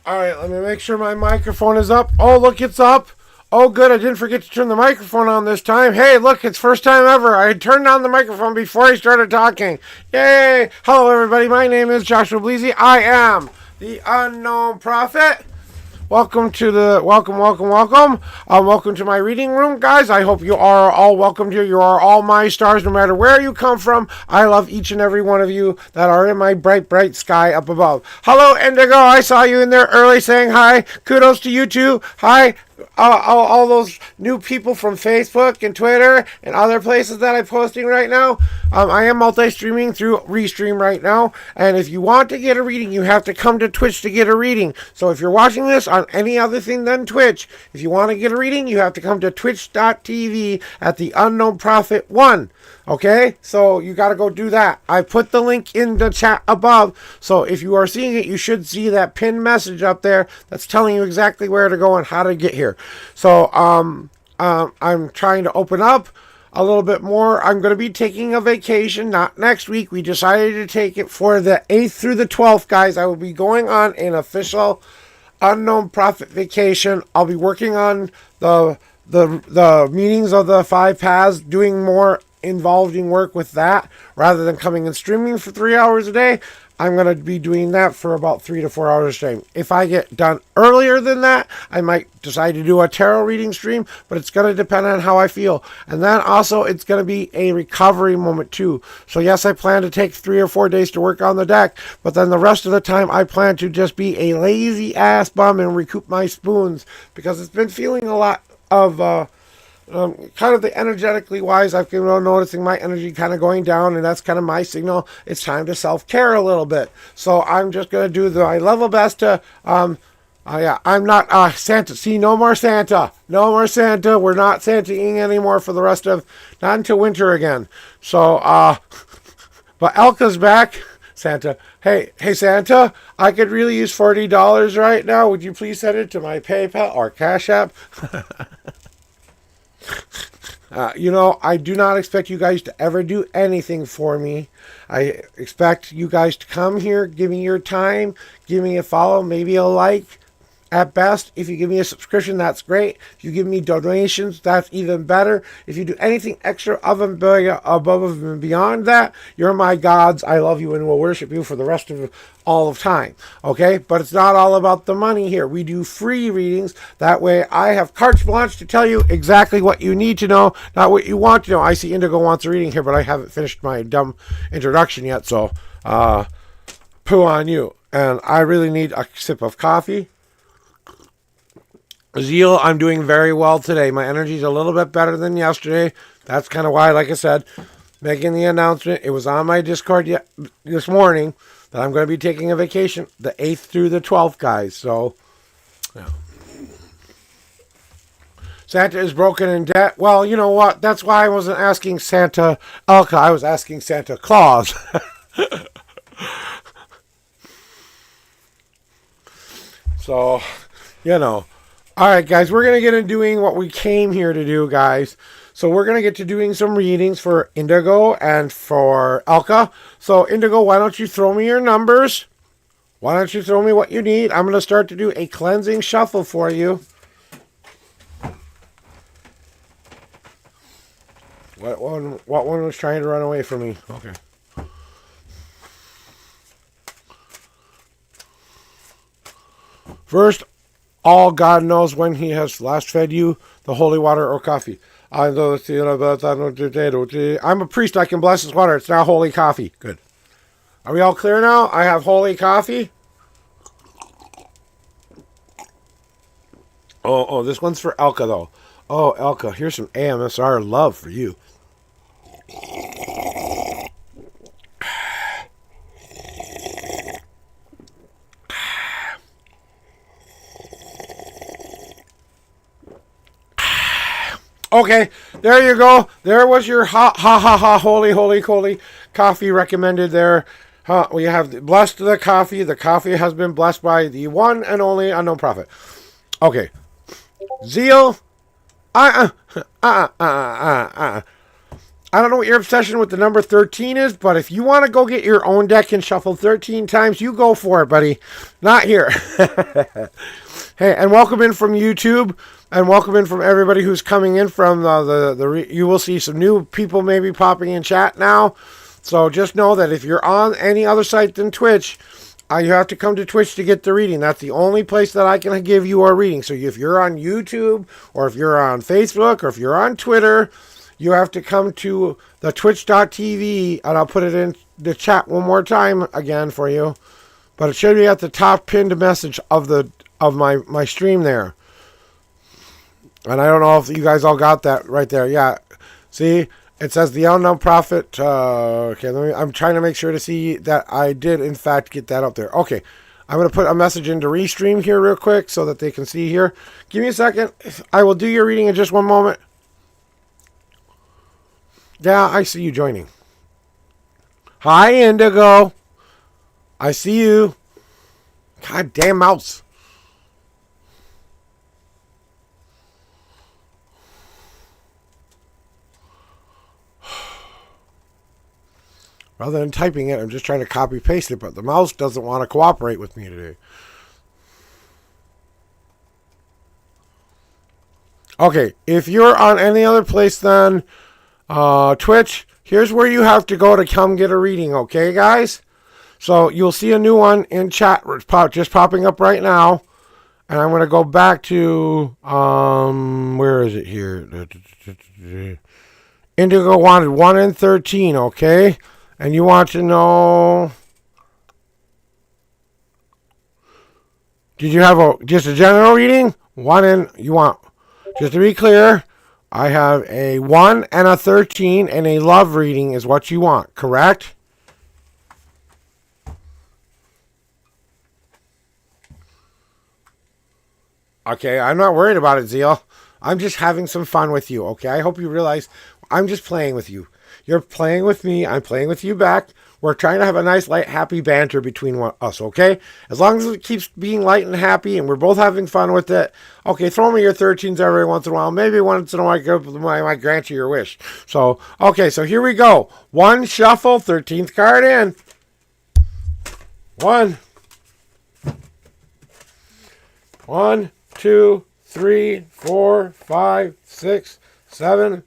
Alright, let me make sure my microphone is up. Oh, look, it's up. Oh, good, I didn't forget to turn the microphone on this time. Hey, look, it's first time ever. I turned on the microphone before I started talking. Yay! Hello, everybody. My name is Joshua Bleasy. I am the Unknown Prophet. Welcome to welcome to my reading room, guys. I hope you are all welcomed here. You are all my stars, no matter where you come from. I love each and every one of you that are in my bright, bright sky up above. Hello, Indigo. I saw you in there early saying hi. Kudos to you too. Hi. All those new people from Facebook and Twitter and other places that I'm posting right now. I am multi-streaming through Restream right now. And if you want to get a reading, you have to come to Twitch to get a reading. So if you're watching this on any other thing than Twitch, if you want to get a reading, you have to come to twitch.tv at the Unknown Prophet 1. Okay, so you got to go do that. I put the link in the chat above. So if you are seeing it, you should see that pinned message up there that's telling you exactly where to go and how to get here. So I'm trying to open up a little bit more. I'm going to be taking a vacation, not next week. We decided to take it for the 8th through the 12th, guys. I will be going on an official Unknown Prophet vacation. I'll be working on the meanings of the 5 paths, doing more involving work with that rather than coming and streaming for 3 hours a day. I'm going to be doing that for about 3 to 4 hours a stream. If I get done earlier than that, I might decide to do a tarot reading stream, but it's going to depend on how I feel. And then also it's going to be a recovery moment too. So yes, I plan to take 3 or 4 days to work on the deck, but then the rest of the time I plan to just be a lazy ass bum and recoup my spoons, because it's been feeling a lot of kind of the energetically wise, I've been noticing my energy kind of going down, and that's kind of my signal. It's time to self-care a little bit. So I'm just going to do my level best to, I'm not Santa. See, no more Santa. No more Santa. We're not Santa-ing anymore for the rest of, not until winter again. So, but Elka's back. Santa. Hey, Santa, I could really use $40 right now. Would you please send it to my PayPal or Cash App? I do not expect you guys to ever do anything for me. I expect you guys to come here, give me your time, give me a follow, maybe a like, At best, if you give me a subscription, that's great. If you give me donations, that's even better. If you do anything extra above and beyond that, you're my gods. I love you and will worship you for the rest of all of time. Okay? But it's not all about the money here. We do free readings. That way I have carte blanche to tell you exactly what you need to know, not what you want to know. I see Indigo wants a reading here, but I haven't finished my dumb introduction yet, so poo on you. And I really need a sip of coffee. Zeal, I'm doing very well today. My energy's a little bit better than yesterday. That's kind of why, like I said, making the announcement. It was on my Discord this morning that I'm going to be taking a vacation the 8th through the 12th, guys. So, yeah. Santa is broken in debt. Well, you know what? That's why I wasn't asking Santa Elka. I was asking Santa Claus. So, you know. All right, guys, we're going to get into doing what we came here to do, guys. So we're going to get to doing some readings for Indigo and for Elka. So, Indigo, why don't you throw me your numbers? Why don't you throw me what you need? I'm going to start to do a cleansing shuffle for you. What one was trying to run away from me? Okay. First, all God knows when he has last fed you the holy water or coffee. I'm a priest. I can bless this water. It's now holy coffee. Good. Are we all clear now? I have holy coffee. Oh, this one's for Elka, though. Oh, Elka, here's some AMSR love for you. Okay, there you go. There was your holy coffee recommended there. We have blessed the coffee. The coffee has been blessed by the one and only unknown prophet. Okay. Zeal. I don't know what your obsession with the number 13 is, but if you want to go get your own deck and shuffle 13 times, you go for it, buddy. Not here. Hey, and welcome in from YouTube. And welcome in from everybody who's coming in from you will see some new people maybe popping in chat now. So just know that if you're on any other site than Twitch, you have to come to Twitch to get the reading. That's the only place that I can give you a reading. So if you're on YouTube, or if you're on Facebook, or if you're on Twitter, you have to come to the twitch.tv, and I'll put it in the chat one more time again for you. But it should be at the top pinned message of my stream there. And I don't know if you guys all got that right there. Yeah. See, it says the unknown prophet. Okay, I'm trying to make sure to see that I did, in fact, get that up there. Okay. I'm going to put a message into Restream here real quick so that they can see here. Give me a second. I will do your reading in just one moment. Yeah, I see you joining. Hi, Indigo. I see you. God damn mouse. Rather than typing it, I'm just trying to copy paste it, but the mouse doesn't want to cooperate with me today. Okay, if you're on any other place than Twitch, here's where you have to go to come get a reading, okay, guys? So you'll see a new one in chat just popping up right now. And I'm going to go back to, where is it here? Indigo wanted 1 in 13, okay? And you want to know, did you have just a general reading? Just to be clear, I have a 1 and a 13 and a love reading is what you want, correct? Okay, I'm not worried about it, Zeal. I'm just having some fun with you, okay? I hope you realize I'm just playing with you. You're playing with me. I'm playing with you back. We're trying to have a nice, light, happy banter between us, okay? As long as it keeps being light and happy and we're both having fun with it. Okay, throw me your 13s every once in a while. Maybe once in a while I might grant you your wish. So, okay, so here we go. 1 shuffle, 13th card in. 1. 1, 2, 3, 4, 5, 6, 7,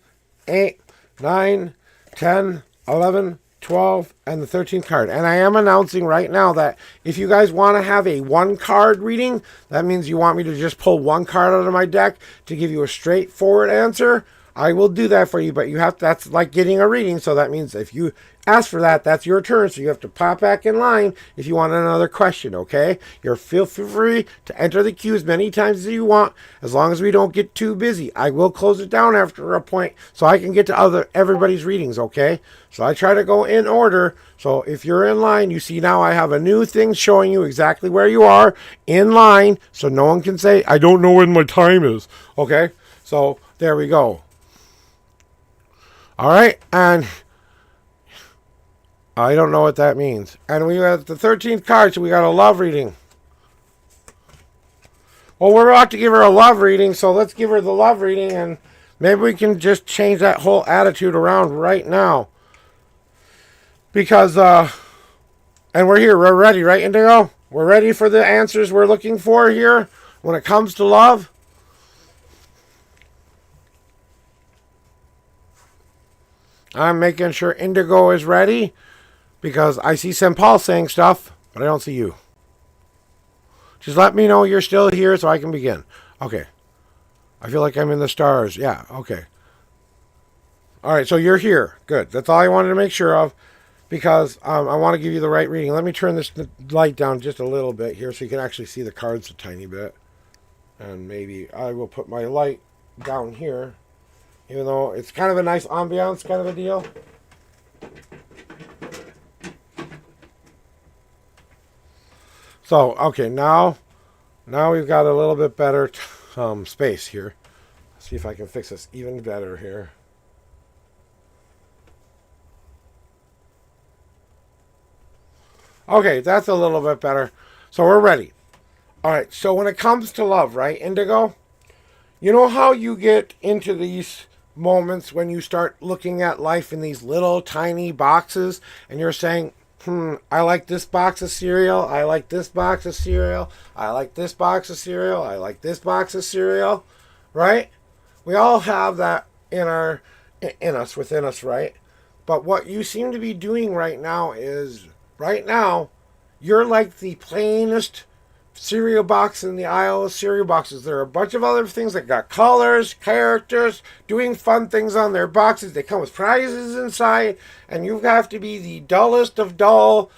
8, 9, 10, 11, 12, and the 13th card. And I am announcing right now that if you guys want to have a one card reading, that means you want me to just pull one card out of my deck to give you a straightforward answer, I will do that for you, but you have to, that's like getting a reading, so that means if you ask for that, that's your turn, so you have to pop back in line if you want another question, okay? You're feel free to enter the queue as many times as you want, as long as we don't get too busy. I will close it down after a point so I can get to everybody's readings, okay? So I try to go in order, so if you're in line, you see now I have a new thing showing you exactly where you are in line, so no one can say, I don't know when my time is, okay? So there we go. All right, and I don't know what that means. And we got the 13th card, so we got a love reading. Well, we're about to give her a love reading, so let's give her the love reading, and maybe we can just change that whole attitude around right now. Because, and we're here, we're ready, right, Indigo? We're ready for the answers we're looking for here when it comes to love. I'm making sure Indigo is ready because I see St. Paul saying stuff, but I don't see you. Just let me know you're still here so I can begin. Okay. I feel like I'm in the stars. Yeah, okay. All right, so you're here. Good. That's all I wanted to make sure of because I want to give you the right reading. Let me turn this light down just a little bit here so you can actually see the cards a tiny bit. And maybe I will put my light down here. Even though it's kind of a nice ambiance kind of a deal. So, okay, now we've got a little bit better space here. Let's see if I can fix this even better here. Okay, that's a little bit better. So we're ready. All right, so when it comes to love, right, Indigo? You know how you get into these moments when you start looking at life in these little tiny boxes and you're saying, I like this box of cereal, I like this box of cereal, I like this box of cereal, I like this box of cereal, right? We all have that within us, right? But what you seem to be doing right now is, you're like the plainest cereal box in the aisle of cereal boxes. There are a bunch of other things that got colors, characters, doing fun things on their boxes. They come with prizes inside, and you have to be the dullest of dull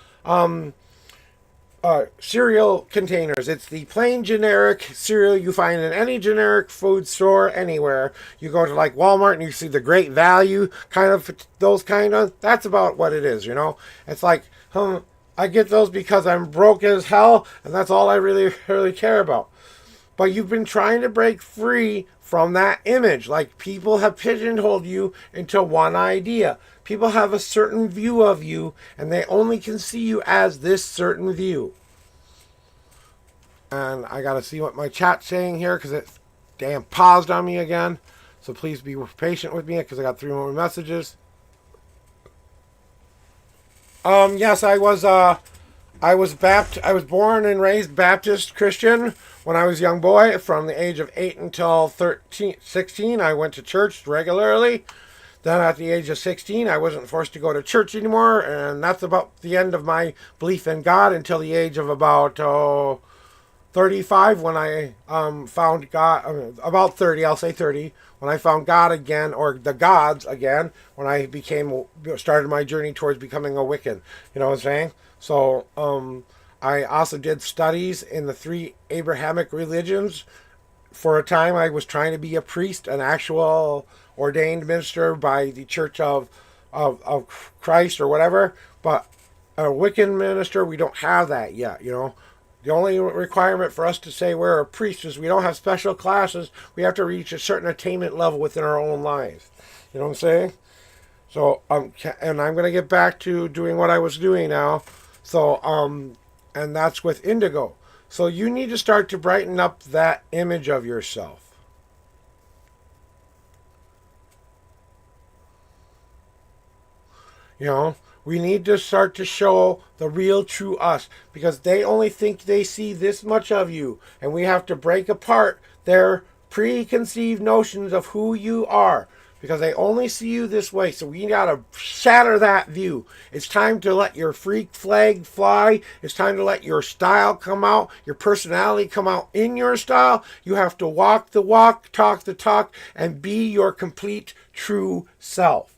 cereal containers. It's the plain generic cereal you find in any generic food store anywhere. You go to like Walmart and you see the great value that's about what it is, you know? It's like, I get those because I'm broke as hell, and that's all I really care about. But you've been trying to break free from that image. Like, people have pigeonholed you into one idea. People have a certain view of you, and they only can see you as this certain view. And I gotta see what my chat's saying here, because it damn paused on me again. So please be patient with me, because I got 3 more messages. Yes, I was born and raised Baptist Christian when I was a young boy. From the age of 8 until 16, I went to church regularly. Then at the age of 16, I wasn't forced to go to church anymore, and that's about the end of my belief in God until the age of about 35 when I found God, about 30, I'll say 30, when I found God again, or the gods again, when I started my journey towards becoming a Wiccan. You know what I'm saying? So I also did studies in the 3 Abrahamic religions. For a time, I was trying to be a priest, an actual ordained minister by the Church of Christ or whatever. But a Wiccan minister, we don't have that yet, you know. The only requirement for us to say we're a priest is we don't have special classes. We have to reach a certain attainment level within our own lives. You know what I'm saying? So, and I'm going to get back to doing what I was doing now. So, and that's with Indigo. So you need to start to brighten up that image of yourself. You know, We need to start to show the real true us, because they only think they see this much of you, and we have to break apart their preconceived notions of who you are, because they only see you this way. So we got to shatter that view. It's time to let your freak flag fly. It's time to let your style come out, your personality come out in your style. You have to walk the walk, talk the talk, and be your complete true self,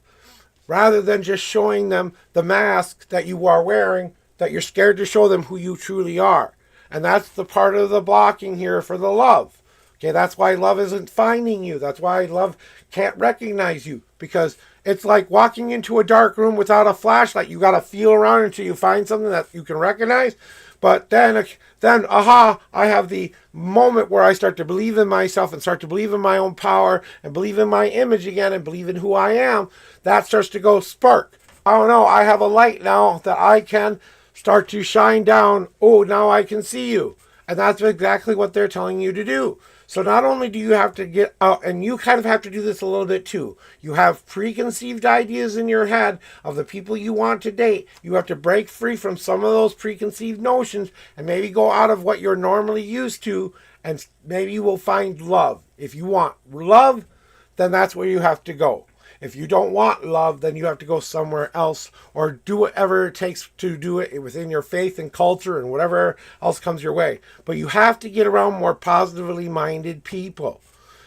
rather than just showing them the mask that you are wearing, that you're scared to show them who you truly are. And that's the part of the blocking here for the love. Okay, that's why love isn't finding you. That's why love can't recognize you, because it's like walking into a dark room without a flashlight. You got to feel around until you find something that you can recognize. But then, aha, I have the moment where I start to believe in myself and start to believe in my own power and believe in my image again and believe in who I am. That starts to go spark. Oh no, I have a light now that I can start to shine down. Oh, now I can see you. And that's exactly what they're telling you to do. So not only do you have to get out, and you kind of have to do this a little bit too. You have preconceived ideas in your head of the people you want to date. You have to break free from some of those preconceived notions and maybe go out of what you're normally used to, and maybe you will find love. If you want love, then that's where you have to go. If you don't want love, then you have to go somewhere else, or do whatever it takes to do it within your faith and culture and whatever else comes your way. But you have to get around more positively minded people.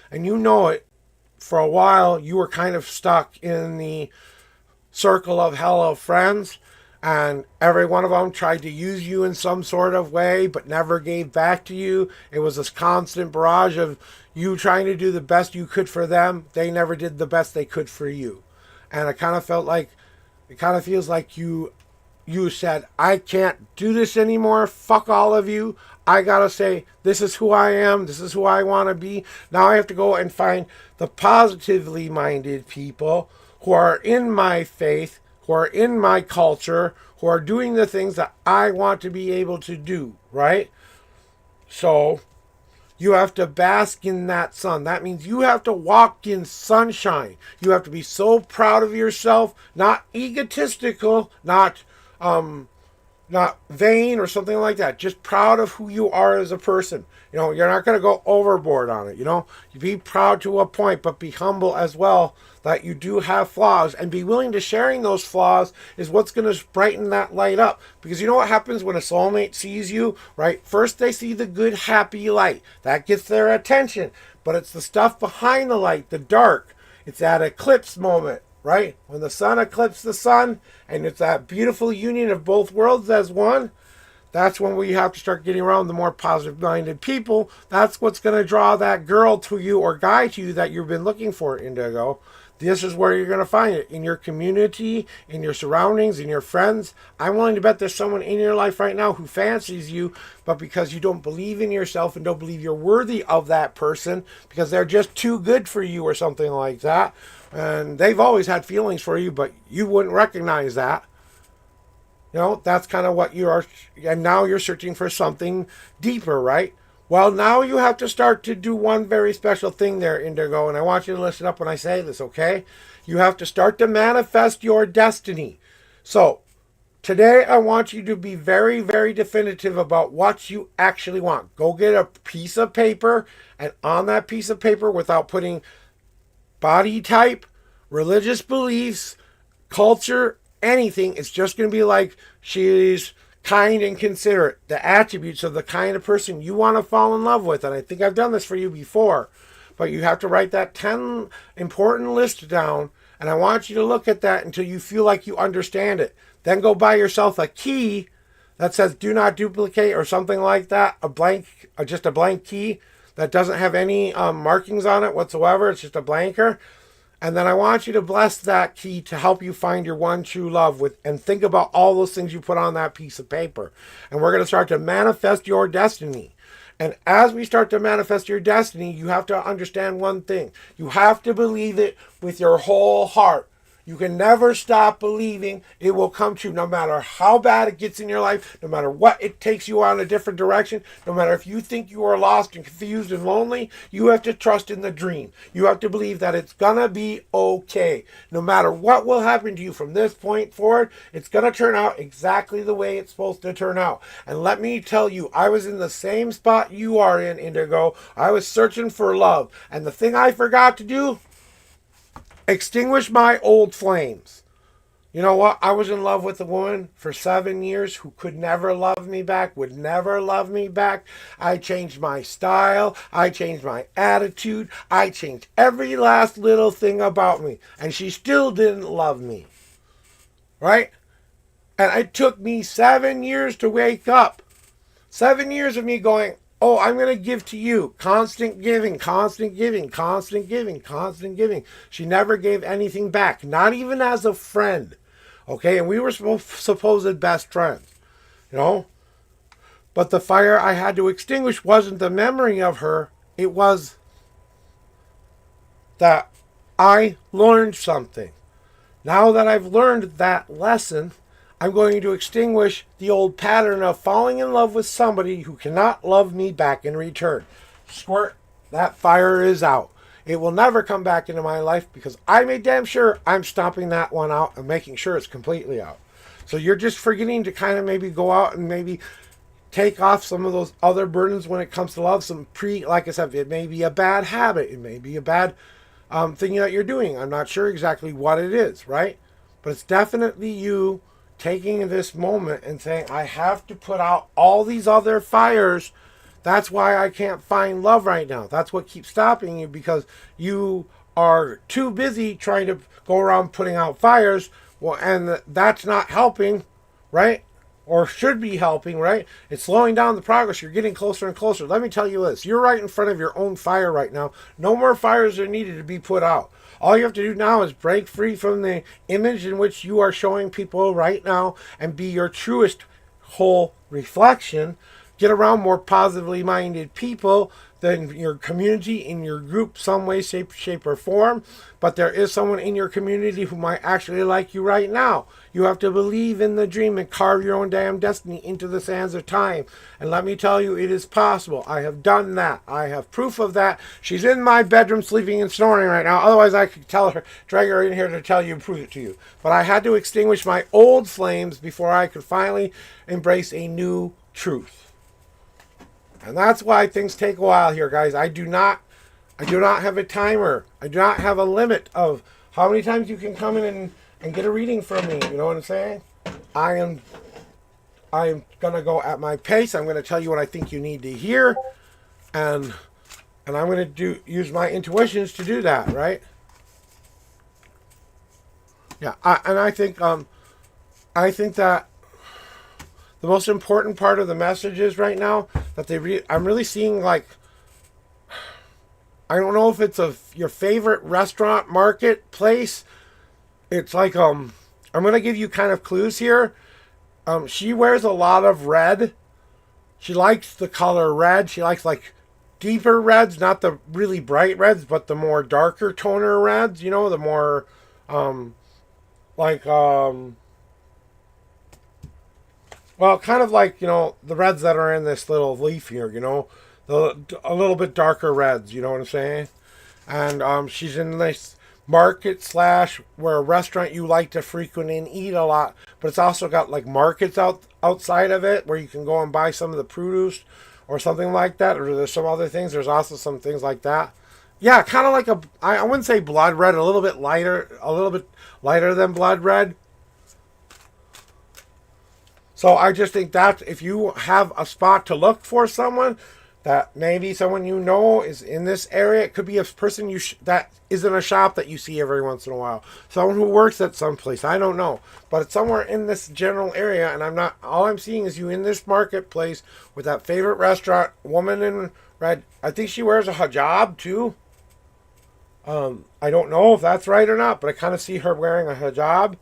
And you know it. For a while, you were kind of stuck in the circle of hell of friends, and every one of them tried to use you in some sort of way but never gave back to you. It was this constant barrage of you trying to do the best you could for them. They never did the best they could for you. And it kind of feels like you said, I can't do this anymore. Fuck all of you. I gotta say, this is who I am. This is who I want to be. Now I have to go and find the positively minded people who are in my faith, who are in my culture, who are doing the things that I want to be able to do, right? So you have to bask in that sun. That means you have to walk in sunshine. You have to be so proud of yourself, not egotistical, not vain or something like that. Just proud of who you are as a person. You're not going to go overboard on it. You be proud to a point, but be humble as well, that you do have flaws, and be willing to sharing those flaws is what's going to brighten that light up. Because you know what happens when a soulmate sees you, right? First they see the good, happy light. That gets their attention. But it's the stuff behind the light, the dark. It's that eclipse moment, right? When the sun eclipses the sun, and it's that beautiful union of both worlds as one. That's when we have to start getting around the more positive-minded people. That's what's going to draw that girl to you or guy to you that you've been looking for, Indigo. This is where you're going to find it. In your community, in your surroundings, in your friends. I'm willing to bet there's someone in your life right now who fancies you, but because you don't believe in yourself and don't believe you're worthy of that person, because they're just too good for you or something like that. And they've always had feelings for you, but you wouldn't recognize that. That's kind of what you are. And now you're searching for something deeper, right? Well, now you have to start to do one very special thing there, Indigo. And I want you to listen up when I say this, okay? You have to start to manifest your destiny. So, today I want you to be very, very definitive about what you actually want. Go get a piece of paper, and on that piece of paper, without putting body type, religious beliefs, culture, anything, it's just going to be like, she's kind and considerate, the attributes of the kind of person you want to fall in love with. And I think I've done this for you before, but you have to write that 10 important list down, and I want you to look at that until you feel like you understand it. Then go buy yourself a key that says do not duplicate or something like that, just a blank key that doesn't have any markings on it whatsoever. It's just a blanker. And then I want you to bless that key to help you find your one true love and think about all those things you put on that piece of paper. And we're going to start to manifest your destiny. And as we start to manifest your destiny, you have to understand one thing. You have to believe it with your whole heart. You can never stop believing it will come true, no matter how bad it gets in your life, no matter what it takes you on a different direction, no matter if you think you are lost and confused and lonely. You have to trust in the dream. You have to believe that it's gonna be okay. No matter what will happen to you from this point forward, it's gonna turn out exactly the way it's supposed to turn out. And let me tell you, I was in the same spot you are in, Indigo. I was searching for love, and the thing I forgot to do, extinguish my old flames. You know what? I was in love with a woman for 7 years who could never love me back, would never love me back. I changed my style. I changed my attitude. I changed every last little thing about me. And she still didn't love me. Right? And it took me 7 years to wake up. 7 years of me going, oh, I'm going to give to you. Constant giving, constant giving, constant giving, constant giving. She never gave anything back, not even as a friend. Okay, and we were supposed best friends, you know? But the fire I had to extinguish wasn't the memory of her. It was that I learned something. Now that I've learned that lesson, I'm going to extinguish the old pattern of falling in love with somebody who cannot love me back in return. Squirt, that fire is out. It will never come back into my life because I made damn sure I'm stomping that one out and making sure it's completely out. So you're just forgetting to kind of maybe go out and maybe take off some of those other burdens when it comes to love. Like I said, it may be a bad habit. It may be a bad thing that you're doing. I'm not sure exactly what it is, right? But it's definitely you taking this moment and saying, I have to put out all these other fires. That's why I can't find love right now. That's what keeps stopping you, because you are too busy trying to go around putting out fires. Well, and that's not helping, right? Or should be helping, right? It's slowing down the progress. You're getting closer and closer. Let me tell you this. You're right in front of your own fire right now. No more fires are needed to be put out. All you have to do now is break free from the image in which you are showing people right now and be your truest whole reflection. Get around more positively minded people than your community, in your group, some way, shape, or form. But there is someone in your community who might actually like you right now. You have to believe in the dream and carve your own damn destiny into the sands of time. And let me tell you, it is possible. I have done that. I have proof of that. She's in my bedroom sleeping and snoring right now. Otherwise, I could tell her, drag her in here to tell you and prove it to you. But I had to extinguish my old flames before I could finally embrace a new truth. And that's why things take a while here, guys. I do not have a timer. I do not have a limit of how many times you can come in and get a reading from me. You know what I'm saying? I am gonna go at my pace. I'm gonna tell you what I think you need to hear, and I'm gonna use my intuitions to do that, right? Yeah, I think that the most important part of the messages right now that I'm really seeing, like, I don't know if it's your favorite restaurant, marketplace. It's like, I'm going to give you kind of clues here. She wears a lot of red. She likes the color red. She likes, like, deeper reds, not the really bright reds, but the more darker toner reds, you know, the more, well, kind of like, you know, the reds that are in this little leaf here, you know, a little bit darker reds, you know what I'm saying? And she's in this market / where a restaurant you like to frequent and eat a lot, but it's also got like markets outside of it where you can go and buy some of the produce or something like that, or there's some other things. There's also some things like that. Yeah, kind of like I wouldn't say blood red, a little bit lighter than blood red. So I just think that if you have a spot to look for someone, that maybe someone you know is in this area, it could be a person that is in a shop that you see every once in a while. Someone who works at some place, I don't know. But it's somewhere in this general area, and all I'm seeing is you in this marketplace with that favorite restaurant, woman in red. I think she wears a hijab too. I don't know if that's right or not, but I kind of see her wearing a hijab.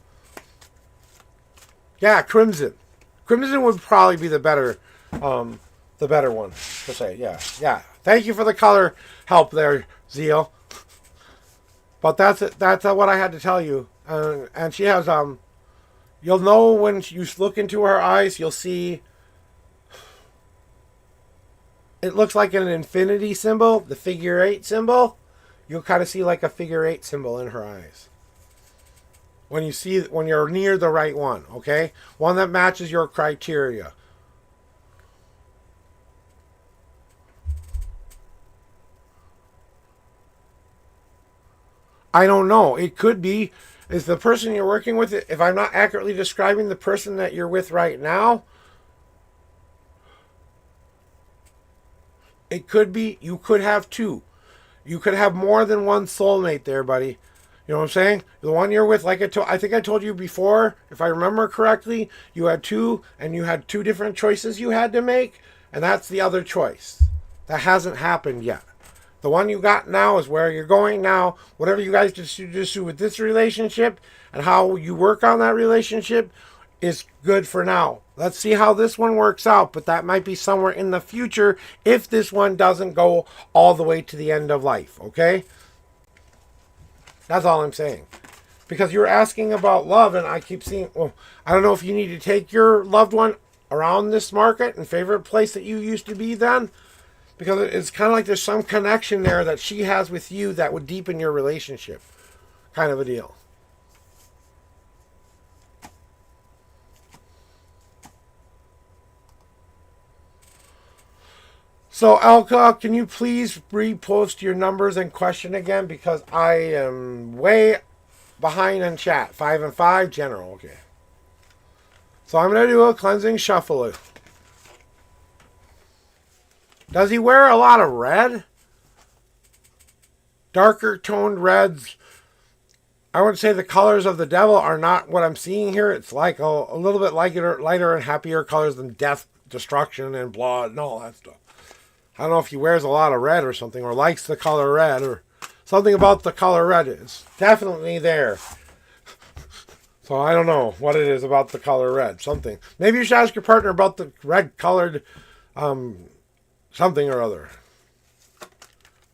Yeah, crimson. Crimson would probably be the better one to say. Yeah. Thank you for the color help there, Zeal. But that's it. That's what I had to tell you. And she has you'll know when you look into her eyes, you'll see it looks like an infinity symbol, the figure eight symbol. You'll kind of see like a figure eight symbol in her eyes. When you're near the right one, okay? One that matches your criteria. I don't know. It could be is the person you're working with. If I'm not accurately describing the person that you're with right now, it could be you could have two. You could have more than one soulmate there, buddy. You know what I'm saying? The one you're with, like I think I told you before, if I remember correctly, you had two, and you had two different choices you had to make, and that's the other choice. That hasn't happened yet. The one you got now is where you're going now. Whatever you guys just do with this relationship and how you work on that relationship is good for now. Let's see how this one works out, but that might be somewhere in the future if this one doesn't go all the way to the end of life, okay? That's all I'm saying. Because you're asking about love, and I keep seeing, well, I don't know if you need to take your loved one around this market and favorite place that you used to be then. Because it's kind of like there's some connection there that she has with you that would deepen your relationship. Kind of a deal. So, Elka, can you please repost your numbers and question again? Because I am way behind in chat. 5 and 5, general. Okay. So, I'm going to do a cleansing shuffle. Does he wear a lot of red? Darker toned reds. I would say the colors of the devil are not what I'm seeing here. It's like a little bit lighter and happier colors than death, destruction, and blood and all that stuff. I don't know if he wears a lot of red or something, or likes the color red, or something about the color red is definitely there. So I don't know what it is about the color red. Something. Maybe you should ask your partner about the red colored something or other.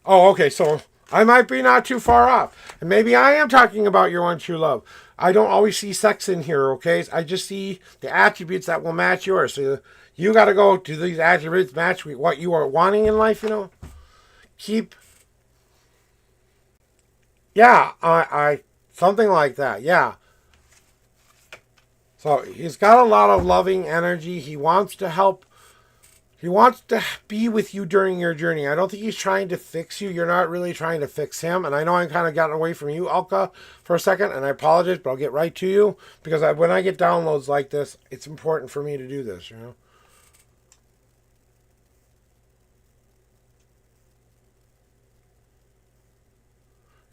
Oh, okay, so I might be not too far off. And maybe I am talking about your one true love. I don't always see sex in here, okay? I just see the attributes that will match yours. So you got to go to these attributes match with what you are wanting in life, you know? Yeah, I something like that, yeah. So he's got a lot of loving energy. He wants to help. He wants to be with you during your journey. I don't think he's trying to fix you. You're not really trying to fix him. And I know I'm kind of gotten away from you, Alka, for a second. And I apologize, but I'll get right to you. Because when I get downloads like this, it's important for me to do this, you know?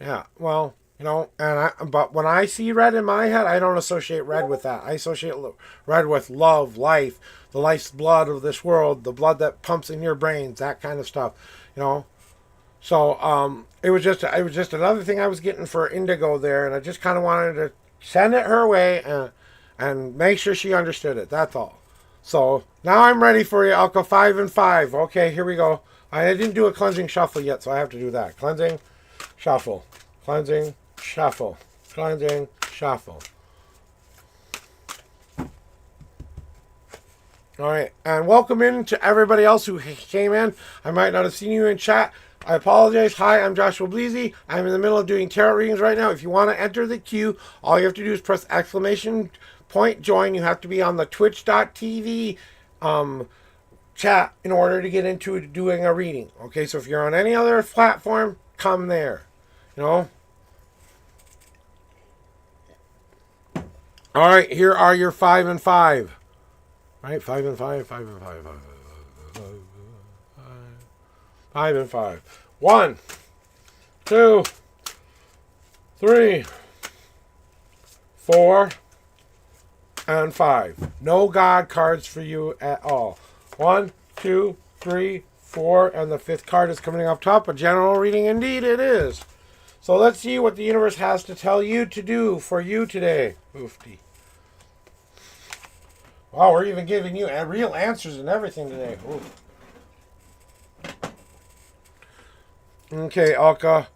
Yeah, well, you know, but when I see red in my head, I don't associate red with that. I associate red with love, life, the life's blood of this world, the blood that pumps in your brains, that kind of stuff, you know. So it was just another thing I was getting for Indigo there, and I just kind of wanted to send it her way and make sure she understood it. That's all. So now I'm ready for you. I'll go 5 and 5. Okay, here we go. I didn't do a cleansing shuffle yet, so I have to do that. Cleansing, shuffle, cleansing, shuffle, cleansing, shuffle. All right, and welcome in to everybody else who came in. I might not have seen you in chat. I apologize. Hi, I'm Joshua Bleasy. I'm in the middle of doing tarot readings right now. If you want to enter the queue, all you have to do is press exclamation point join. You have to be on the twitch.tv chat in order to get into doing a reading. Okay, so if you're on any other platform, come there. You know? All right, here are your 5 and 5. All right, 5 and 5, 5 and 5, 5 and 5. 1, 2, 3, 4, and 5. No God cards for you at all. 1, 2, 3, 4, and the 5th card is coming up top. A general reading indeed it is. So let's see what the universe has to tell you to do for you today. Oofty. Wow, we're even giving you real answers and everything today. Ooh. Okay, Alka.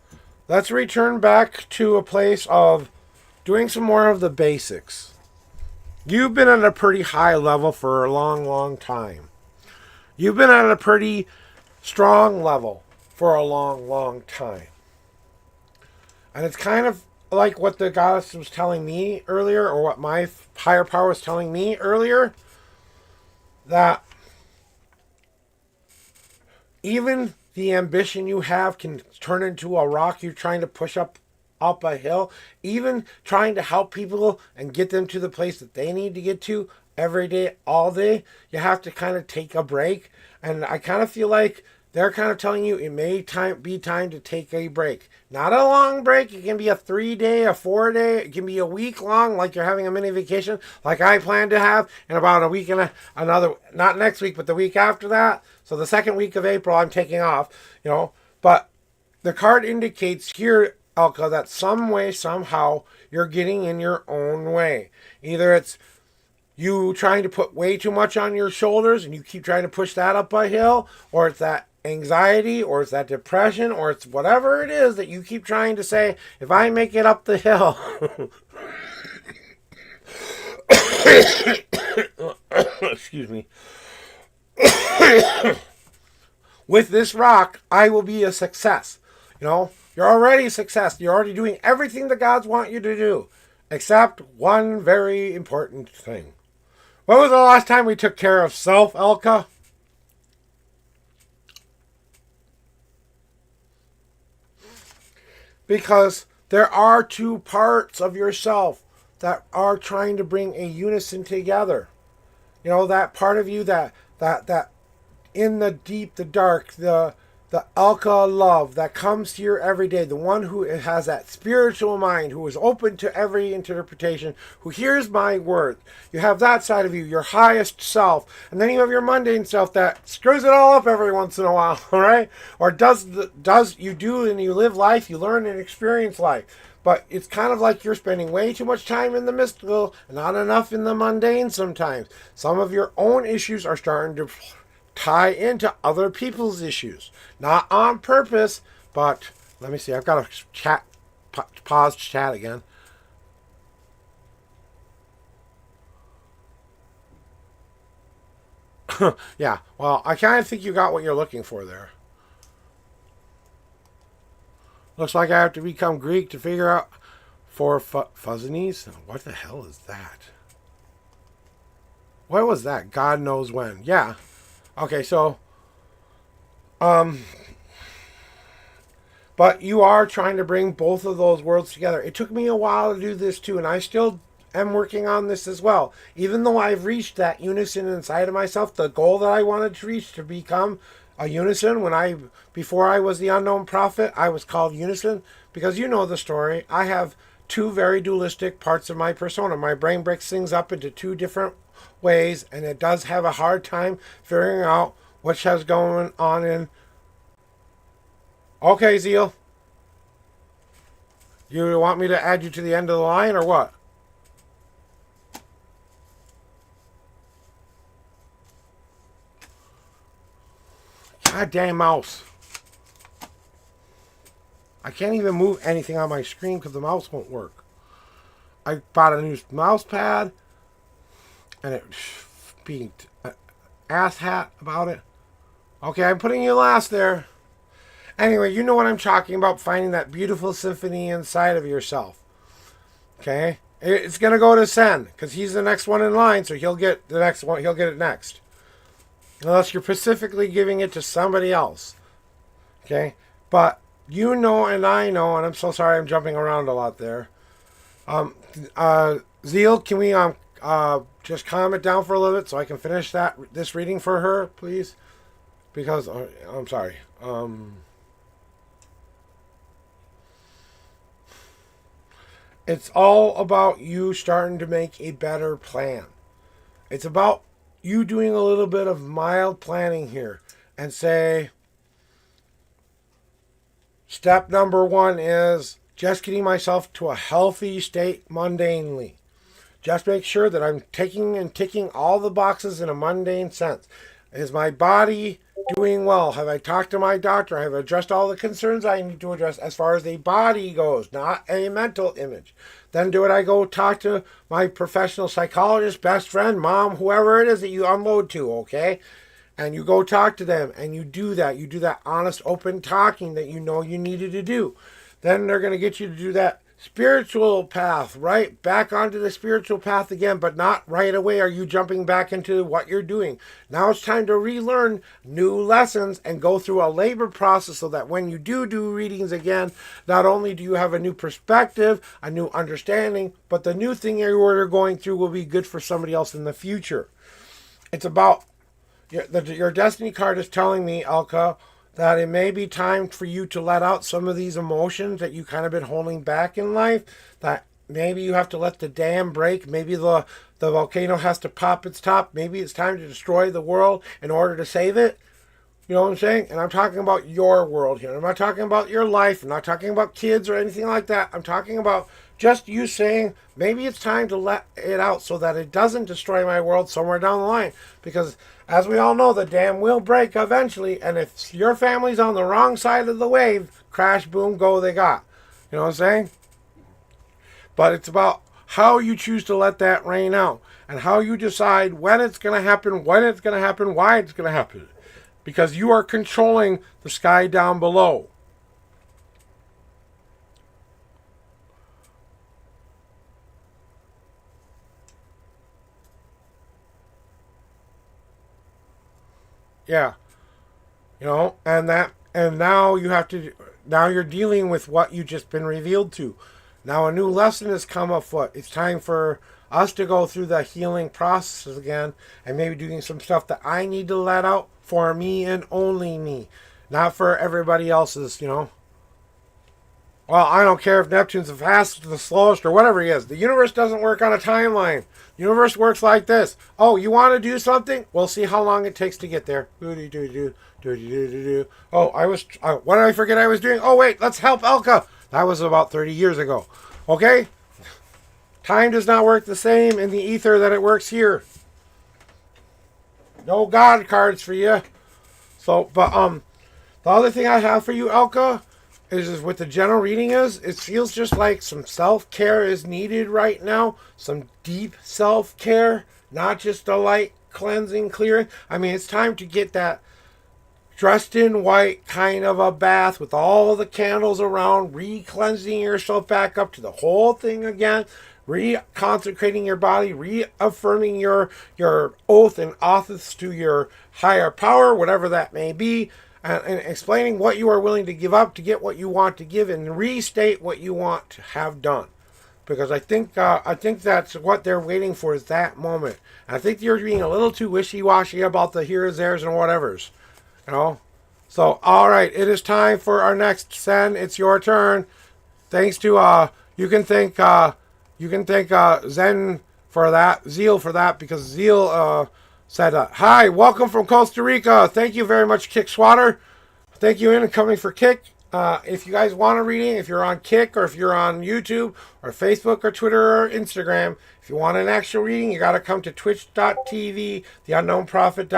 Let's return back to a place of doing some more of the basics. You've been at a pretty high level for a long, long time. You've been at a pretty strong level for a long, long time. And it's kind of like what the goddess was telling me earlier, or what my higher power was telling me earlier, that even the ambition you have can turn into a rock you're trying to push up a hill. Even trying to help people and get them to the place that they need to get to every day, all day, you have to kind of take a break. And I kind of feel like they're kind of telling you it may be time to take a break. Not a long break. It can be a 3-day, a 4-day. It can be a week long, like you're having a mini vacation, like I plan to have in about a week and another, not next week, but the week after that. So the second week of April, I'm taking off, But the card indicates here, Elka, that some way, somehow, you're getting in your own way. Either it's you trying to put way too much on your shoulders and you keep trying to push that up a hill, or it's that anxiety, or it's that depression, or it's whatever it is that you keep trying to say, if I make it up the hill. Excuse me. With this rock, I will be a success. You're already a success. You're already doing everything the gods want you to do, except one very important thing. When was the last time we took care of self, Elka? Because there are two parts of yourself that are trying to bring a unison together. That part of you that in the deep, the dark, the Alka love that comes here every day, the one who has that spiritual mind, who is open to every interpretation, who hears my word. You have that side of you, your highest self, and then you have your mundane self that screws it all up every once in a while, all right? Or does you do and you live life, you learn and experience life. But it's kind of like you're spending way too much time in the mystical and not enough in the mundane sometimes. Some of your own issues are starting to tie into other people's issues. Not on purpose, but let me see. I've got to pause chat again. Yeah, well, I kind of think you got what you're looking for there. Looks like I have to become Greek to figure out for Fuzzinies. What the hell is that? What was that? God knows when. Yeah. Okay, so, but you are trying to bring both of those worlds together. It took me a while to do this too, and I still am working on this as well. Even though I've reached that unison inside of myself, the goal that I wanted to reach to become a unison, before I was the unknown prophet, I was called unison, because you know the story. I have two very dualistic parts of my persona. My brain breaks things up into two different ways, and it does have a hard time figuring out what has going on in. Okay, Zeal. You want me to add you to the end of the line, or what? Goddamn mouse. I can't even move anything on my screen because the mouse won't work. I bought a new mouse pad, and it being an ass hat about it. Okay, I'm putting you last there. Anyway, you know what I'm talking about, finding that beautiful symphony inside of yourself. Okay? It's going to go to Sen, because he's the next one in line, so he'll get the next one. He'll get it next. Unless you're specifically giving it to somebody else. Okay? But you know and I know, and I'm so sorry I'm jumping around a lot there. Zeal, can we just calm it down for a little bit so I can finish this reading for her, please? Because I'm sorry. It's all about you starting to make a better plan. It's about you doing a little bit of mild planning here and say, step number 1 is just getting myself to a healthy state mundanely. Just make sure that I'm taking and ticking all the boxes in a mundane sense. Is my body doing well? Have I talked to my doctor? Have I addressed all the concerns I need to address as far as the body goes, not a mental image? Then do I go talk to my professional psychologist, best friend, mom, whoever it is that you unload to, okay? And you go talk to them and you do that. You do that honest, open talking that you know you needed to do. Then they're going to get you to do that spiritual path, right? Back onto the spiritual path again, but not right away are you jumping back into what you're doing. Now it's time to relearn new lessons and go through a labor process so that when you do readings again, not only do you have a new perspective, a new understanding, but the new thing you're going through will be good for somebody else in the future. It's about your destiny card is telling me, Alka, that it may be time for you to let out some of these emotions that you kind of been holding back in life, that maybe you have to let the dam break, maybe the volcano has to pop its top, maybe it's time to destroy the world in order to save it. You know what I'm saying? And I'm talking about your world here. I'm not talking about your life. I'm not talking about kids or anything like that. I'm talking about just you saying, maybe it's time to let it out so that it doesn't destroy my world somewhere down the line. Because as we all know, the dam will break eventually. And if your family's on the wrong side of the wave, crash, boom, go, they got. You know what I'm saying? But it's about how you choose to let that rain out. And how you decide when it's going to happen, why it's going to happen. Because you are controlling the sky down below. Yeah. You know, and now now you're dealing with what you just been revealed to. Now a new lesson has come afoot. It's time for us to go through the healing process again and maybe doing some stuff that I need to let out for me and only me. Not for everybody else's, you know. Well, I don't care if Neptune's the fastest, the slowest, or whatever he is. The universe doesn't work on a timeline. The universe works like this. Oh, you want to do something? We'll see how long it takes to get there. Oh, what did I forget I was doing? Oh, wait, let's help Elka. That was about 30 years ago. Okay? Time does not work the same in the ether that it works here. No God cards for you. So, but the other thing I have for you, Elka, is with the general reading it feels just like some self-care is needed right now. Some deep self-care, not just a light cleansing, clearing. I mean, it's time to get that dressed in white kind of a bath with all the candles around, re-cleansing yourself back up to the whole thing again, re-consecrating your body, reaffirming your oath and office to your higher power, whatever that may be, and explaining what you are willing to give up to get what you want to give, and restate what you want to have done. Because I think that's what they're waiting for, is that moment. And I think you're being a little too wishy-washy about the here's, there's, and whatevers. You know? So, all right, it is time for our next send. It's your turn. Thanks to you can thank Zen for that, Zeal for that, because Zeal said, "Hi, welcome from Costa Rica. Thank you very much, Kick Swatter. Thank you in coming for Kick. If you guys want a reading, if you're on Kick or if you're on YouTube or Facebook or Twitter or Instagram, if you want an actual reading, you got to come to twitch.tv, the Unknown Prophet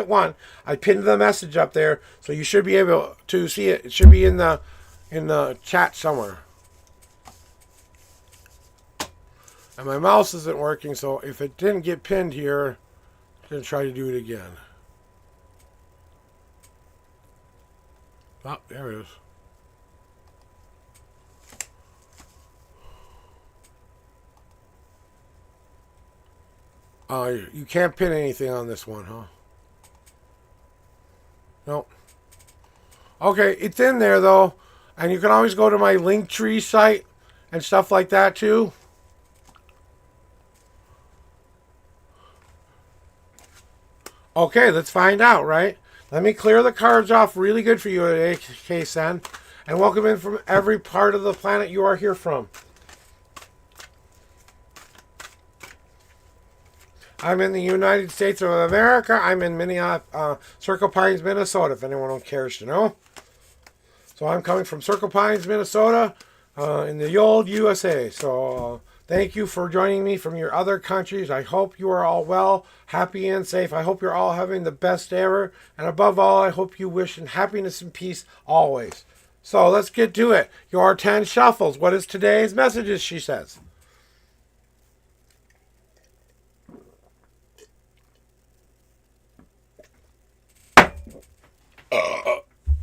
1. I pinned the message up there, so you should be able to see it. It should be in the chat somewhere. And my mouse isn't working, so if it didn't get pinned here, I'm going to try to do it again. Oh, there it is. You can't pin anything on this one, huh? Nope. Okay, it's in there, though. And you can always go to my Linktree site and stuff like that, too. Okay, let's find out, right? Let me clear the cards off really good for you today, K-Sen. And welcome in from every part of the planet you are here from. I'm in the United States of America. I'm in Circle Pines, Minnesota, if anyone cares to know. So I'm coming from Circle Pines, Minnesota, in the old USA. So Thank you for joining me from your other countries. I hope you are all well, happy, and safe. I hope you're all having the best ever. And above all, I hope you wish in happiness and peace always. So let's get to it. Your 10 shuffles. What is today's messages, she says.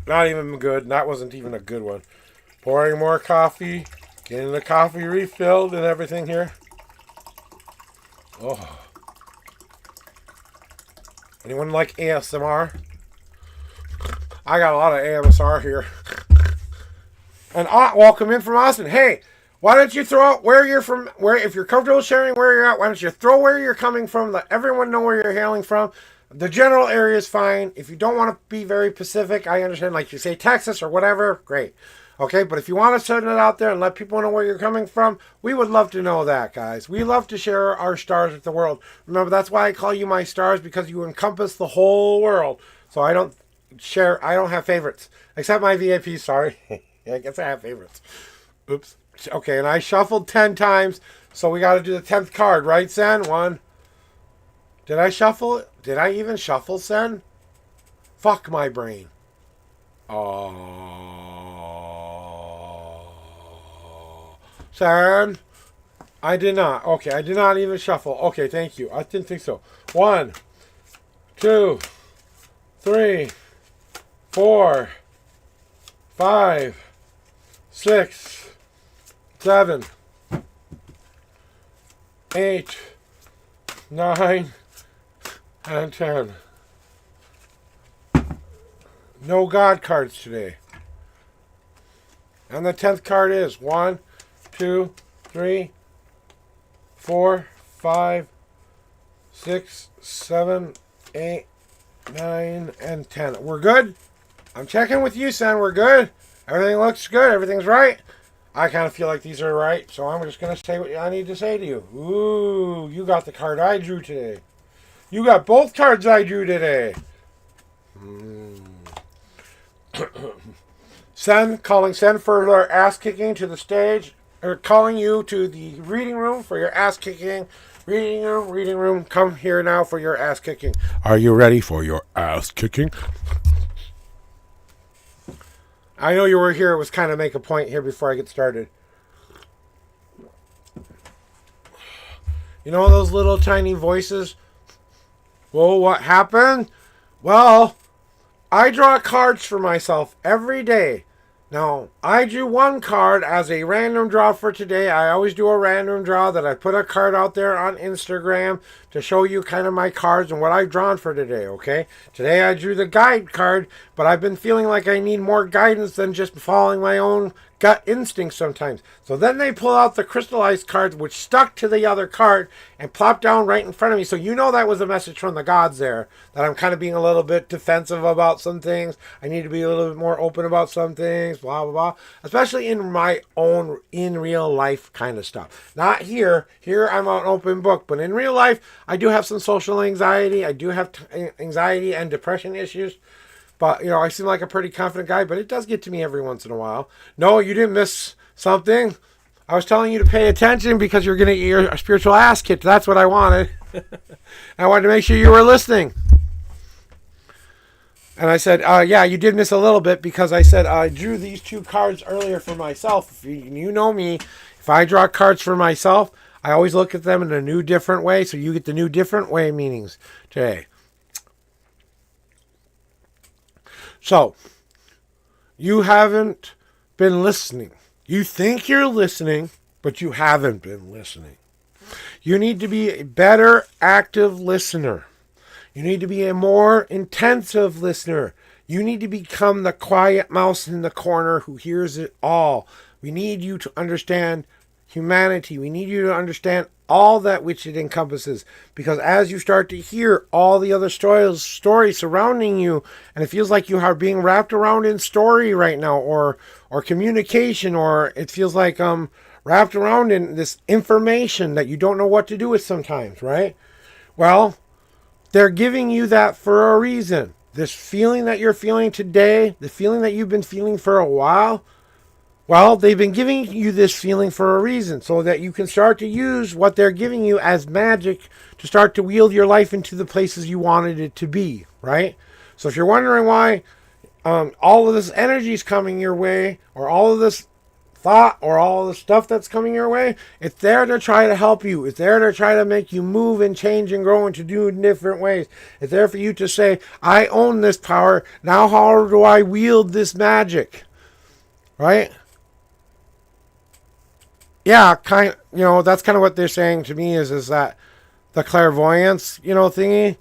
Not even good. That wasn't even a good one. Pouring more coffee. Getting the coffee refilled and everything here. Oh. Anyone like ASMR? I got a lot of ASMR here. And welcome in from Austin. Hey, why don't you throw out where you're from? Where, if you're comfortable sharing where you're at, why don't you throw where you're coming from? Let everyone know where you're hailing from. The general area is fine. If you don't want to be very specific, I understand. Like you say Texas or whatever, great. Okay, but if you want to send it out there and let people know where you're coming from, we would love to know that, guys. We love to share our stars with the world. Remember, that's why I call you my stars, because you encompass the whole world. So I don't have favorites. Except my VIPs, sorry. I guess I have favorites. Oops. Okay, and I shuffled 10 times, so we got to do the 10th card, right, Sen? One. Did I shuffle it? Did I even shuffle, Sen? Fuck my brain. Oh. Sen? I did not. Okay, I did not even shuffle. Okay, thank you. I didn't think so. 1, 2, 3, 4, 5, 6, 7, 8, 9, and 10. No God cards today. And the 10th card is 1, 2, 3, 4, 5, 6, 7, 8, 9, and 10. We're good? I'm checking with you, son. We're good? Everything looks good? Everything's right? I kind of feel like these are right, so I'm just going to say what I need to say to you. Ooh, you got the card I drew today. You got both cards I drew today. Calling Sen for their ass kicking to the stage, or calling you to the reading room for your ass kicking. Reading room, come here now for your ass kicking. Are you ready for your ass kicking? I know you were here. It was kind of make a point here before I get started. You know those little tiny voices? Well, what happened? Well, I draw cards for myself every day. Now, I drew one card as a random draw for today. I always do a random draw that I put a card out there on Instagram to show you kind of my cards and what I've drawn for today, okay? Today I drew the guide card, but I've been feeling like I need more guidance than just following my own gut instinct sometimes. So then they pull out the crystallized cards, which stuck to the other card and plopped down right in front of me. So you know that was a message from the gods there, that I'm kind of being a little bit defensive about some things. I need to be a little bit more open about some things, blah, blah, blah. Especially in my own, in real life kind of stuff. Not here. Here I'm an open book. But in real life, I do have some social anxiety. I do have anxiety and depression issues. But, you know, I seem like a pretty confident guy, but it does get to me every once in a while. No, you didn't miss something. I was telling you to pay attention because you're going to get your spiritual ass kicked. That's what I wanted. I wanted to make sure you were listening. And I said, yeah, you did miss a little bit because I said I drew these two cards earlier for myself. If you know me, if I draw cards for myself, I always look at them in a new, different way. So you get the new, different way meanings today. So, you haven't been listening. You think you're listening, but you haven't been listening. You need to be a better active listener. You need to be a more intensive listener. You need to become the quiet mouse in the corner who hears it all. We need you to understand humanity. We need you to understand all that which it encompasses, because as you start to hear all the other stories surrounding you, and it feels like you are being wrapped around in story right now, or communication, or it feels like wrapped around in this information that you don't know what to do with sometimes, right? Well, they're giving you that for a reason. This feeling that you're feeling today, the feeling that you've been feeling for a while, Well, they've been giving you this feeling for a reason, so that you can start to use what they're giving you as magic to start to wield your life into the places you wanted it to be, right? So if you're wondering why all of this energy is coming your way, or all of this thought, or all of the stuff that's coming your way, it's there to try to help you. It's there to try to make you move and change and grow into do different ways. It's there for you to say, I own this power. Now how do I wield this magic? Right? Yeah, that's kind of what they're saying to me is that the clairvoyance, thingy.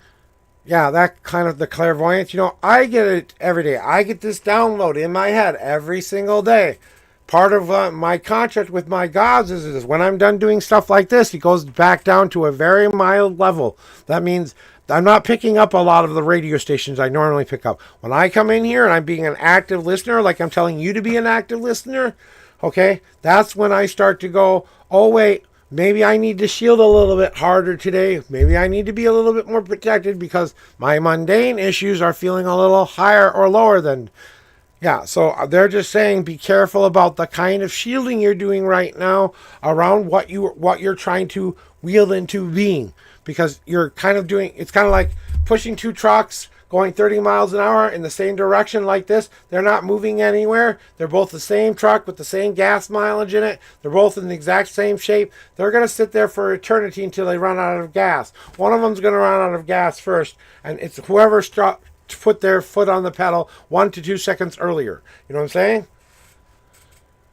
Yeah, that kind of the clairvoyance. I get it every day. I get this download in my head every single day. Part of my contract with my gods is when I'm done doing stuff like this, it goes back down to a very mild level. That means I'm not picking up a lot of the radio stations I normally pick up. When I come in here and I'm being an active listener, like I'm telling you to be an active listener, okay, that's when I start to go, oh, wait, maybe I need to shield a little bit harder today. Maybe I need to be a little bit more protected because my mundane issues are feeling a little higher or lower than. Yeah, so they're just saying be careful about the kind of shielding you're doing right now around what you're trying to wield into being, because you're kind of doing, it's kind of like pushing two trucks going 30 miles an hour in the same direction like this. They're not moving anywhere. They're both the same truck with the same gas mileage in it. They're both in the exact same shape. They're going to sit there for eternity until they run out of gas. One of them's going to run out of gas first, and it's whoever to put their foot on the pedal 1 to 2 seconds earlier. You know what I'm saying?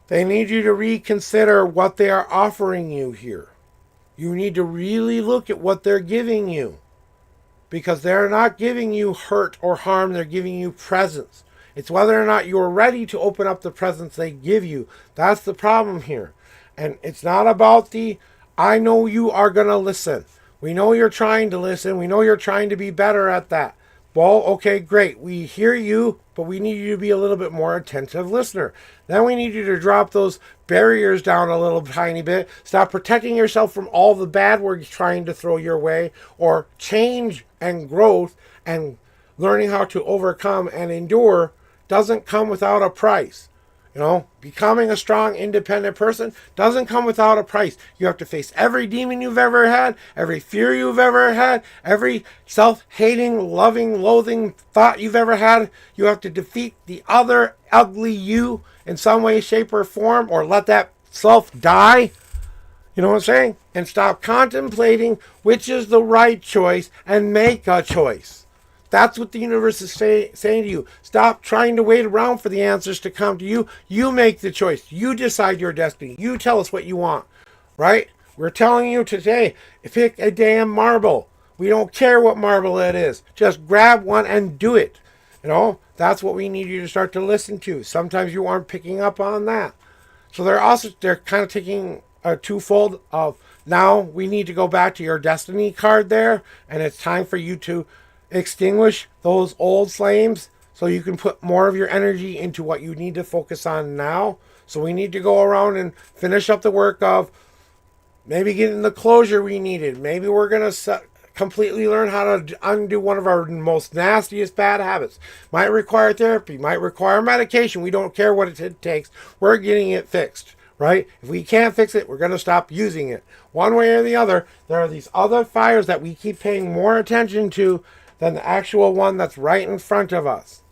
They need you to reconsider what they are offering you here. You need to really look at what they're giving you, because they're not giving you hurt or harm. They're giving you presence. It's whether or not you're ready to open up the presence they give you. That's the problem here. And it's not about I know you are going to listen. We know you're trying to listen. We know you're trying to be better at that. Well, okay, great. We hear you, but we need you to be a little bit more attentive listener. Then we need you to drop those barriers down a little tiny bit. Stop protecting yourself from all the bad we're trying to throw your way, or change and growth and learning how to overcome and endure doesn't come without a price. Becoming a strong, independent person doesn't come without a price. You have to face every demon you've ever had, every fear you've ever had, every self-hating, loving, loathing thought you've ever had. You have to defeat the other ugly you in some way, shape, or form, or let that self die. You know what I'm saying? And stop contemplating which is the right choice and make a choice. That's what the universe is saying to you. Stop trying to wait around for the answers to come to you. You make the choice. You decide your destiny. You tell us what you want, right? We're telling you today, pick a damn marble. We don't care what marble it is. Just grab one and do it. That's what we need you to start to listen to. Sometimes you aren't picking up on that. So they're kind of taking a twofold of, now we need to go back to your destiny card there, and it's time for you to extinguish those old flames so you can put more of your energy into what you need to focus on now. So we need to go around and finish up the work of maybe getting the closure we needed. Maybe we're going to completely learn how to undo one of our most nastiest bad habits. Might require therapy, might require medication. We don't care what it takes. We're getting it fixed, right? If we can't fix it, we're going to stop using it. One way or the other, there are these other fires that we keep paying more attention to than the actual one that's right in front of us.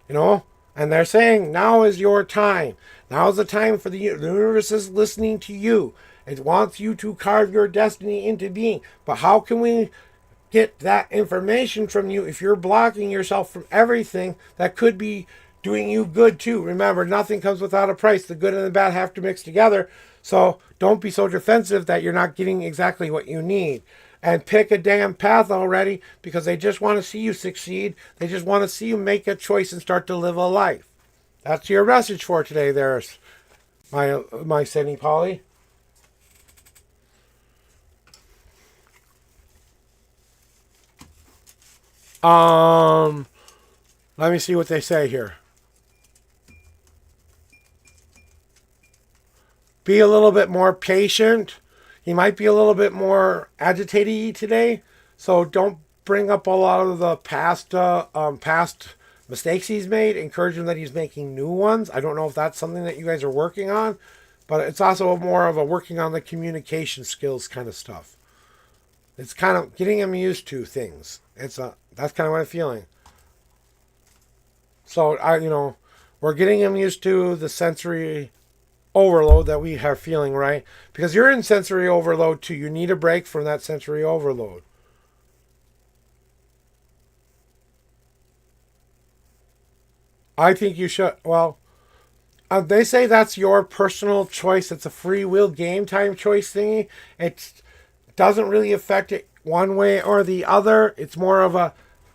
And they're saying, now is your time. Now is the time for the universe is listening to you. It wants you to carve your destiny into being. But how can we get that information from you if you're blocking yourself from everything that could be doing you good too? Remember, nothing comes without a price. The good and the bad have to mix together. So don't be so defensive that you're not getting exactly what you need. And pick a damn path already, because they just want to see you succeed. They just want to see you make a choice and start to live a life. That's your message for today there, my Cindy Polly. Let me see what they say here. Be a little bit more patient. He might be a little bit more agitated today, so don't bring up a lot of the past mistakes he's made, encourage him that he's making new ones. I don't know if that's something that you guys are working on, but it's also more of a working on the communication skills kind of stuff. It's kind of getting him used to things. That's kind of what I'm feeling. So we're getting him used to the sensory overload that we are feeling, right? Because you're in sensory overload too. You need a break from that sensory overload. I think you should. Well, they say that's your personal choice. It's a free will game time choice thingy. It doesn't really affect it one way or the other. It's more of a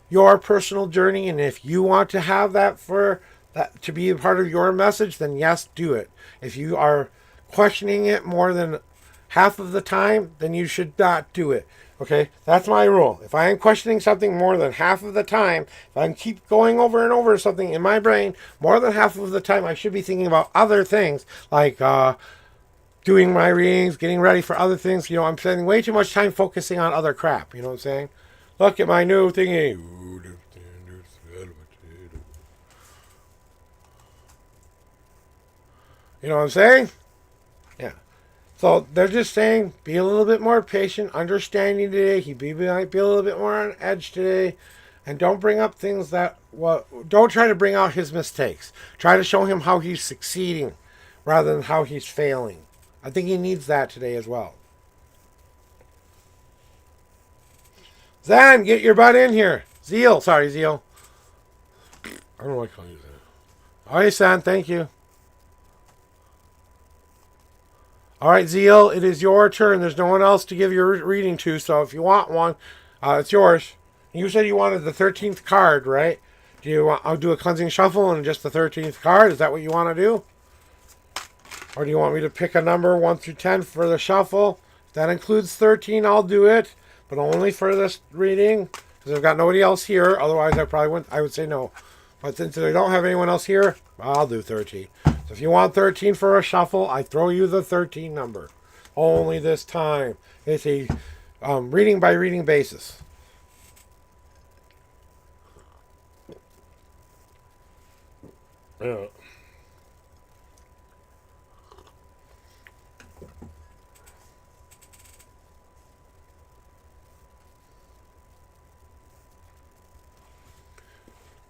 your personal journey, and if you want to have that for that to be a part of your message, then yes, do it. If you are questioning it more than half of the time, then you should not do it. Okay, that's my rule. If I am questioning something more than half of the time, if I keep going over and over something in my brain more than half of the time, I should be thinking about other things like doing my readings, getting ready for other things. I'm spending way too much time focusing on other crap. You know what I'm saying? Look at my new thingy. You know what I'm saying? Yeah. So they're just saying, be a little bit more patient, understanding today. Might be a little bit more on edge today. And don't bring up things don't try to bring out his mistakes. Try to show him how he's succeeding rather than how he's failing. I think he needs that today as well. Zan, get your butt in here. Zeal. Sorry, Zeal. I don't like how you say that. All right, Zan, thank you. All right, Zeal, it is your turn. There's no one else to give your reading to, so if you want one, it's yours. You said you wanted the 13th card, right? I'll do a cleansing shuffle and just the 13th card? Is that what you want to do? Or do you want me to pick a number 1 through 10 for the shuffle? If that includes 13, I'll do it, but only for this reading, because I've got nobody else here. Otherwise, I would say no. But since I don't have anyone else here, I'll do 13. So if you want 13 for a shuffle, I throw you the 13 number. Only this time. It's a reading by reading basis. Yeah.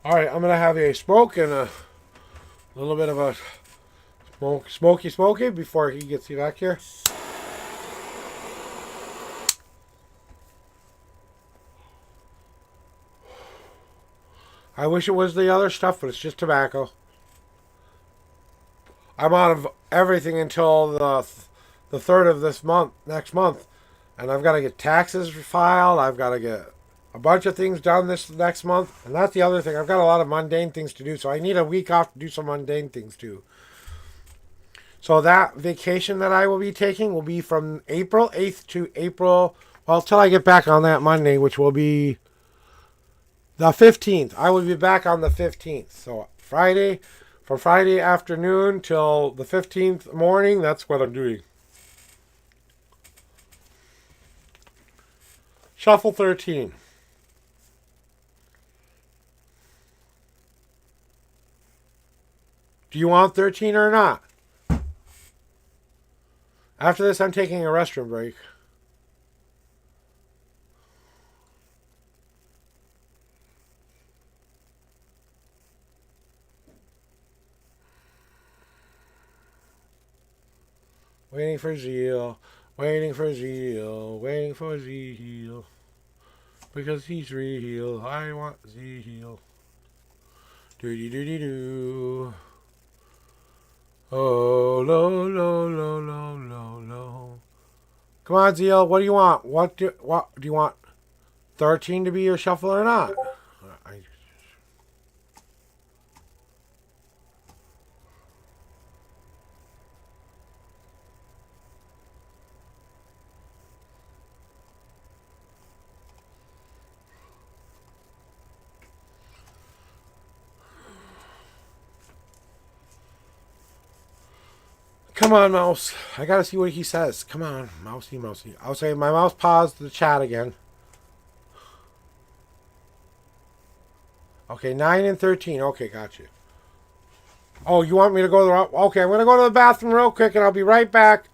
All right, I'm going to have a smoke and a little bit of a smoky before he gets you back here. I wish it was the other stuff, but it's just tobacco. I'm out of everything until the 3rd of next month. And I've got to get taxes filed. I've got to get a bunch of things done this next month. And that's the other thing. I've got a lot of mundane things to do. So I need a week off to do some mundane things too. So that vacation that I will be taking will be from April 8th to till I get back on that Monday, which will be the 15th. I will be back on the 15th. So from Friday afternoon till the 15th morning, that's what I'm doing. Shuffle 13. Do you want 13 or not? After this, I'm taking a restroom break. Waiting for Zeal. Waiting for Zeal. Waiting for Zeal. Because he's real. I want Zeal. Do. Oh, lo. Come on, Zeal. What do you want? What do you want? 13 to be your shuffle or not? Come on, mouse. I gotta see what he says. Come on, mousey. I'll say my mouse paused the chat again. Okay, 9 and 13. Okay, gotcha. Oh, you want me to go to the... Okay, I'm going to go to the bathroom real quick, and I'll be right back.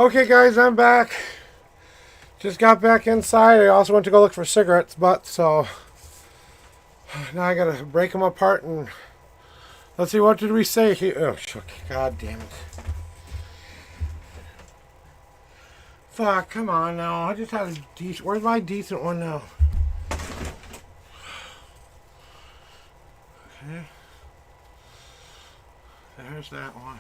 Okay, guys, I'm back. Just got back inside. I also went to go look for cigarettes, but so now I gotta break them apart and let's see. What did we say here? Oh, God damn it! Fuck! Come on now. I just had a decent. Where's my decent one now? Okay. There's that one.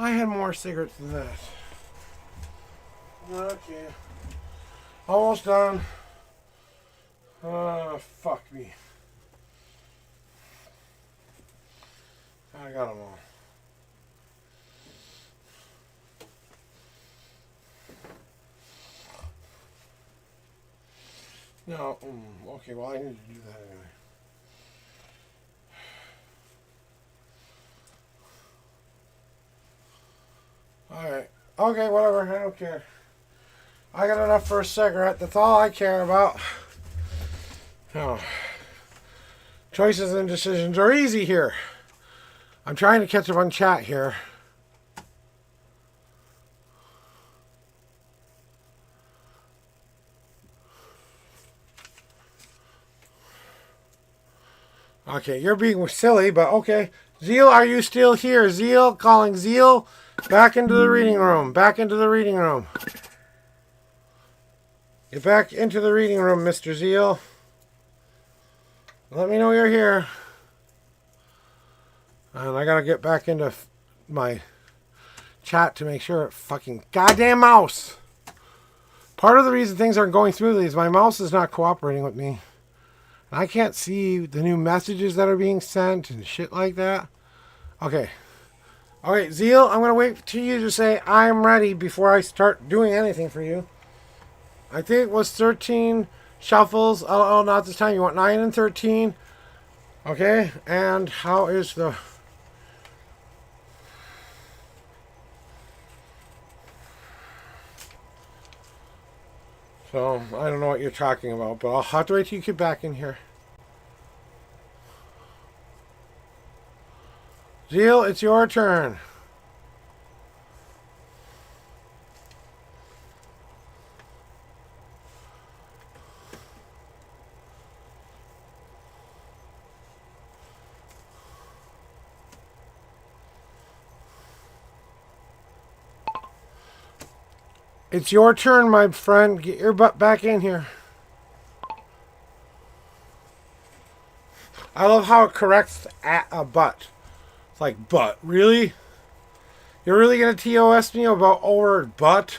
I had more cigarettes than that. Okay. Almost done. Fuck me. I got them all. No. Okay, well, I need to do that anyway. Alright. Okay, whatever. I don't care. I got enough for a cigarette. That's all I care about. Oh. Choices and decisions are easy here. I'm trying to catch up on chat here. Okay, you're being silly, but okay. Zeal, are you still here? Zeal, calling Zeal. Back into the reading room. Back into the reading room. Get back into the reading room, Mr. Zeal. Let me know you're here. And I gotta get back into my chat to make sure. Fucking goddamn mouse. Part of the reason things aren't going through is my mouse is not cooperating with me. I can't see the new messages that are being sent and shit like that. Okay. Okay, Zeal, I'm going to wait till you to say I'm ready before I start doing anything for you. I think it was 13 shuffles. Oh, not this time. You want 9 and 13. Okay, and how is the... So, I don't know what you're talking about, but I'll have to wait till you get back in here. Zeal, it's your turn. It's your turn, my friend. Get your butt back in here. I love how it corrects at a butt. It's like, butt. Really? You're really going to TOS me about over butt?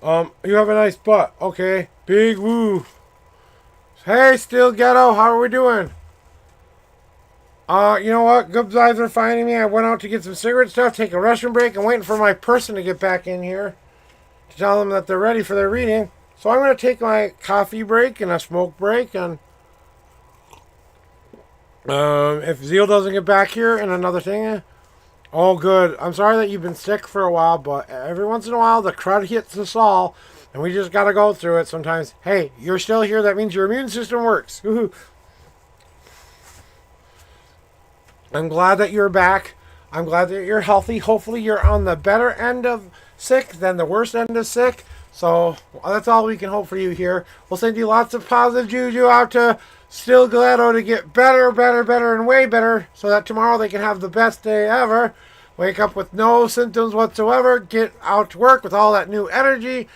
You have a nice butt. Okay. Big woo. Hey, Still Ghetto. How are we doing? You know what? Good vibes are finding me. I went out to get some cigarette stuff, take a restroom break. I'm waiting for my person to get back in here to tell them that they're ready for their reading. So I'm going to take my coffee break and a smoke break. And if Zeal doesn't get back here and another thing, oh, good. I'm sorry that you've been sick for a while, but every once in a while the crud hits us all, and we just got to go through it sometimes. Hey, you're still here. That means your immune system works. Woohoo. I'm glad that you're back. I'm glad that you're healthy. Hopefully you're on the better end of sick than the worst end of sick. So that's all we can hope for you here. We'll send you lots of positive juju out to Still Ghetto to get better, and way better so that tomorrow they can have the best day ever. Wake up with no symptoms whatsoever. Get out to work with all that new energy.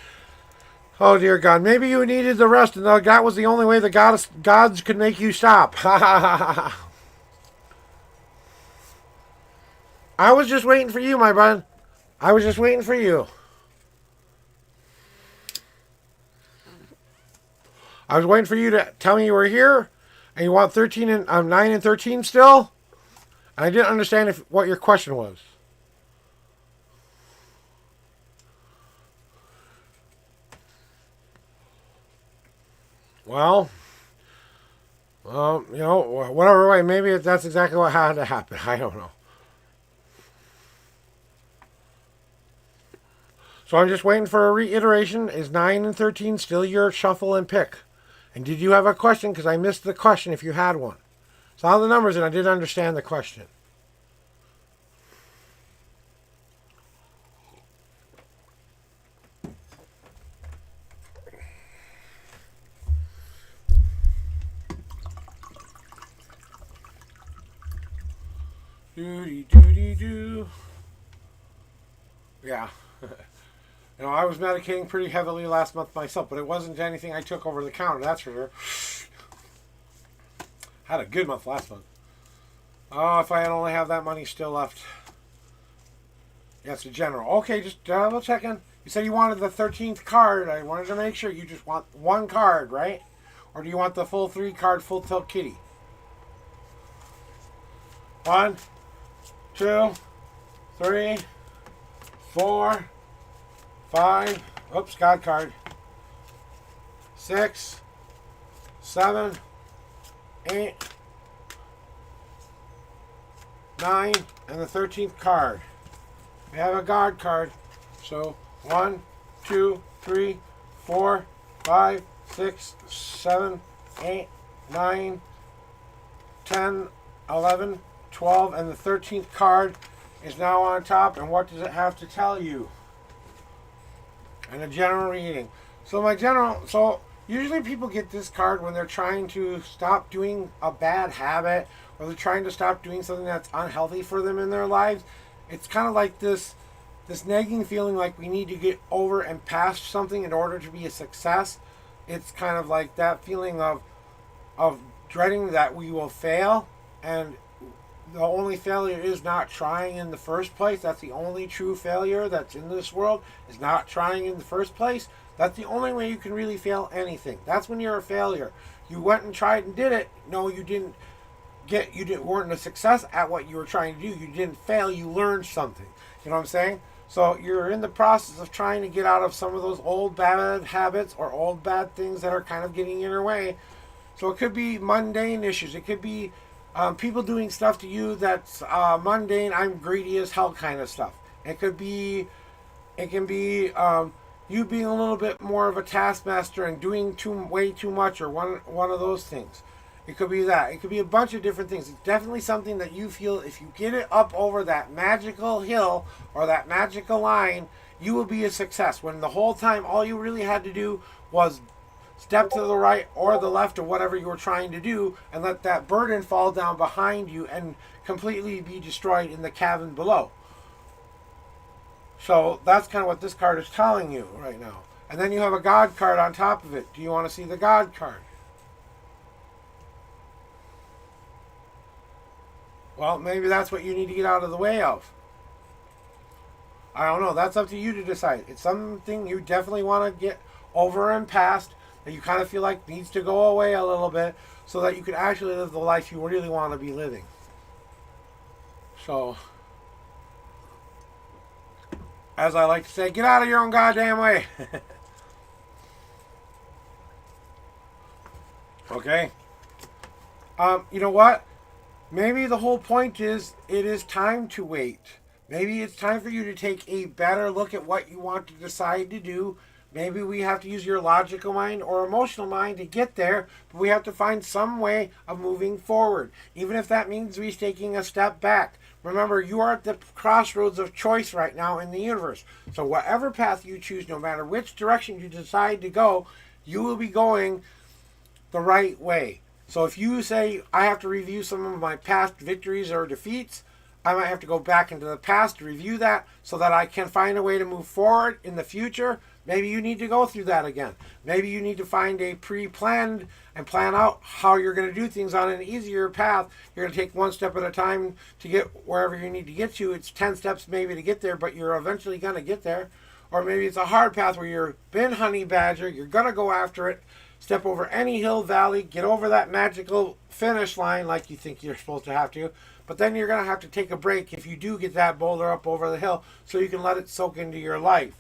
Oh, dear God. Maybe you needed the rest and that was the only way the gods could make you stop. Ha ha ha ha. I was just waiting for you, my bud. I was just waiting for you. I was waiting for you to tell me you were here, and you want 13 and 9 and 13 still. And I didn't understand what your question was. Well, you know, whatever way. Maybe that's exactly what had to happen. I don't know. So I'm just waiting for a reiteration. Is 9 and 13 still your shuffle and pick? And did you have a question? Because I missed the question if you had one. Saw the numbers and I didn't understand the question. Doody. Yeah. You know, I was medicating pretty heavily last month myself, but it wasn't anything I took over the counter, that's for sure. Had a good month last month. Oh, if I had only have that money still left. Yes, the general. Okay, just double checking. You said you wanted the 13th card. I wanted to make sure you just want one card, right? Or do you want the full 3-card full tilt kitty? 1, 2, 3, 4, 5. Oops, God card. 6, 7, 8, 9, and the 13th card. We have a God card. So 1, 2, 3, 4, 5, 6, 7, 8, 9, 10, 11, 12, and the 13th card is now on top. And what does it have to tell you? And a general reading. So usually people get this card when they're trying to stop doing a bad habit, or they're trying to stop doing something that's unhealthy for them in their lives. It's kind of like this nagging feeling like we need to get over and past something in order to be a success. It's kind of like that feeling of dreading that we will fail, and the only failure is not trying in the first place. That's the only true failure that's in this world, is not trying in the first place. That's the only way you can really fail anything. That's when you're a failure. You went and tried and did it. No, you didn't weren't a success at what you were trying to do. You didn't fail. You learned something. You know what I'm saying? So you're in the process of trying to get out of some of those old bad habits or old bad things that are kind of getting in your way. So it could be mundane issues. It could be people doing stuff to you that's mundane, I'm greedy as hell kind of stuff. It can be you being a little bit more of a taskmaster and doing way too much, or one of those things. It could be that. It could be a bunch of different things. It's definitely something that you feel if you get it up over that magical hill or that magical line, you will be a success. When the whole time all you really had to do was step to the right or the left or whatever you were trying to do, and let that burden fall down behind you and completely be destroyed in the cavern below. So that's kind of what this card is telling you right now. And then you have a God card on top of it. Do you want to see the God card? Well, maybe that's what you need to get out of the way of. I don't know. That's up to you to decide. It's something you definitely want to get over and past, that you kind of feel like needs to go away a little bit, so that you can actually live the life you really want to be living. So, as I like to say, get out of your own goddamn way. Okay? You know what? Maybe the whole point is it is time to wait. Maybe it's time for you to take a better look at what you want to decide to do. Maybe we have to use your logical mind or emotional mind to get there, but we have to find some way of moving forward, even if that means we taking a step back. Remember, you are at the crossroads of choice right now in the universe. So whatever path you choose, no matter which direction you decide to go, you will be going the right way. So if you say, I have to review some of my past victories or defeats, I might have to go back into the past to review that so that I can find a way to move forward in the future. Maybe you need to go through that again. Maybe you need to find a pre-planned and plan out how you're going to do things on an easier path. You're going to take one step at a time to get wherever you need to get to. It's 10 steps maybe to get there, but you're eventually going to get there. Or maybe it's a hard path where you're been honey badger. You're going to go after it. Step over any hill, valley, get over that magical finish line like you think you're supposed to have to. But then you're going to have to take a break if you do get that boulder up over the hill, so you can let it soak into your life.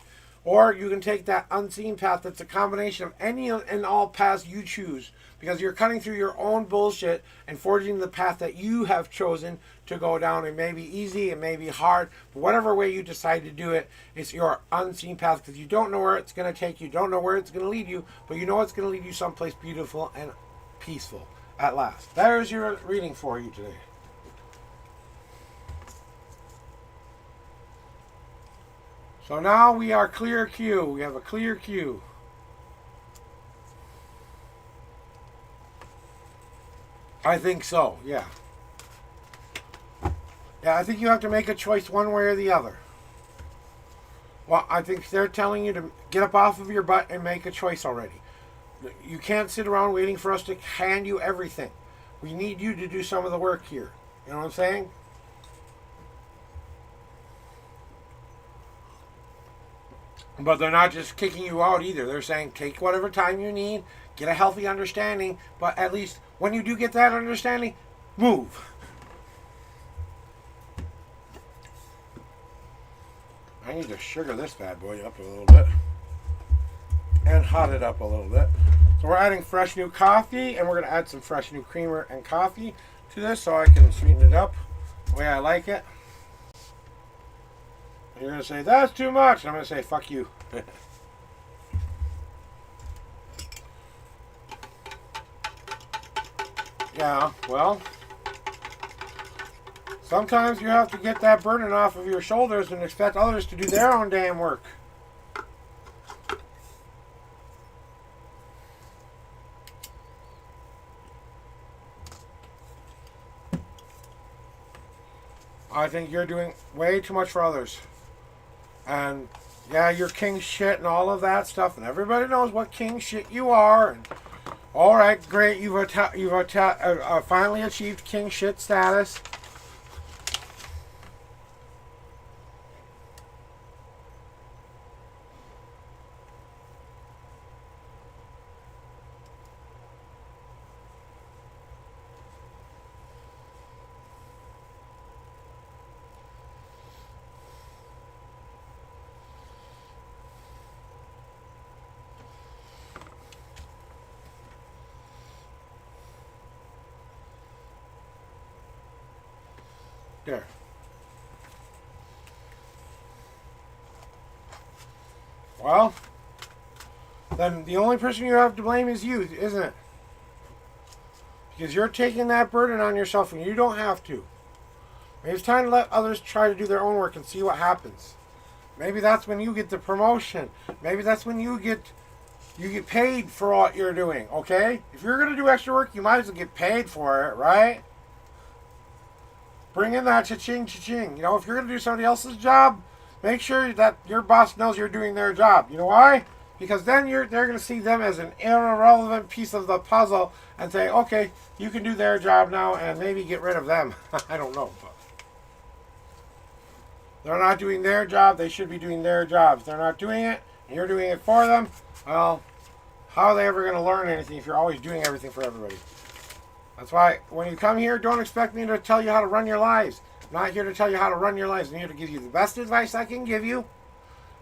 Or you can take that unseen path that's a combination of any and all paths you choose, because you're cutting through your own bullshit and forging the path that you have chosen to go down. It may be easy, it may be hard, but whatever way you decide to do it, it's your unseen path, because you don't know where it's going to take you, don't know where it's going to lead you, but you know it's going to lead you someplace beautiful and peaceful. At last. There's your reading for you today. So now we are clear queue. We have a clear queue. I think so, yeah. Yeah, I think you have to make a choice one way or the other. Well, I think they're telling you to get up off of your butt and make a choice already. You can't sit around waiting for us to hand you everything. We need you to do some of the work here. You know what I'm saying? But they're not just kicking you out either. They're saying take whatever time you need, get a healthy understanding, but at least when you do get that understanding, move. I need to sugar this bad boy up a little bit and hot it up a little bit. So we're adding fresh new coffee, and we're going to add some fresh new creamer and coffee to this so I can sweeten it up the way I like it. And you're going to say, that's too much. And I'm going to say, fuck you. Yeah, well, sometimes you have to get that burden off of your shoulders and expect others to do their own damn work. I think you're doing way too much for others. And yeah, you're king shit and all of that stuff, and everybody knows what king shit you are. And all right, great, you've finally achieved king shit status. There. Well, then the only person you have to blame is you, isn't it? Because you're taking that burden on yourself and you don't have to. Maybe it's time to let others try to do their own work and see what happens. Maybe that's when you get the promotion. Maybe that's when you get paid for what you're doing, okay? If you're going to do extra work, you might as well get paid for it, right? Bring in that cha-ching, cha-ching. You know, if you're going to do somebody else's job, make sure that your boss knows you're doing their job. You know why? Because then they're going to see them as an irrelevant piece of the puzzle and say, okay, you can do their job now and maybe get rid of them. I don't know. But they're not doing their job. They should be doing their jobs. They're not doing it and you're doing it for them. Well, how are they ever going to learn anything if you're always doing everything for everybody? That's why when you come here, don't expect me to tell you how to run your lives. I'm not here to tell you how to run your lives. I'm here to give you the best advice I can give you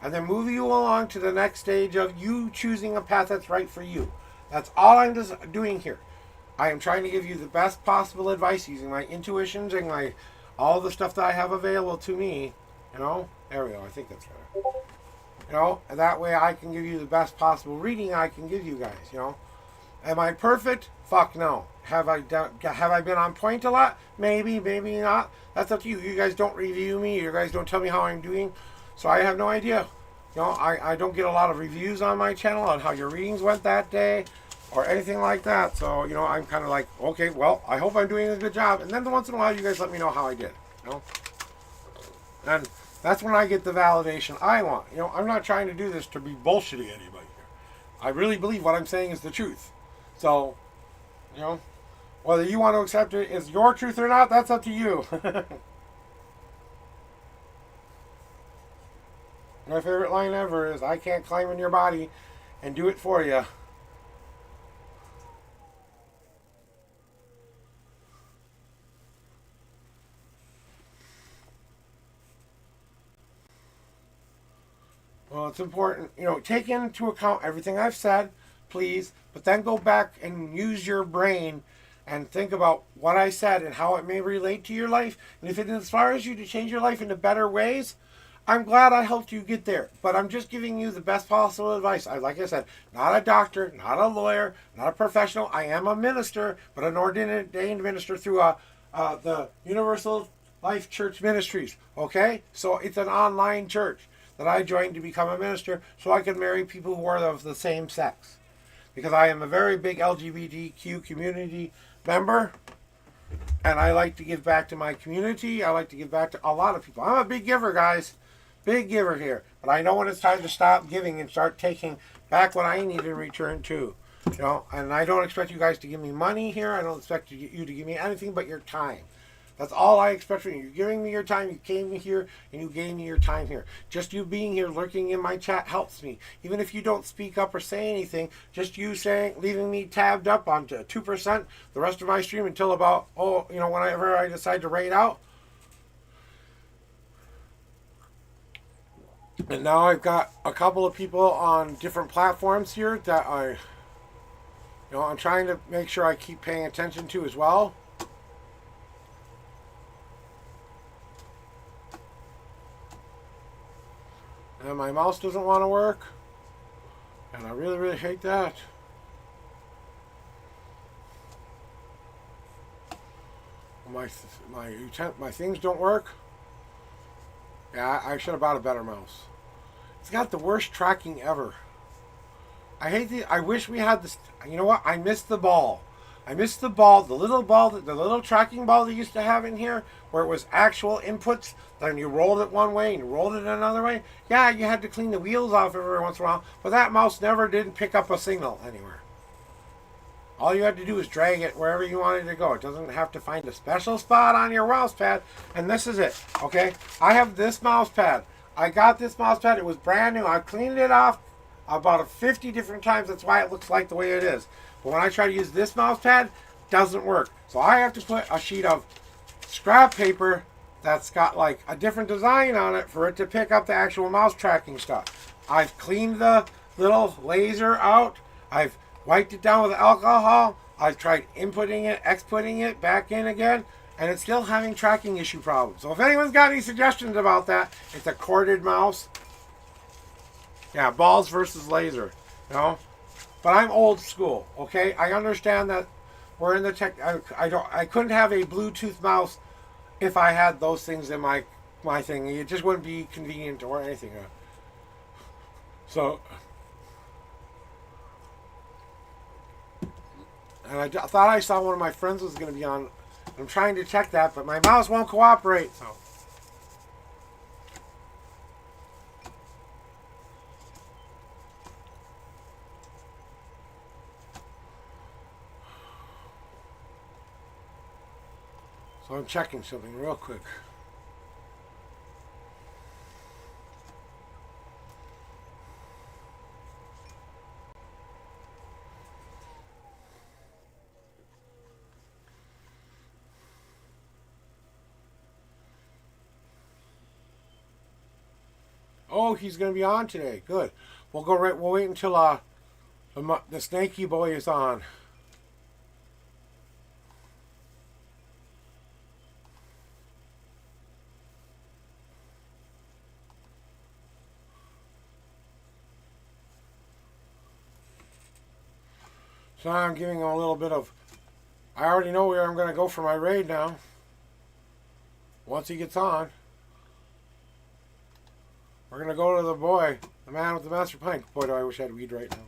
and then move you along to the next stage of you choosing a path that's right for you. That's all I'm just doing here. I am trying to give you the best possible advice using my intuitions and all the stuff that I have available to me. You know, there we go. I think that's better. You know, and that way I can give you the best possible reading I can give you guys. You know, am I perfect? Fuck no. Have I been on point a lot? Maybe, maybe not. That's up to you. You guys don't review me. You guys don't tell me how I'm doing. So I have no idea. You know, I don't get a lot of reviews on my channel on how your readings went that day or anything like that. So, you know, I'm kind of like, okay, well, I hope I'm doing a good job. And then once in a while, you guys let me know how I did. You know? And that's when I get the validation I want. You know, I'm not trying to do this to be bullshitting anybody here. I really believe what I'm saying is the truth. So, you know, whether you want to accept it as your truth or not, that's up to you. My favorite line ever is, I can't climb in your body and do it for you. Well, it's important, you know, take into account everything I've said, please, but then go back and use your brain and think about what I said and how it may relate to your life. And if it inspires you to change your life into better ways, I'm glad I helped you get there, but I'm just giving you the best possible advice. Like I said, not a doctor, not a lawyer, not a professional. I am a minister, but an ordained minister through the Universal Life Church Ministries. Okay, so it's an online church that I joined to become a minister, so I can marry people who are of the same sex, because I am a very big LGBTQ community member. And I like to give back to my community. I like to give back to a lot of people. I'm a big giver, guys. Big giver here. But I know when it's time to stop giving and start taking back what I need in return too. You know, and I don't expect you guys to give me money here. I don't expect you to give me anything but your time. That's all I expect from you. You're giving me your time. You came here and you gave me your time here. Just you being here, lurking in my chat helps me. Even if you don't speak up or say anything, just you saying, leaving me tabbed up on 2% the rest of my stream until about, whenever I decide to raid out. And now I've got a couple of people on different platforms here that I'm trying to make sure I keep paying attention to as well. And my mouse doesn't want to work. And I really, really hate that. My things don't work. Yeah, I should have bought a better mouse. It's got the worst tracking ever. I wish we had this. You know what? I missed the ball. I missed the ball, the little tracking ball they used to have in here, where it was actual inputs. Then you rolled it one way and you rolled it another way. Yeah, you had to clean the wheels off every once in a while, but that mouse never did pick up a signal anywhere. All you had to do is drag it wherever you wanted to go. It doesn't have to find a special spot on your mouse pad. And this is it, okay? I have this mouse pad. I got this mouse pad. It was brand new. I cleaned it off about 50 different times. That's why it looks like the way it is. But when I try to use this mouse pad, it doesn't work. So I have to put a sheet of scrap paper that's got like a different design on it for it to pick up the actual mouse tracking stuff. I've cleaned the little laser out. I've wiped it down with alcohol. I've tried inputting it, exporting it back in again, and it's still having tracking issue problems. So if anyone's got any suggestions about that, it's a corded mouse. Yeah, balls versus laser, you know. But I'm old school, okay? I understand that we're in the tech. I couldn't have a Bluetooth mouse if I had those things in my thing. It just wouldn't be convenient or anything. So, and I thought I saw one of my friends was going to be on. I'm trying to check that, but my mouse won't cooperate. So. So I'm checking something real quick. Oh, he's going to be on today. Good. We'll wait until the snaky boy is on. So I'm giving him a little bit of. I already know where I'm going to go for my raid now. Once he gets on. We're going to go to the boy, the man with the master plan. Boy, do I wish I had weed right now.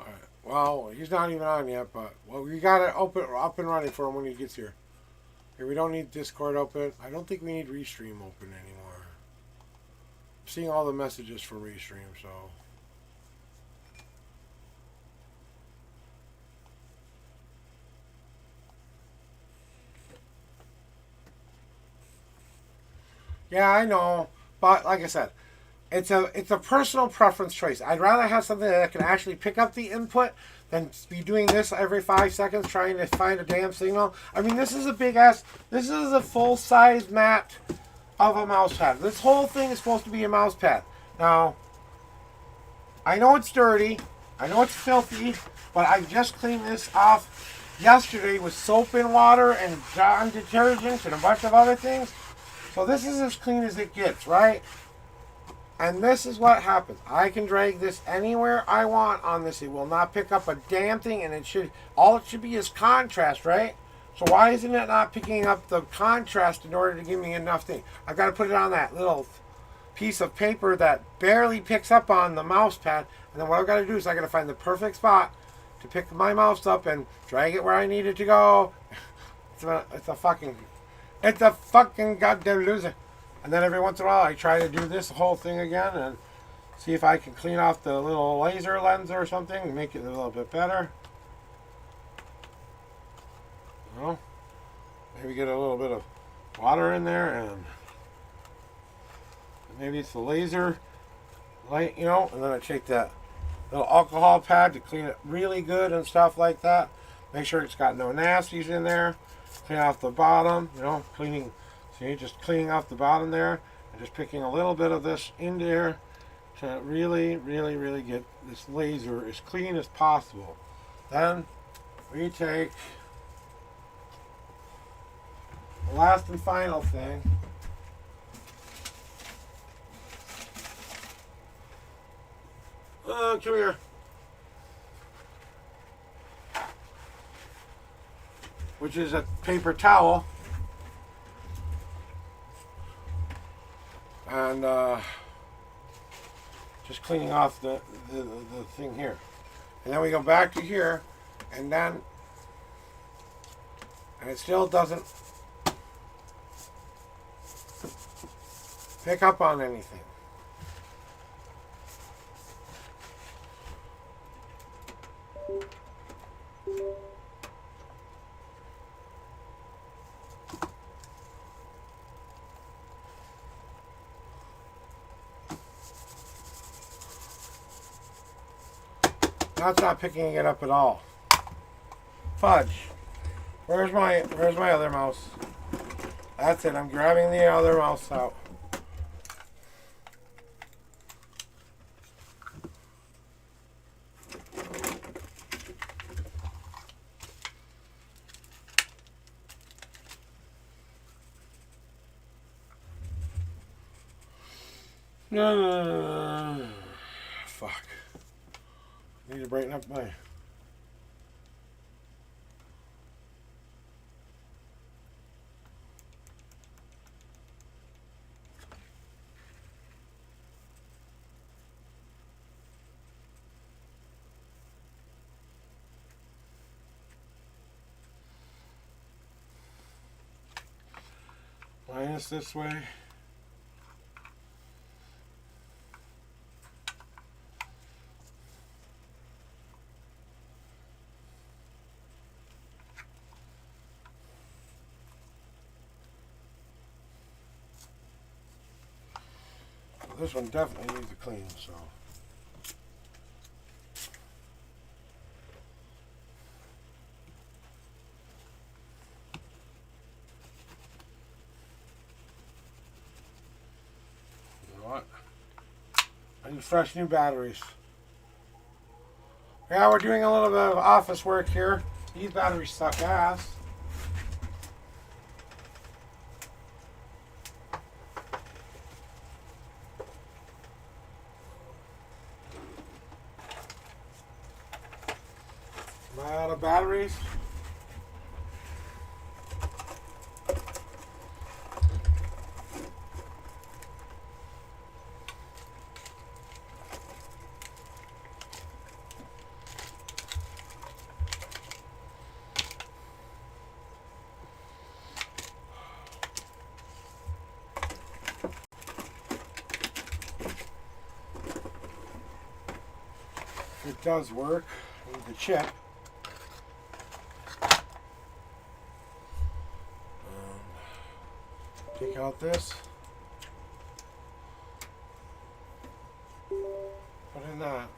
Alright, well, he's not even on yet, but we got it up and running for him when he gets here. Here, we don't need Discord open. I don't think we need Restream open anymore. I'm seeing all the messages for Restream, so. Yeah, I know, but like I said, it's a personal preference choice. I'd rather have something that can actually pick up the input than be doing this every 5 seconds trying to find a damn signal. I mean, this is a big ass. This is a full size mat of a mouse pad. This whole thing is supposed to be a mouse pad. Now, I know it's dirty. I know it's filthy, but I just cleaned this off yesterday with soap and water and Dawn detergent and a bunch of other things. So this is as clean as it gets, right? And this is what happens. I can drag this anywhere I want on this. It will not pick up a damn thing, and all it should be is contrast, right? So why isn't it not picking up the contrast in order to give me enough thing? I've got to put it on that little piece of paper that barely picks up on the mouse pad, and then what I've got to do is I got to find the perfect spot to pick my mouse up and drag it where I need it to go. It's a fucking goddamn loser. And then every once in a while I try to do this whole thing again and see if I can clean off the little laser lens or something and make it a little bit better. You know, maybe get a little bit of water in there, and maybe it's the laser light, you know, and then I take that little alcohol pad to clean it really good and stuff like that. Make sure it's got no nasties in there. Clean off the bottom, you know, see, just cleaning off the bottom there, and just picking a little bit of this in there to really, really, really get this laser as clean as possible. Then we take the last and final thing. Come here. Which is a paper towel. And just cleaning off the thing here. And then we go back to here, and it still doesn't pick up on anything. Now it's not picking it up at all. Fudge. Where's my other mouse? That's it. I'm grabbing the other mouse out. Fuck. Need to brighten up my... Minus this way. This one definitely needs a clean, so. You know what? I need fresh new batteries. Yeah, we're doing a little bit of office work here. These batteries suck ass. Am I out of batteries? It does work. I need the chip. Take out this. Put in that.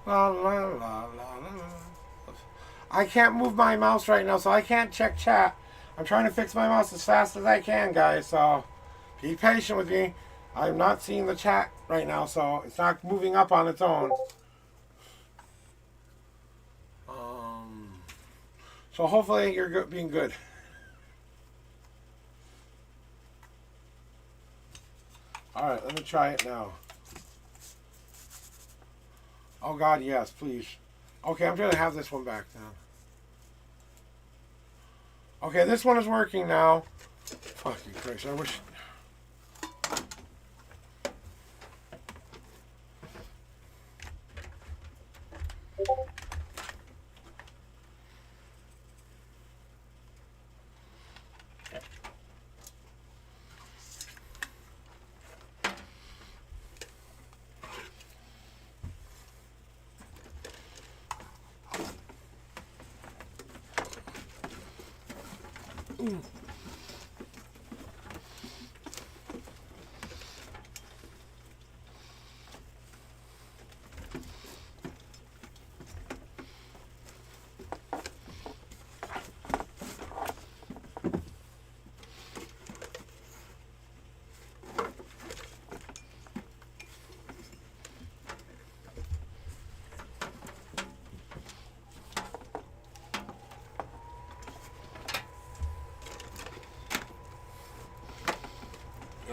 La, la, la, la, la. I can't move my mouse right now, so I can't check chat. I'm trying to fix my mouse as fast as I can, guys, so be patient with me. I'm not seeing the chat right now, so it's not moving up on its own. So hopefully you're being good. Alright, let me try it now. Oh God, yes, please. Okay, I'm going to have this one back then. Okay, this one is working now. Fucking Christ, I wish...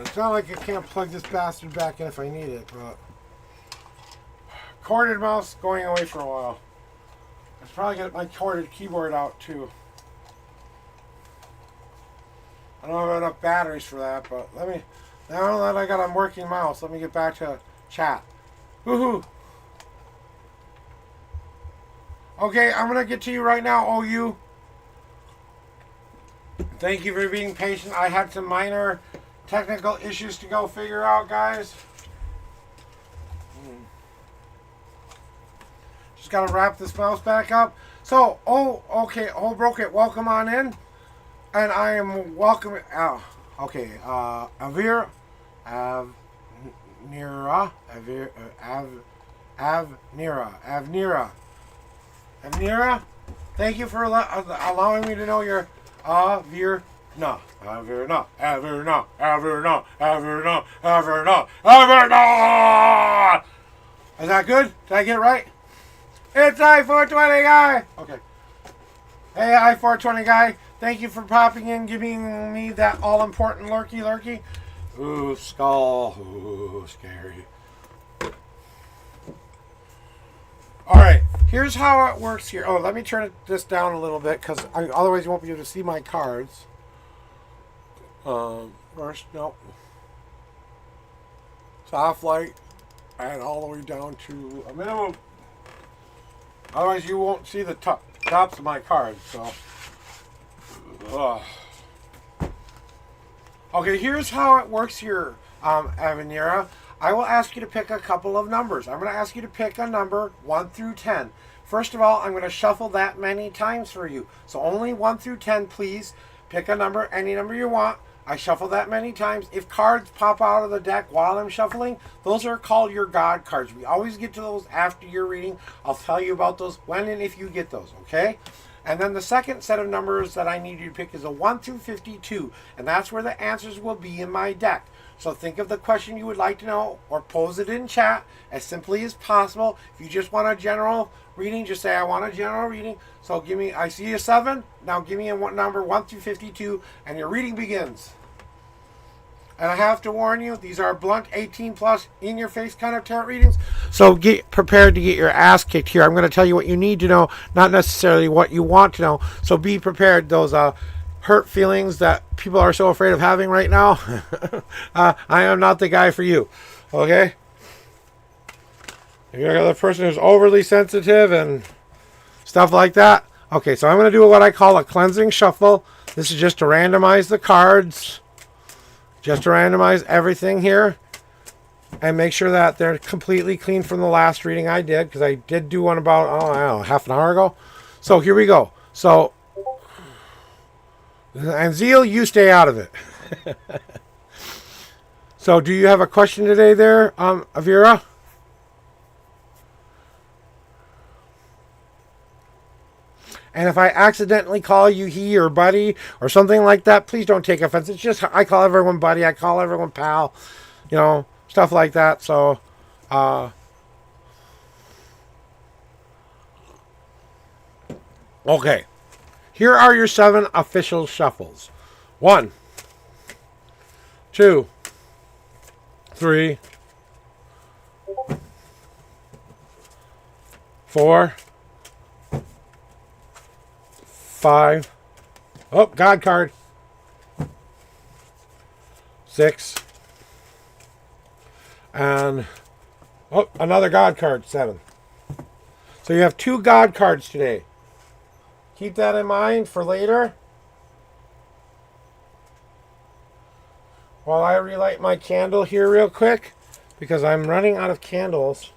It's not like I can't plug this bastard back in if I need it, but... Corded mouse going away for a while. I should probably get my corded keyboard out too. I don't have enough batteries for that, but let me... Now that I got a working mouse, let me get back to chat. Woohoo! Okay, I'm gonna get to you right now, OU. Thank you for being patient. I had some minor technical issues to go figure out, guys. Just gotta wrap this mouse back up. So, okay, broke it. Welcome on in. And I am welcoming, okay, Avira, Avnira, thank you for allowing me to know your Avirna. Is that good? Did I get it right? It's I-420 guy. Okay. Hey, I-420 guy. Thank you for popping in, giving me that all-important lurky. Ooh, skull. Ooh, scary. Alright, here's how it works here. Oh, let me turn this down a little bit, because otherwise you won't be able to see my cards. First, no. Soft light, and all the way down to a minimum. Otherwise you won't see the tops of my cards, so... Okay, here's how it works here, Avenira. I will ask you to pick a couple of numbers. I'm going to ask you to pick a number 1 through 10. First of all, I'm going to shuffle that many times for you. So only 1 through 10, please. Pick a number, any number you want. I shuffle that many times. If cards pop out of the deck while I'm shuffling, those are called your God cards. We always get to those after your reading. I'll tell you about those when and if you get those, okay? And then the second set of numbers that I need you to pick is a 1 through 52, and that's where the answers will be in my deck. So think of the question you would like to know, or pose it in chat as simply as possible. If you just want a general reading, just say, I want a general reading. So give me, I see a 7, now give me a number 1 through 52, and your reading begins. And I have to warn you, these are blunt, 18 plus, in your face kind of tarot readings. So get prepared to get your ass kicked here. I'm going to tell you what you need to know, not necessarily what you want to know. So be prepared. Those hurt feelings that people are so afraid of having right now, I am not the guy for you. Okay? If you're another person who's overly sensitive and stuff like that. Okay, so I'm going to do what I call a cleansing shuffle. This is just to randomize the cards. Just to randomize everything here and make sure that they're completely clean from the last reading I did, because I did do one about, I don't know, half an hour ago. So here we go. So, and Zeal, you stay out of it. So do you have a question today there, Avira? And if I accidentally call you he or buddy or something like that, please don't take offense. It's just I call everyone buddy. I call everyone pal. You know, stuff like that. So, okay. Here are your 7 official shuffles. 1, 2, 3, 4, 5. Oh, God card. 6. And, oh, another God card. 7. So you have 2 God cards today. Keep that in mind for later. While I relight my candle here real quick, because I'm running out of candles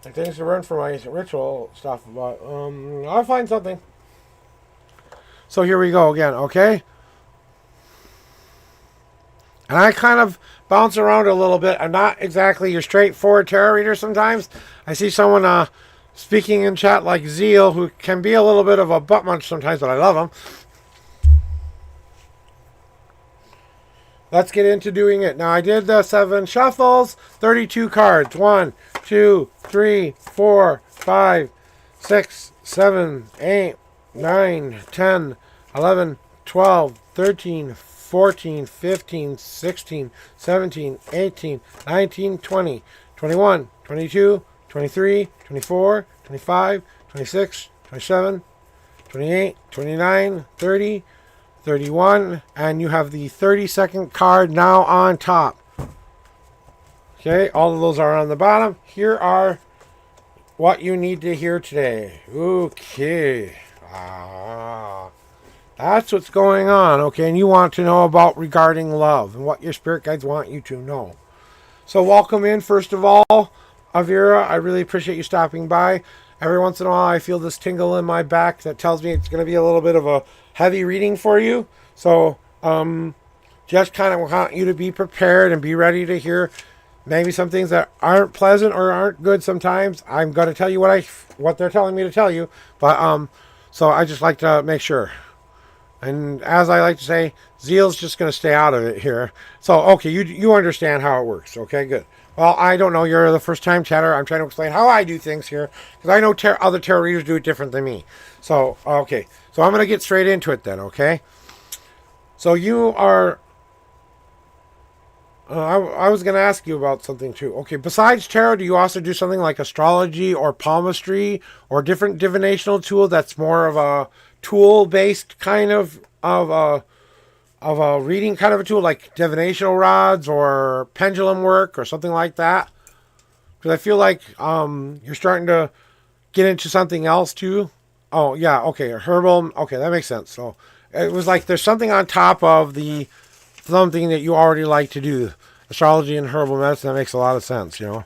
and things to burn for my ritual stuff. But I'll find something. So here we go again, okay? And I kind of bounce around a little bit. I'm not exactly your straightforward tarot reader sometimes. I see someone speaking in chat like Zeal, who can be a little bit of a butt munch sometimes, but I love him. Let's get into doing it. Now, I did the 7 shuffles, 32 cards. 1, 2, 3, 4, 5, 6, 7, 8, 9, 10, 11, 12, 13, 14, 15, 16, 17, 18, 19, 20, 21, 22, 23, 24, 25, 26, 27, 28, 29, 30, 31, and you have the 32nd card now on top. Okay, all of those are on the bottom. Here are what you need to hear today. Okay. That's what's going on, okay? And you want to know about regarding love and what your spirit guides want you to know. So welcome in, first of all, Avira. I really appreciate you stopping by. Every once in a while, I feel this tingle in my back that tells me it's going to be a little bit of a heavy reading for you. So just kind of want you to be prepared and be ready to hear maybe some things that aren't pleasant or aren't good sometimes. I'm going to tell you what they're telling me to tell you. But so I just like to make sure. And as I like to say, Zeal's just going to stay out of it here. So, okay, you understand how it works. Okay, good. Well, I don't know. You're the first time chatter. I'm trying to explain how I do things here, because I know other tarot readers do it different than me. So, okay. So I'm going to get straight into it then, okay? So you are... I was going to ask you about something too. Okay, besides tarot, do you also do something like astrology or palmistry or different divinational tool that's more of a tool-based kind of a reading kind of a tool, like divinational rods or pendulum work or something like that? Because I feel like you're starting to get into something else too. Oh, yeah, okay, herbal. Okay, that makes sense. So it was like there's something on top of the something that you already like to do. Astrology and herbal medicine, that makes a lot of sense, you know.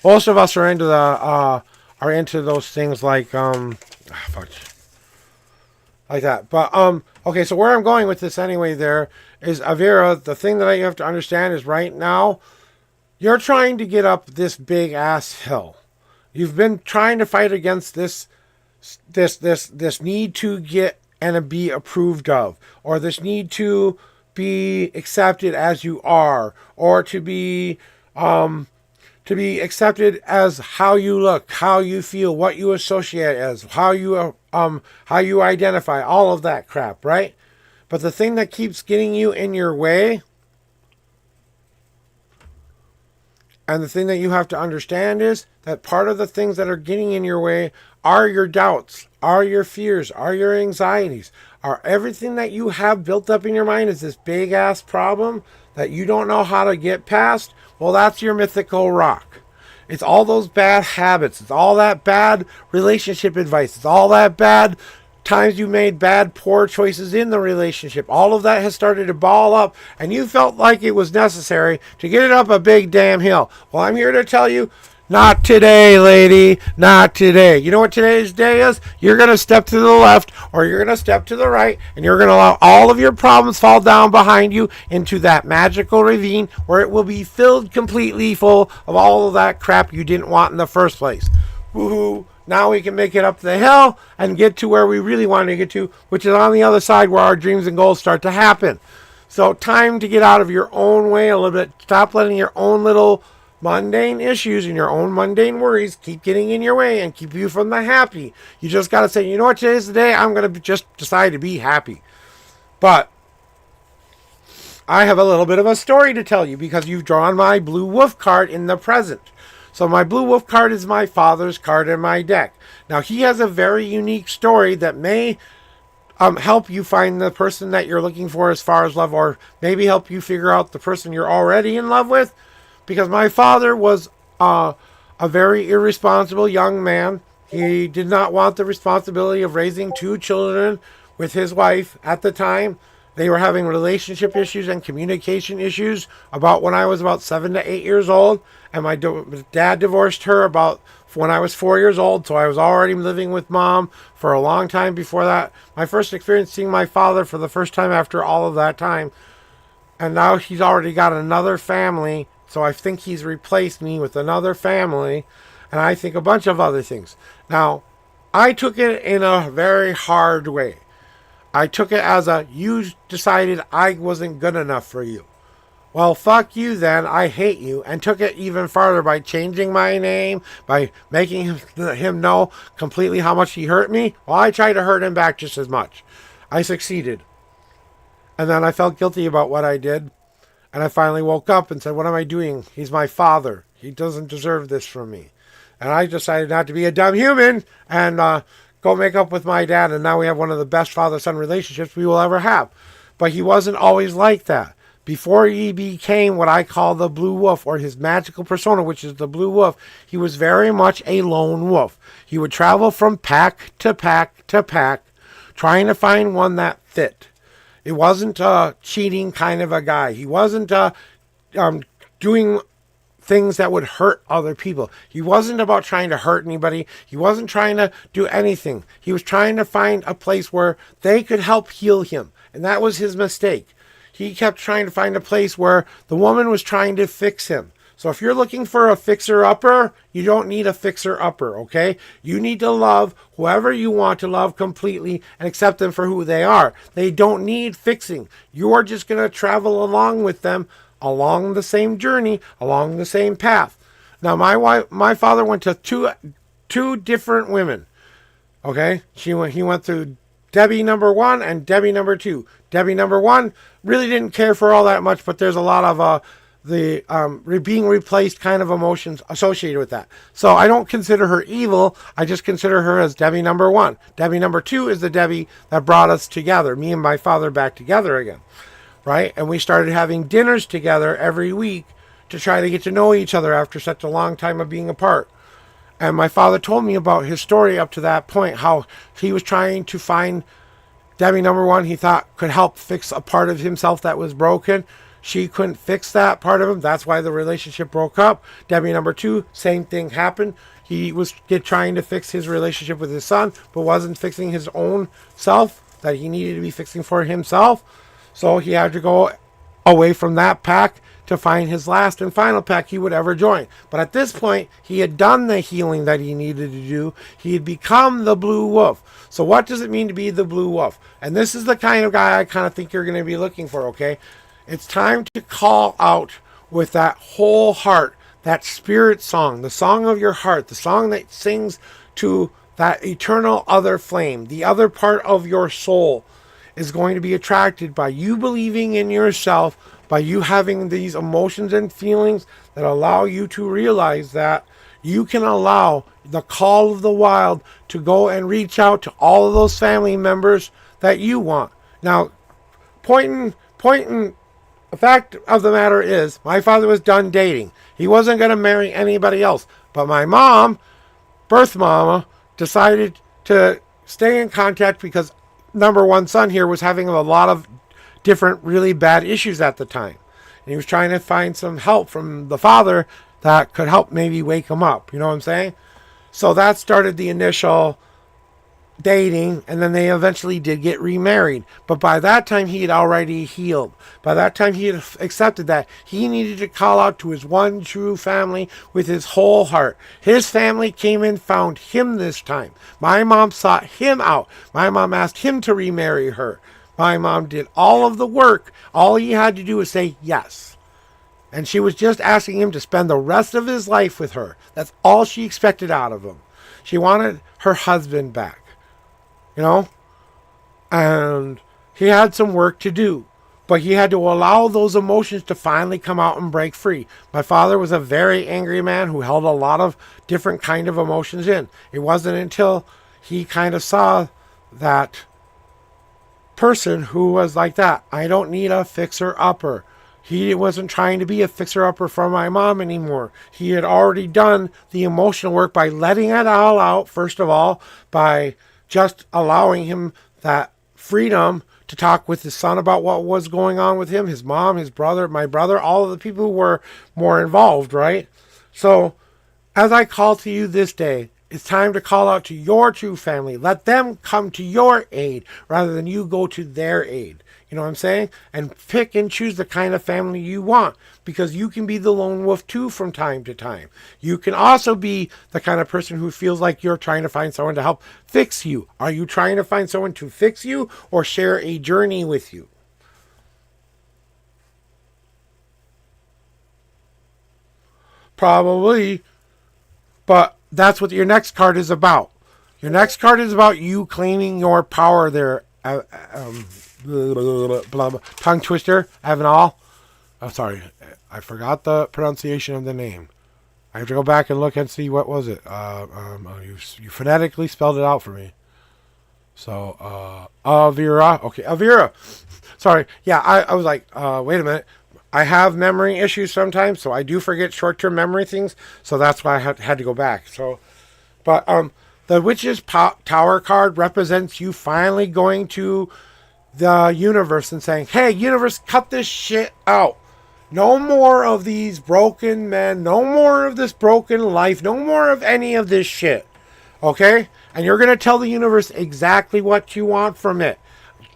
Most of us are into those things like like that. But okay, so where I'm going with this anyway there is, Avira, the thing that you have to understand is right now you're trying to get up this big ass hill. You've been trying to fight against this need to get and be approved of, or this need to be accepted as you are, or to be accepted as how you look, how you feel, what you associate as, how you identify, all of that crap, right? But the thing that keeps getting you in your way, and the thing that you have to understand is that part of the things that are getting in your way are your doubts, are your fears, are your anxieties, are everything that you have built up in your mind is this big ass problem that you don't know how to get past. Well, that's your mythical rock. It's all those bad habits. It's all that bad relationship advice. It's all that bad times you made bad, poor choices in the relationship. All of that has started to ball up, and you felt like it was necessary to get it up a big damn hill. Well, I'm here to tell you, not today, lady. Not today. You know what today's day is? You're going to step to the left, or you're going to step to the right, and you're going to allow all of your problems fall down behind you into that magical ravine where it will be filled completely full of all of that crap you didn't want in the first place. Woohoo. Now we can make it up the hill and get to where we really want to get to, which is on the other side where our dreams and goals start to happen. So time to get out of your own way a little bit. Stop letting your own little mundane issues and your own mundane worries keep getting in your way and keep you from the happy. You just got to say, you know what, today's the day I'm going to just decide to be happy. But I have a little bit of a story to tell you because you've drawn my blue wolf card in the present. So my blue wolf card is my father's card in my deck. Now he has a very unique story that may help you find the person that you're looking for as far as love, or maybe help you figure out the person you're already in love with. Because my father was a very irresponsible young man. He did not want the responsibility of raising 2 children with his wife at the time. They were having relationship issues and communication issues about when I was about 7 to 8 years old. And my dad divorced her about when I was 4 years old. So I was already living with mom for a long time before that. My first experience seeing my father for the first time after all of that time. And now he's already got another family. So I think he's replaced me with another family. And I think a bunch of other things. Now, I took it in a very hard way. I took it as you decided I wasn't good enough for you. Well, fuck you then. I hate you. And took it even farther by changing my name, by making him know completely how much he hurt me. Well, I tried to hurt him back just as much. I succeeded. And then I felt guilty about what I did. And I finally woke up and said, what am I doing? He's my father. He doesn't deserve this from me. And I decided not to be a dumb human and go make up with my dad. And now we have one of the best father-son relationships we will ever have. But he wasn't always like that. Before he became what I call the blue wolf, or his magical persona, which is the blue wolf, he was very much a lone wolf. He would travel from pack to pack to pack, trying to find one that fit. It wasn't a cheating kind of a guy. He wasn't doing things that would hurt other people. He wasn't about trying to hurt anybody. He wasn't trying to do anything. He was trying to find a place where they could help heal him. And that was his mistake. He kept trying to find a place where the woman was trying to fix him. So if you're looking for a fixer-upper, you don't need a fixer-upper, okay? You need to love whoever you want to love completely and accept them for who they are. They don't need fixing. You're just going to travel along with them, along the same journey, along the same path. Now, my father went to two different women, okay? He went through Debbie number 1 and Debbie number 2. Debbie number 1 really didn't care for all that much, but there's a lot of being replaced kind of emotions associated with that. So I don't consider her evil. I just consider her as Debbie number 1. Debbie number 2 is the Debbie that brought us together, me and my father back together again, right? And we started having dinners together every week to try to get to know each other after such a long time of being apart. And my father told me about his story up to that point, how he was trying to find Debbie number 1 he thought could help fix a part of himself that was broken. She couldn't fix that part of him. That's why the relationship broke up. Debbie number 2, same thing happened. He was trying to fix his relationship with his son, but wasn't fixing his own self that he needed to be fixing for himself. So he had to go away from that pack to find his last and final pack he would ever join. But at this point, he had done the healing that he needed to do. He had become the blue wolf. So what does it mean to be the blue wolf? And this is the kind of guy I kind of think you're going to be looking for, okay? It's time to call out with that whole heart, that spirit song, the song of your heart, the song that sings to that eternal other flame, the other part of your soul is going to be attracted by you believing in yourself, by you having these emotions and feelings that allow you to realize that you can allow the call of the wild to go and reach out to all of those family members that you want. Now, pointing, the fact of the matter is, my father was done dating. He wasn't going to marry anybody else. But my mom, birth mama, decided to stay in contact because number 1 son here was having a lot of different really bad issues at the time. And he was trying to find some help from the father that could help maybe wake him up. You know what I'm saying? So that started the initial dating, and then they eventually did get remarried. But by that time, he had already healed. By that time, he had accepted that he needed to call out to his one true family with his whole heart. His family came and found him this time. My mom sought him out. My mom asked him to remarry her. My mom did all of the work. All he had to do was say yes. And she was just asking him to spend the rest of his life with her. That's all she expected out of him. She wanted her husband back. And he had some work to do, but he had to allow those emotions to finally come out and break free. My father was a very angry man who held a lot of different kind of emotions in. It wasn't until he kind of saw that person who was like that. I don't need a fixer-upper. He wasn't trying to be a fixer-upper for my mom anymore. He had already done the emotional work by letting it all out, first of all, by just allowing him that freedom to talk with his son about what was going on with him, his mom, his brother, my brother, all of the people who were more involved, right? So, as I call to you this day, it's time to call out to your true family. Let them come to your aid rather than you go to their aid. You know what I'm saying? And pick and choose the kind of family you want, because you can be the lone wolf too from time to time. You can also be the kind of person who feels like you're trying to find someone to help fix you. Are you trying to find someone to fix you or share a journey with you? Probably, but that's what your next card is about. Your next card is about you claiming your power there. Blah, blah, blah. Tongue twister, Avenal. Oh, sorry, I forgot the pronunciation of the name. I have to go back and look and see what was it. You phonetically spelled it out for me. So, Avira. Okay, Avira. Sorry. Yeah, I was like, wait a minute. I have memory issues sometimes, so I do forget short-term memory things. So that's why I had to go back. So, but the Witch's Tower card represents you finally going to the universe and saying, hey, universe, cut this shit out. No more of these broken men. No more of this broken life. No more of any of this shit. Okay? And you're going to tell the universe exactly what you want from it.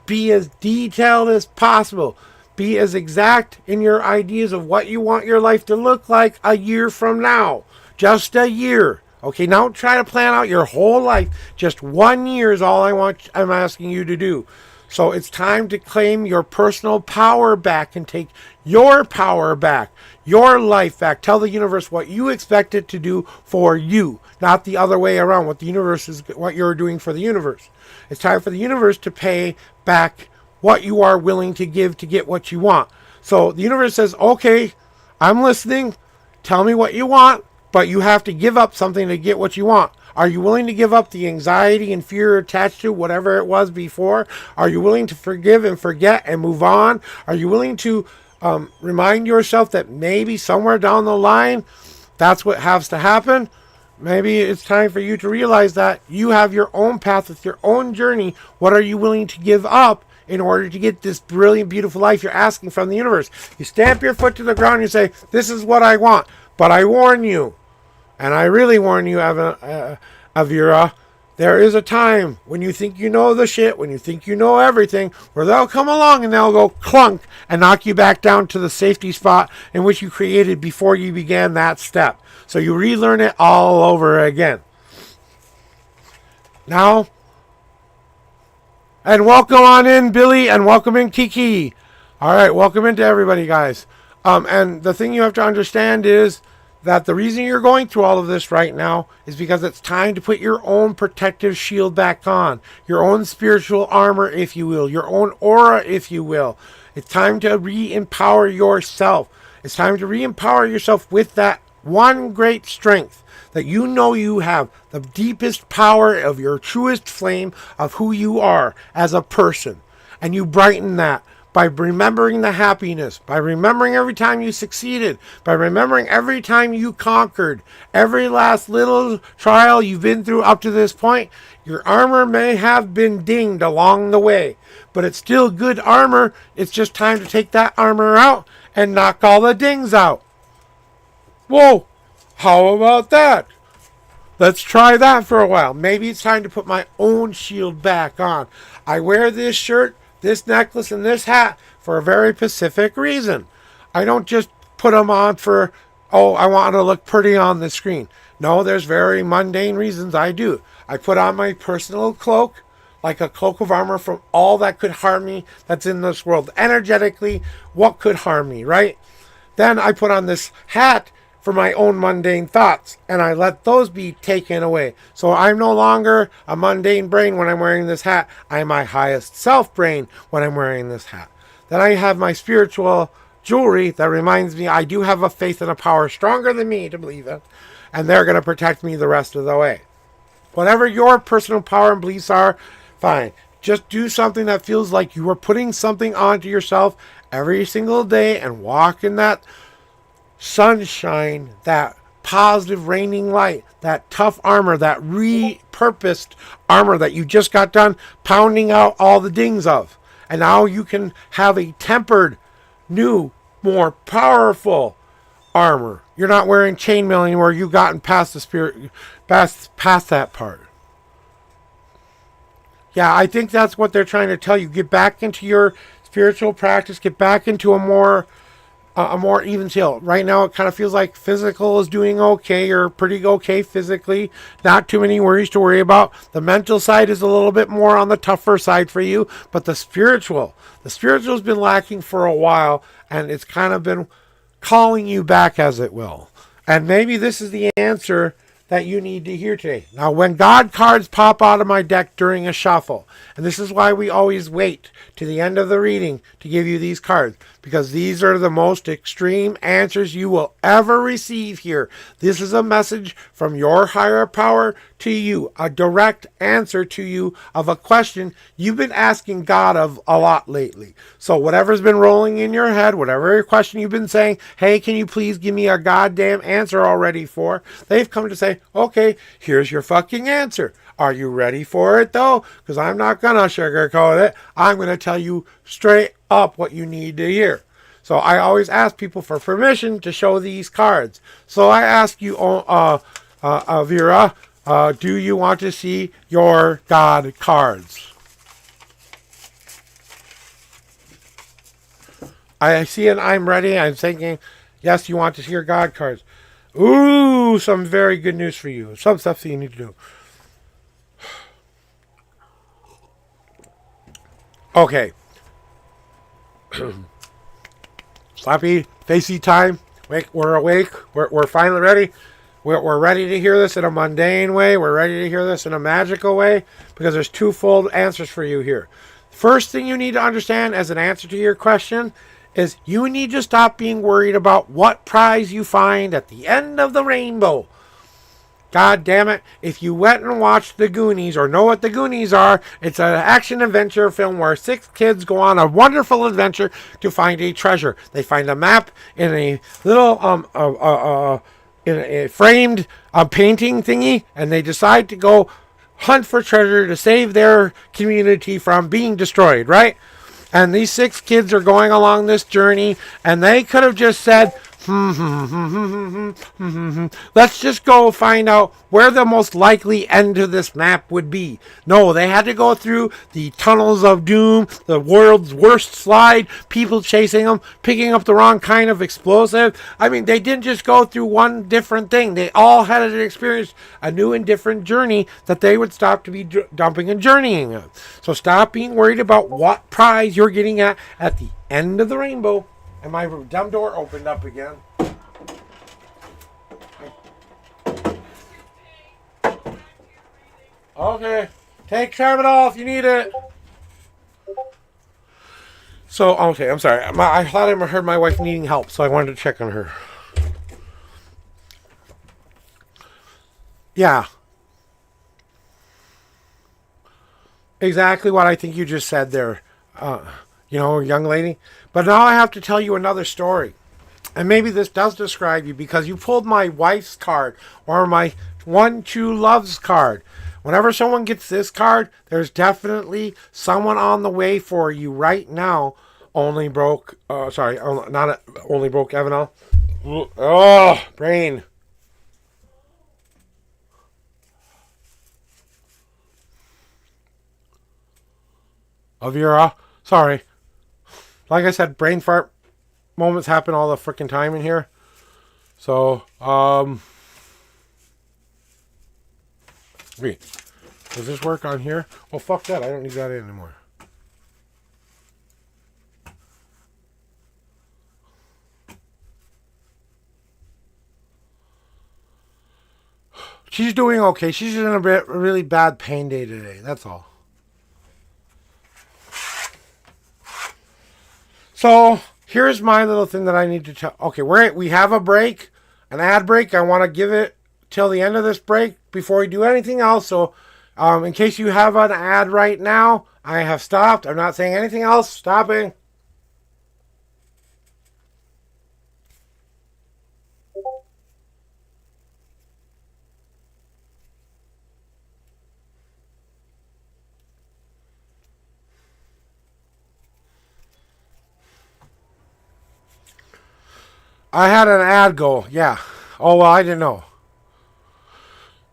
Be as detailed as possible. Be as exact in your ideas of what you want your life to look like a year from now. Just a year. Okay, now try to plan out your whole life. Just 1 year is all I'm asking you to do. So it's time to claim your personal power back and take your power back, your life back. Tell the universe what you expect it to do for you, not the other way around. What you're doing for the universe. It's time for the universe to pay back what you are willing to give to get what you want. So the universe says, okay, I'm listening. Tell me what you want, but you have to give up something to get what you want. Are you willing to give up the anxiety and fear attached to whatever it was before? Are you willing to forgive and forget and move on? Are you willing to remind yourself that maybe somewhere down the line, that's what has to happen? Maybe it's time for you to realize that you have your own path with your own journey. What are you willing to give up in order to get this brilliant, beautiful life you're asking from the universe? You stamp your foot to the ground and you say, this is what I want. But I warn you, and I really warn you, Avira, there is a time when you think you know the shit, when you think you know everything, where they'll come along and they'll go clunk and knock you back down to the safety spot in which you created before you began that step. So you relearn it all over again. Now, and welcome on in, Billy, and welcome in, Kiki. All right, welcome into everybody, guys. And the thing you have to understand is that the reason you're going through all of this right now is because it's time to put your own protective shield back on, your own spiritual armor, if you will, your own aura, if you will. It's time to re-empower yourself. It's time to re-empower yourself with that one great strength that you know you have, the deepest power of your truest flame of who you are as a person. And you brighten that by remembering the happiness, by remembering every time you succeeded, by remembering every time you conquered, every last little trial you've been through up to this point. Your armor may have been dinged along the way, but it's still good armor. It's just time to take that armor out and knock all the dings out. Whoa, how about that? Let's try that for a while. Maybe it's time to put my own shield back on. I wear this shirt, this necklace, and this hat for a very specific reason. I don't just put them on for, oh, I want to look pretty on the screen. No, there's very mundane reasons I do. I put on my personal cloak, like a cloak of armor from all that could harm me that's in this world. Energetically, what could harm me, right? Then I put on this hat for my own mundane thoughts, and I let those be taken away. So I'm no longer a mundane brain when I'm wearing this hat. I'm my highest self brain when I'm wearing this hat. Then I have my spiritual jewelry that reminds me I do have a faith and a power stronger than me to believe in, and they're going to protect me the rest of the way. Whatever your personal power and beliefs are, fine. Just do something that feels like you are putting something onto yourself every single day and walk in that sunshine, that positive raining light, that tough armor, that repurposed armor that you just got done pounding out all the dings of. And now you can have a tempered, new, more powerful armor. You're not wearing chainmail anymore. You've gotten past the spirit, past that part. Yeah, I think that's what they're trying to tell you. Get back into your spiritual practice. Get back into a more even keel. Right now, it kind of feels like physical is doing okay or pretty okay physically. Not too many worries to worry about. The mental side is a little bit more on the tougher side for you, but the spiritual has been lacking for a while, and it's kind of been calling you back, as it will. And maybe this is the answer that you need to hear today. Now, when God cards pop out of my deck during a shuffle, and this is why we always wait to the end of the reading to give you these cards, because these are the most extreme answers you will ever receive here. This is a message from your higher power to you, a direct answer to you of a question you've been asking God of a lot lately. So whatever's been rolling in your head, whatever question you've been saying, hey, can you please give me a goddamn answer already for? They've come to say, okay, here's your fucking answer. Are you ready for it though? Because I'm not going to sugarcoat it. I'm going to tell you straight up what you need to hear. So I always ask people for permission to show these cards. So I ask you, Vera, do you want to see your God cards? I see it. I'm ready. I'm thinking, yes, you want to see your God cards. Ooh, some very good news for you. Some stuff that you need to do. Okay. Slappy, facey time. We're awake. We're finally ready. We're ready to hear this in a mundane way. We're ready to hear this in a magical way because there's twofold answers for you here. First thing you need to understand as an answer to your question is you need to stop being worried about what prize you find at the end of the rainbow. God damn it, if you went and watched The Goonies or know what The Goonies are, it's an action-adventure film where 6 kids go on a wonderful adventure to find a treasure. They find a map in a little in a framed painting thingy, and they decide to go hunt for treasure to save their community from being destroyed, right? And these 6 kids are going along this journey, and they could have just said, let's just go find out where the most likely end to this map would be. No, they had to go through the tunnels of doom, the world's worst slide, people chasing them, picking up the wrong kind of explosive. I mean, they didn't just go through one different thing. They all had to experience a new and different journey that they would stop to be dumping and journeying on. So stop being worried about what prize you're getting at the end of the rainbow. And my dumb door opened up again. Okay. Take Tramadol if you need it. So, okay, I'm sorry. I thought I heard my wife needing help, so I wanted to check on her. Yeah. Exactly what I think you just said there. Young lady. But now I have to tell you another story. And maybe this does describe you because you pulled my wife's card or my one true love's card. Whenever someone gets this card, there's definitely someone on the way for you right now. Only broke Evanel. Oh, brain. Avira. Sorry. Like I said, brain fart moments happen all the freaking time in here. So, wait. Does this work on here? Oh, fuck that. I don't need that anymore. She's doing okay. She's in a really bad pain day today. That's all. So, here's my little thing that I need to tell. Okay, we have a break, an ad break. I want to give it till the end of this break before we do anything else. So, in case you have an ad right now, I have stopped. I'm not saying anything else. Stopping. I had an ad go. Yeah. Oh, well, I didn't know.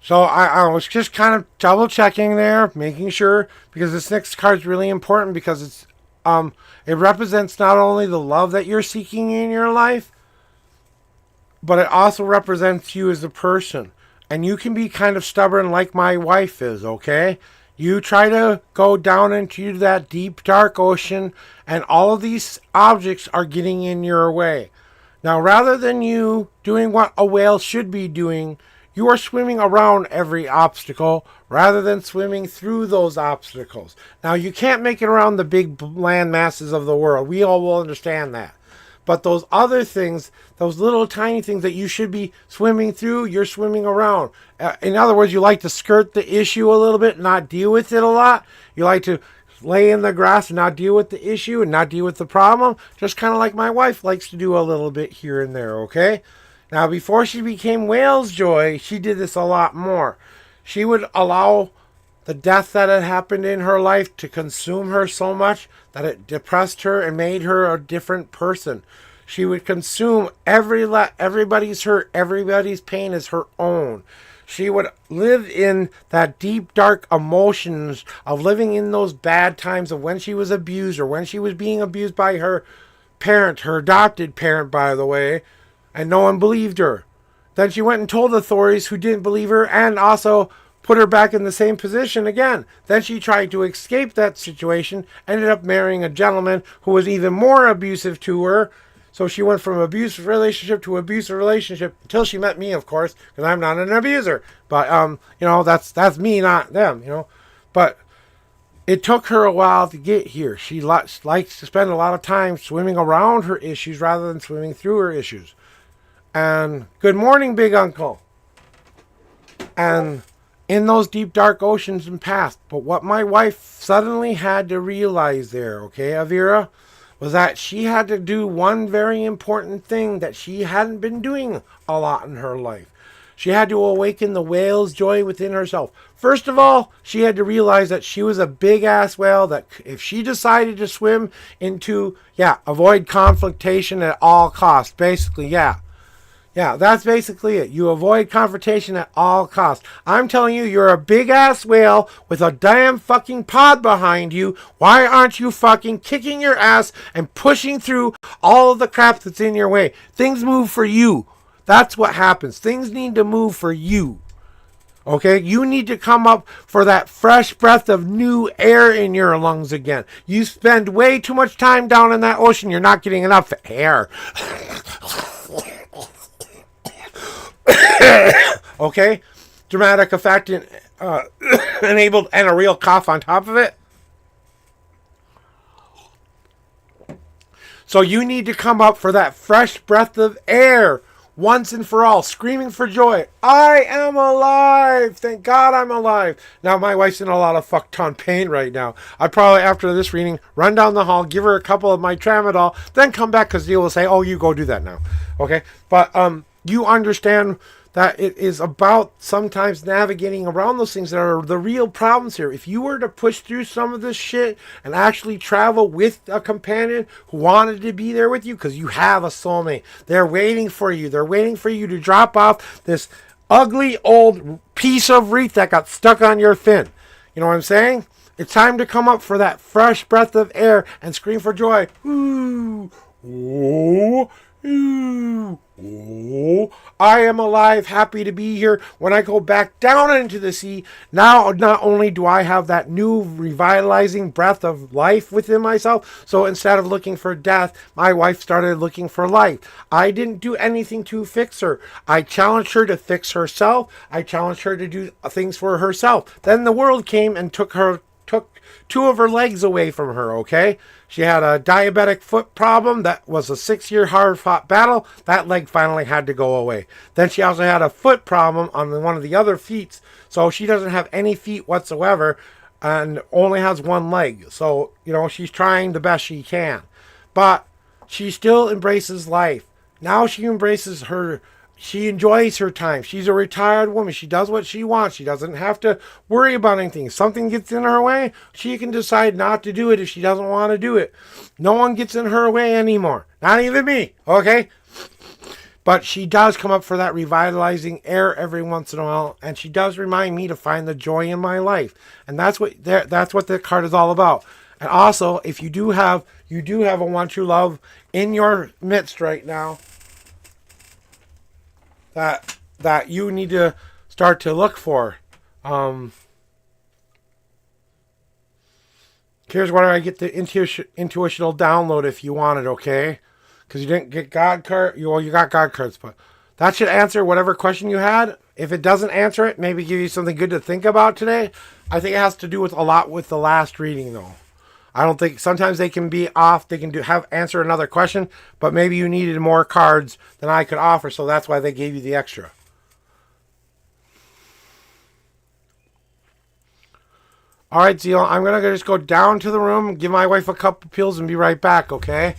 So I was just kind of double checking there, making sure, because this next card is really important because it represents not only the love that you're seeking in your life, but it also represents you as a person. And you can be kind of stubborn like my wife is, okay? You try to go down into that deep, dark ocean, and all of these objects are getting in your way. Now, rather than you doing what a whale should be doing, you are swimming around every obstacle rather than swimming through those obstacles. Now, you can't make it around the big land masses of the world. We all will understand that. But those other things, those little tiny things that you should be swimming through, you're swimming around. In other words, you like to skirt the issue a little bit, not deal with it a lot. You like to lay in the grass and not deal with the issue and not deal with the problem. Just kind of like my wife likes to do a little bit here and there, okay? Now, before she became Whale's Joy, she did this a lot more. She would allow the death that had happened in her life to consume her so much that it depressed her and made her a different person. She would consume everybody's hurt, everybody's pain is her own. She would live in that deep, dark emotions of living in those bad times of when she was abused or when she was being abused by her parent, her adopted parent, by the way, and no one believed her. Then she went and told authorities who didn't believe her and also put her back in the same position again. Then she tried to escape that situation, ended up marrying a gentleman who was even more abusive to her. So she went from abusive relationship to abusive relationship until she met me, of course, because I'm not an abuser. But that's me, not them. But it took her a while to get here. She likes to spend a lot of time swimming around her issues rather than swimming through her issues. And good morning, Big Uncle. And in those deep, dark oceans and past. But what my wife suddenly had to realize there, okay, Avira, was that she had to do one very important thing that she hadn't been doing a lot in her life. She had to awaken the whale's joy within herself. First of all, she had to realize that she was a big-ass whale, that if she decided to swim into, avoid confrontation at all costs, basically, Yeah, that's basically it. You avoid confrontation at all costs. I'm telling you, you're a big-ass whale with a damn fucking pod behind you. Why aren't you fucking kicking your ass and pushing through all of the crap that's in your way? Things move for you. That's what happens. Things need to move for you. Okay? You need to come up for that fresh breath of new air in your lungs again. You spend way too much time down in that ocean. You're not getting enough air. Okay, dramatic effect enabled, and a real cough on top of it. So you need to come up for that fresh breath of air once and for all, screaming for joy. I am alive. Thank God I'm alive. Now my wife's in a lot of fuck ton pain right now. I'd probably, after this reading, run down the hall, give her a couple of my tramadol, then come back because Neil will say, oh, you go do that now. Okay, but you understand that it is about sometimes navigating around those things that are the real problems here. If you were to push through some of this shit and actually travel with a companion who wanted to be there with you, because you have a soulmate, they're waiting for you. They're waiting for you to drop off this ugly old piece of reef that got stuck on your fin. You know what I'm saying? It's time to come up for that fresh breath of air and scream for joy. Ooh, ooh, ooh, ooh. I am alive, happy to be here. When I go back down into the sea, now not only do I have that new revitalizing breath of life within myself, so instead of looking for death, my wife started looking for life. I didn't do anything to fix her. I challenged her to fix herself. I challenged her to do things for herself. Then the world came and took two of her legs away from her, okay? She had a diabetic foot problem that was a 6-year hard fought battle. That leg finally had to go away. Then she also had a foot problem on one of the other feet, so she doesn't have any feet whatsoever and only has one leg. So, she's trying the best she can. But she still embraces life. Now she enjoys her time. She's a retired woman. She does what she wants. She doesn't have to worry about anything. If something gets in her way, she can decide not to do it if she doesn't want to do it. No one gets in her way anymore. Not even me, okay? But she does come up for that revitalizing air every once in a while, and she does remind me to find the joy in my life. And that's what the card is all about. And also, if you do have a one true love in your midst right now, that you need to start to look for. Here's where I get the intuitional download if you want it, okay? Because you didn't get God card. You got God cards, but that should answer whatever question you had. If it doesn't answer it, maybe give you something good to think about today. I think it has to do with a lot with the last reading, though. I don't think sometimes they can be off. They can answer another question, but maybe you needed more cards than I could offer, so that's why they gave you the extra. All right, Zeal, I'm gonna just go down to the room, give my wife a couple pills, and be right back. Okay?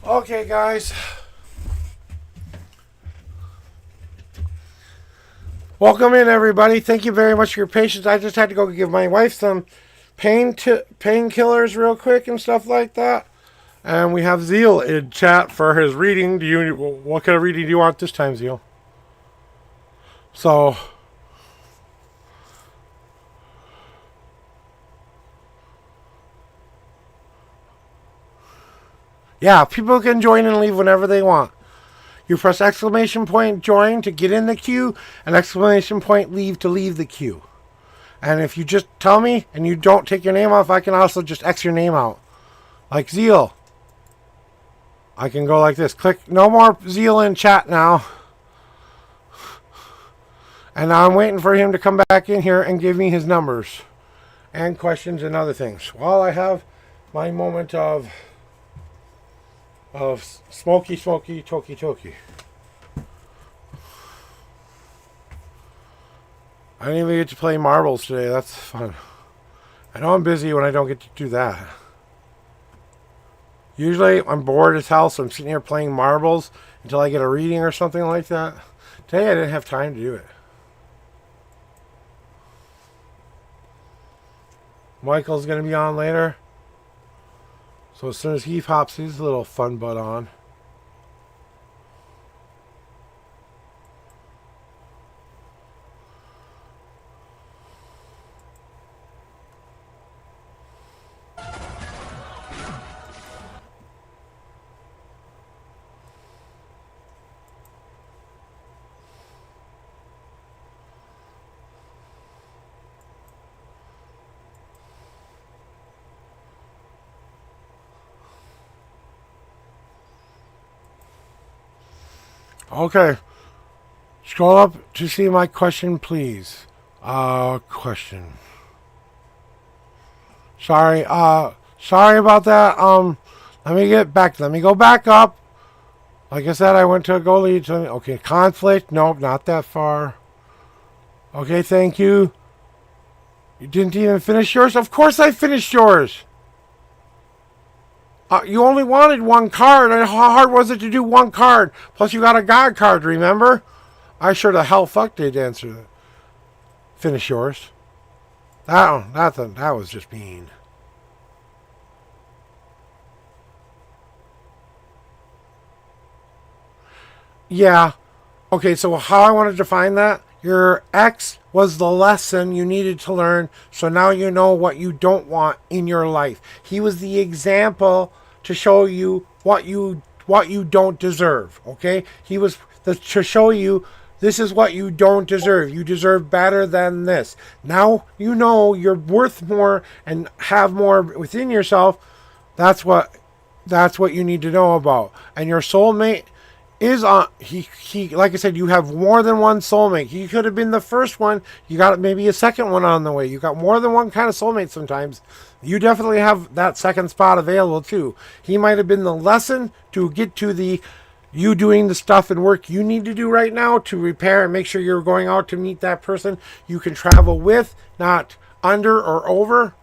Okay, guys. Welcome in, everybody. Thank you very much for your patience. I just had to go give my wife some painkillers real quick and stuff like that. And we have Zeal in chat for his reading. What kind of reading do you want this time, Zeal? So, yeah, people can join and leave whenever they want. You press exclamation point join to get in the queue, and exclamation point leave to leave the queue. And if you just tell me and you don't take your name off, I can also just X your name out. Like Zeal. I can go like this. Click no more Zeal in chat now. And now I'm waiting for him to come back in here and give me his numbers and questions and other things. While I have my moment of smoky, toki. I didn't even get to play marbles today. That's fun. I know I'm busy when I don't get to do that. Usually I'm bored as hell, so I'm sitting here playing marbles until I get a reading or something like that. Today I didn't have time to do it. Michael's going to be on later. So as soon as he pops his little fun butt on. Okay. Scroll up to see my question, please. Question. Sorry about that. Let me get back. Let me go back up. Like I said, I went to go lead to. Okay, conflict. Nope, not that far. Okay, thank you. You didn't even finish yours? Of course I finished yours. You only wanted one card, and how hard was it to do one card? Plus, you got a God card, remember? I sure the hell fuck did answer that. Finish yours. That was just mean. Yeah. Okay, so how I want to define that? Your X was the lesson you needed to learn, so now you know what you don't want in your life. He was the example to show you what you don't deserve, okay? He was to show you this is what you don't deserve. You deserve better than this. Now you know you're worth more and have more within yourself. That's what you need to know about. And your soulmate is on he like I said, you have more than one soulmate. He could have been the first one. You got maybe a second one on the way. You got more than one kind of soulmate sometimes. You definitely have that second spot available too. He might have been the lesson to get to the you doing the stuff and work you need to do right now to repair and make sure you're going out to meet that person you can travel with, not under or over.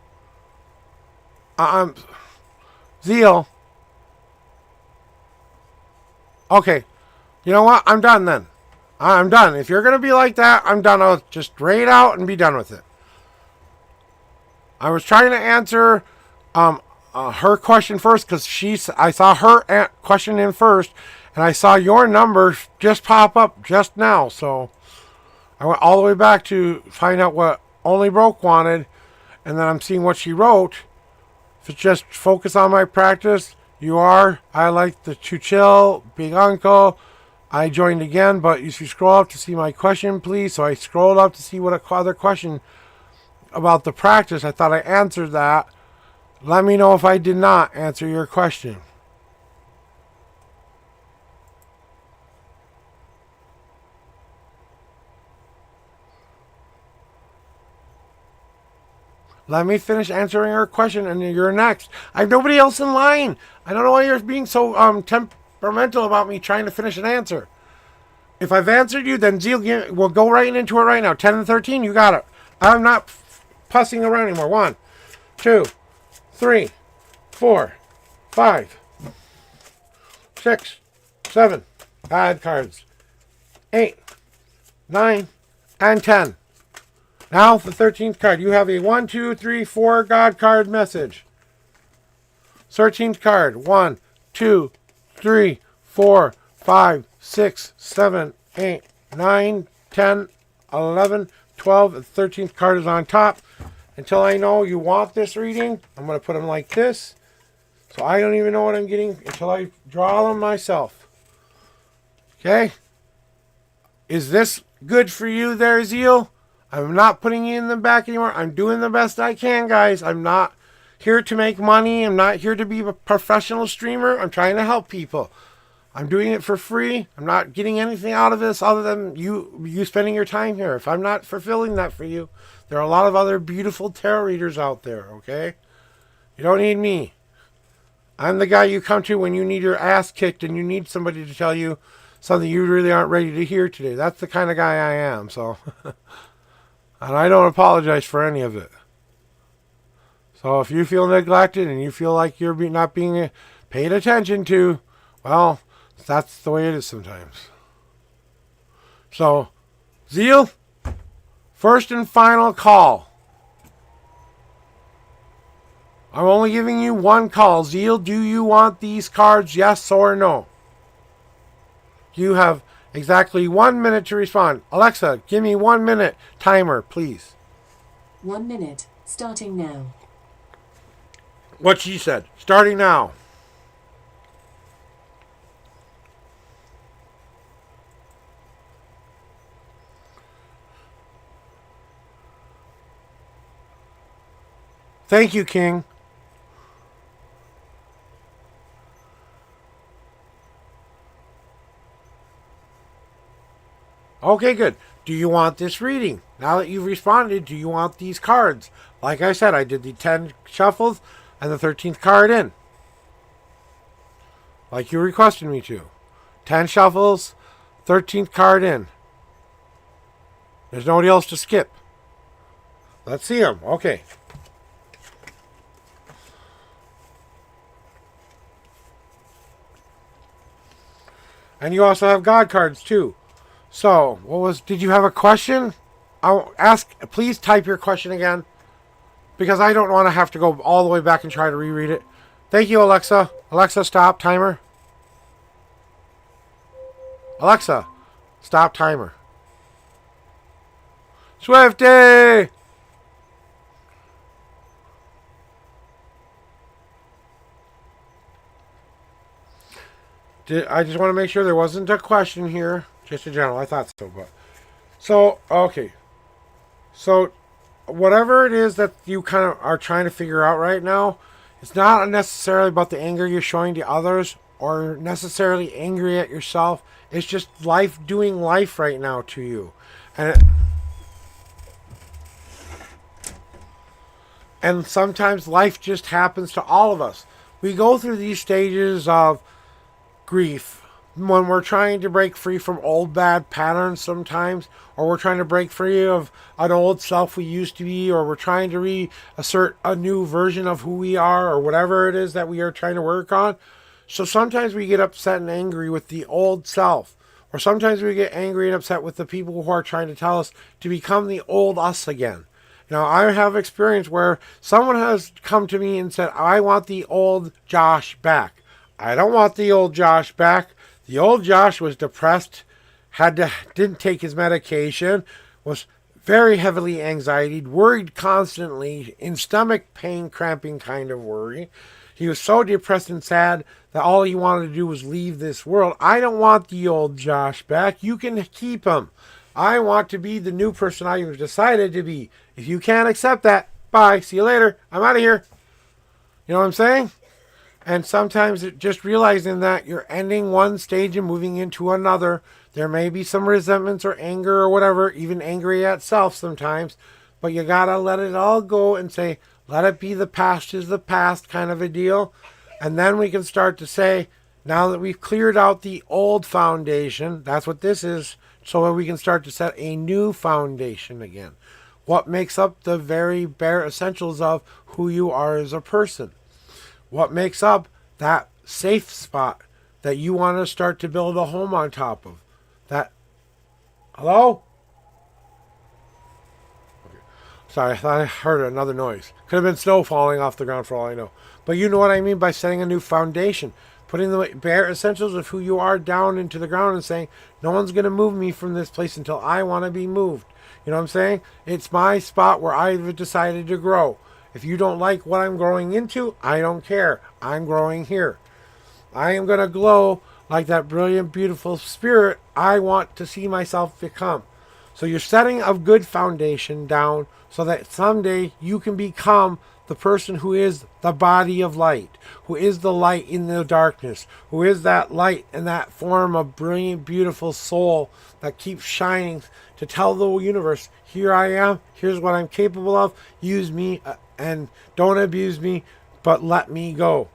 Zeal. Okay, you know what? I'm done then. I'm done. If you're going to be like that, I'm done. I'll just raid out and be done with it. I was trying to answer her question first because I saw her question in first, and I saw your number just pop up just now. So I went all the way back to find out what Only Broke wanted, and then I'm seeing what she wrote. If it's just focus on my practice, I like the to chill, big uncle. I joined again, but you should scroll up to see my question, please. So I scrolled up to see what other question about the practice. I thought I answered that. Let me know if I did not answer your question. Let me finish answering her question, and you're next. I have nobody else in line. I don't know why you're being so temperamental about me trying to finish an answer. If I've answered you, then Zeal will go right into it right now. 10 and 13, you got it. I'm not pussing around anymore. 1, 2, 3, 4, 5. 6, 7 bad cards. 8, 9, and 10. Now the 13th card. You have a 1, 2, 3, 4 God card message. 13th card. 1, 2, 3, 4, 5, 6, 7, 8, 9, 10, 11, 12. The 13th card is on top. Until I know you want this reading, I'm going to put them like this. So I don't even know what I'm getting until I draw them myself. Okay? Is this good for you there, Zeal? I'm not putting you in the back anymore. I'm doing the best I can, guys. I'm not here to make money. I'm not here to be a professional streamer. I'm trying to help people. I'm doing it for free. I'm not getting anything out of this other than you spending your time here. If I'm not fulfilling that for you, there are a lot of other beautiful tarot readers out there, okay? You don't need me. I'm the guy you come to when you need your ass kicked and you need somebody to tell you something you really aren't ready to hear today. That's the kind of guy I am, so... And I don't apologize for any of it. So if you feel neglected and you feel like you're not being paid attention to, well, that's the way it is sometimes. So, Zeal, first and final call. I'm only giving you one call. Zeal, do you want these cards, yes or no? You have exactly 1 minute to respond. Alexa, give me 1 minute timer, please. 1 minute, starting now. What she said. Starting now. Thank you, King. Okay, good. Do you want this reading? Now that you've responded, do you want these cards? Like I said, I did the 10 shuffles and the 13th card in. Like you requested me to. 10 shuffles, 13th card in. There's nobody else to skip. Let's see them. Okay. And you also have God cards too. So, did you have a question? I'll ask, please type your question again. Because I don't want to have to go all the way back and try to reread it. Thank you, Alexa. Alexa, stop timer. Alexa, stop timer. Swifty! I just want to make sure there wasn't a question here. Just in general, I thought so, but... So, okay. So, whatever it is that you kind of are trying to figure out right now, it's not necessarily about the anger you're showing to others or necessarily angry at yourself. It's just life doing life right now to you. And sometimes life just happens to all of us. We go through these stages of grief when we're trying to break free from old bad patterns sometimes, or we're trying to break free of an old self we used to be, or we're trying to reassert a new version of who we are, or whatever it is that we are trying to work on. So sometimes we get upset and angry with the old self, or sometimes we get angry and upset with the people who are trying to tell us to become the old us again. Now, I have experience where someone has come to me and said, I want the old Josh back. I don't want the old Josh back. The old Josh was depressed, didn't take his medication, was very heavily anxietied, worried constantly, in stomach pain, cramping kind of worry. He was so depressed and sad that all he wanted to do was leave this world. I don't want the old Josh back. You can keep him. I want to be the new person I've decided to be. If you can't accept that, bye. See you later. I'm out of here. You know what I'm saying? And sometimes just realizing that you're ending one stage and moving into another. There may be some resentments or anger or whatever, even angry at self sometimes. But you got to let it all go and say, let it be, the past is the past kind of a deal. And then we can start to say, now that we've cleared out the old foundation, that's what this is, so we can start to set a new foundation again. What makes up the very bare essentials of who you are as a person. What makes up that safe spot that you want to start to build a home on top of. That, hello? Sorry, I thought I heard another noise. Could have been snow falling off the ground for all I know. But you know what I mean by setting a new foundation. Putting the bare essentials of who you are down into the ground and saying, no one's going to move me from this place until I want to be moved. You know what I'm saying? It's my spot where I've decided to grow. If you don't like what I'm growing into, I don't care. I'm growing here. I am going to glow like that brilliant, beautiful spirit I want to see myself become. So you're setting a good foundation down so that someday you can become the person who is the body of light, who is the light in the darkness, who is that light and that form of brilliant, beautiful soul that keeps shining to tell the universe, here I am, here's what I'm capable of, use me and don't abuse me, but let me go.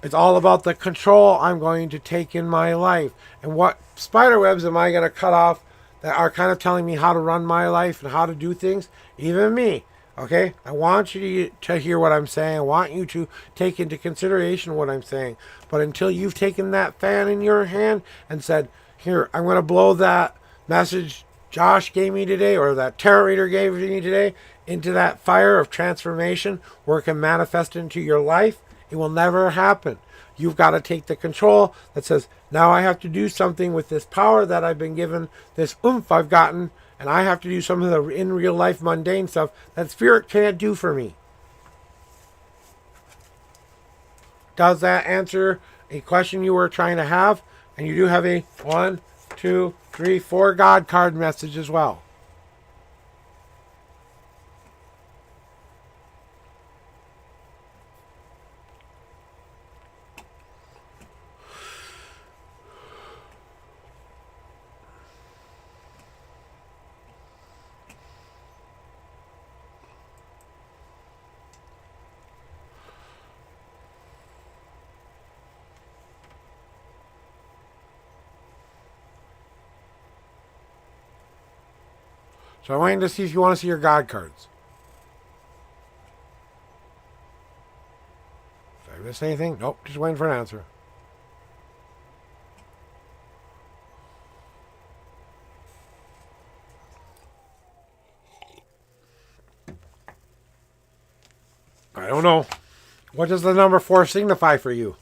It's all about the control I'm going to take in my life. And what spider webs am I going to cut off that are kind of telling me how to run my life and how to do things? Even me. Okay? I want you to hear what I'm saying. I want you to take into consideration what I'm saying. But until you've taken that fan in your hand and said, here, I'm going to blow that message Josh gave me today or that tarot reader gave me today into that fire of transformation where it can manifest into your life, it will never happen. You've got to take the control that says, now I have to do something with this power that I've been given, this oomph I've gotten, and I have to do some of the in real life mundane stuff that spirit can't do for me. Does that answer a question you were trying to have? And you do have a 1, 2, 3, 4 God card message as well. So I'm waiting to see if you want to see your God cards. Did I miss anything? Nope, just waiting for an answer. I don't know. What does the number 4 signify for you?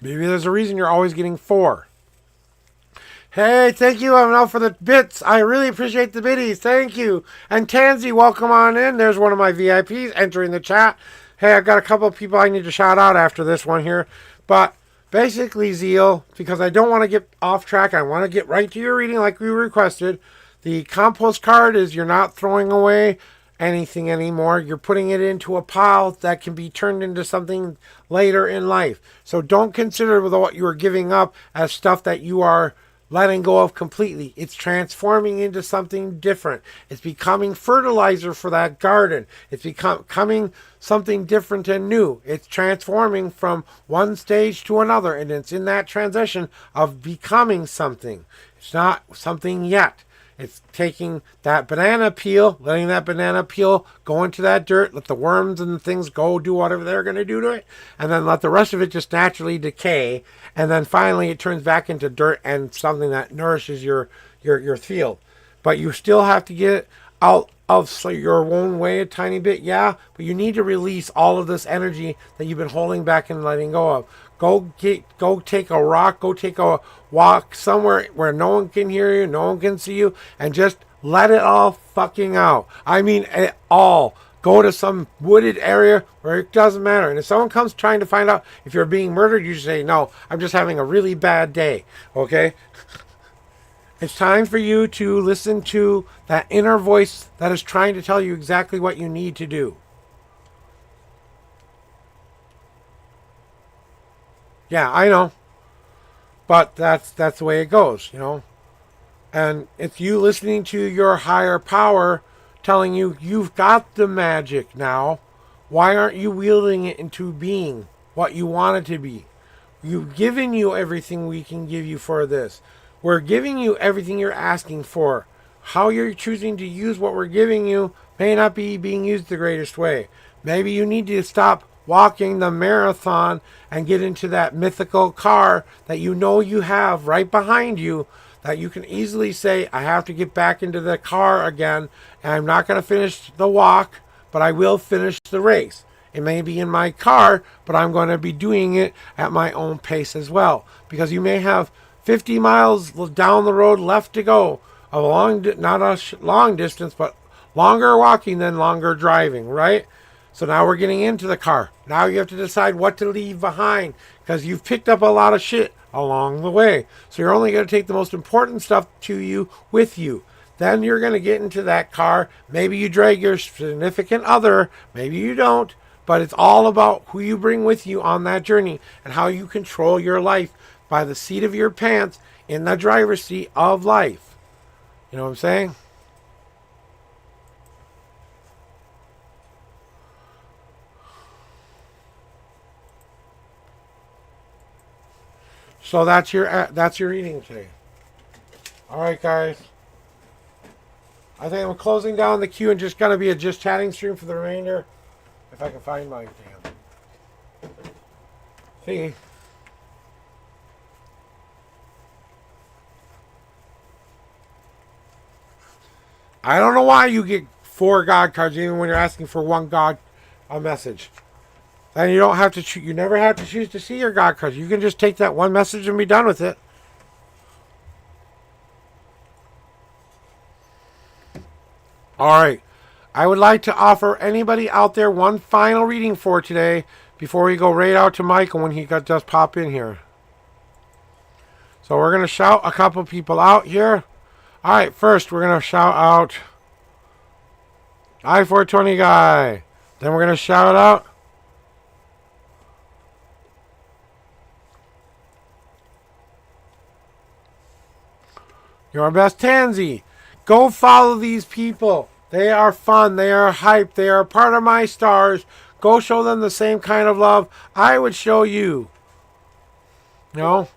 Maybe there's a reason you're always getting 4. Hey, thank you, Evan, for the bits. I really appreciate the biddies. Thank you. And Tansy, welcome on in. There's one of my VIPs entering the chat. Hey, I've got a couple of people I need to shout out after this one here. But basically, Zeal, because I don't want to get off track, I want to get right to your reading like we requested. The compost card is you're not throwing away anything anymore. You're putting it into a pile that can be turned into something later in life. So don't consider what you are giving up as stuff that you are letting go of completely. It's transforming into something different. It's becoming fertilizer for that garden. It's becoming something different and new. It's transforming from one stage to another, and it's in that transition of becoming something. It's not something yet. It's taking that banana peel, letting that banana peel go into that dirt, let the worms and the things go do whatever they're going to do to it, and then let the rest of it just naturally decay, and then finally it turns back into dirt and something that nourishes your field. But you still have to get it out of your own way a tiny bit, yeah, but you need to release all of this energy that you've been holding back and letting go of. Go take a rock, go take a walk somewhere where no one can hear you, no one can see you, and just let it all fucking out. I mean it all. Go to some wooded area where it doesn't matter. And if someone comes trying to find out if you're being murdered, you say, no, I'm just having a really bad day. Okay? It's time for you to listen to that inner voice that is trying to tell you exactly what you need to do. Yeah, I know. But that's the way it goes, you know. And it's you listening to your higher power telling you you've got the magic now. Why aren't you wielding it into being what you want it to be? We've given you everything we can give you for this. We're giving you everything you're asking for. How you're choosing to use what we're giving you may not be being used the greatest way. Maybe you need to stop walking the marathon and get into that mythical car that you know you have right behind you, that you can easily say, I have to get back into the car again, and I'm not going to finish the walk, but I will finish the race. It may be in my car, but I'm going to be doing it at my own pace as well. Because you may have 50 miles down the road left to go. Not a long distance, but longer walking than longer driving, right? So now we're getting into the car. Now you have to decide what to leave behind because you've picked up a lot of shit along the way. So you're only going to take the most important stuff to you with you. Then you're going to get into that car. Maybe you drag your significant other. Maybe you don't. But it's all about who you bring with you on that journey and how you control your life by the seat of your pants in the driver's seat of life. You know what I'm saying? So that's your reading today. All right, guys. I think I'm closing down the queue and just gonna be a just chatting stream for the remainder. If I can find my damn thingy. I don't know why you get 4 God cards even when you're asking for 1 God a message. Then you don't have to. You never have to choose to see your God cards. You can just take that 1 message and be done with it. All right. I would like to offer anybody out there one final reading for today before we go right out to Michael when he does pop in here. So we're going to shout a couple people out here. All right, first we're going to shout out I-420 guy. Then we're going to shout out Your Best Tansy. Go follow these people. They are fun. They are hype. They are part of my stars. Go show them the same kind of love I would show you. You know?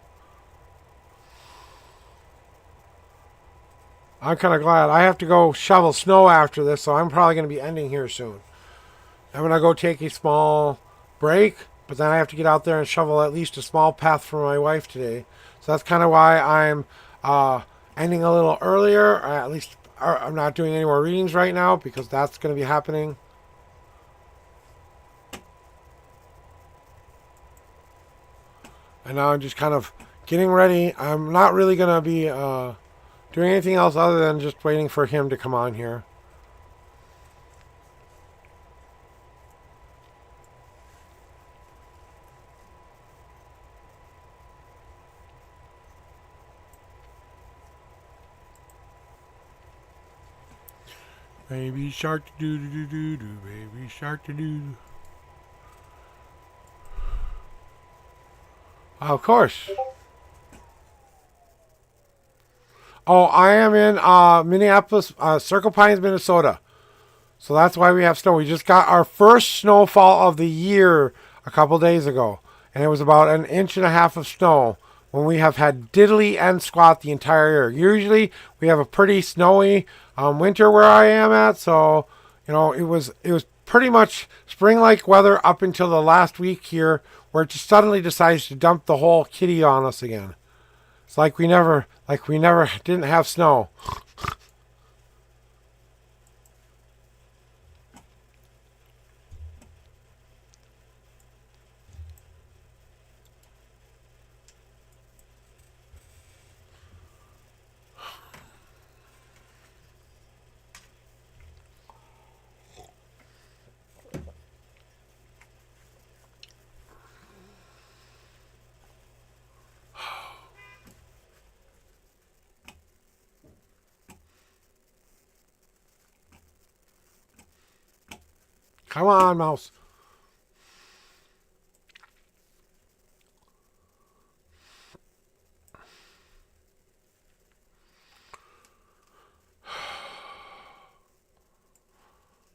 I'm kind of glad. I have to go shovel snow after this, so I'm probably going to be ending here soon. I'm going to go take a small break, but then I have to get out there and shovel at least a small path for my wife today. So that's kind of why I'm ending a little earlier, or at least I'm not doing any more readings right now because that's going to be happening. And now I'm just kind of getting ready. I'm not really going to be doing anything else other than just waiting for him to come on here. Baby shark doo doo doo doo doo, baby shark doo doo. Of course. Oh, I am in Minneapolis, Circle Pines, Minnesota. So that's why we have snow. We just got our first snowfall of the year a couple days ago. And it was about 1.5 inches of snow when we have had diddly and squat the entire year. Usually we have a pretty snowy winter where I am at. So, you know, it was pretty much spring-like weather up until the last week here where it just suddenly decides to dump the whole kitty on us again. It's like we never didn't have snow. Come on, mouse.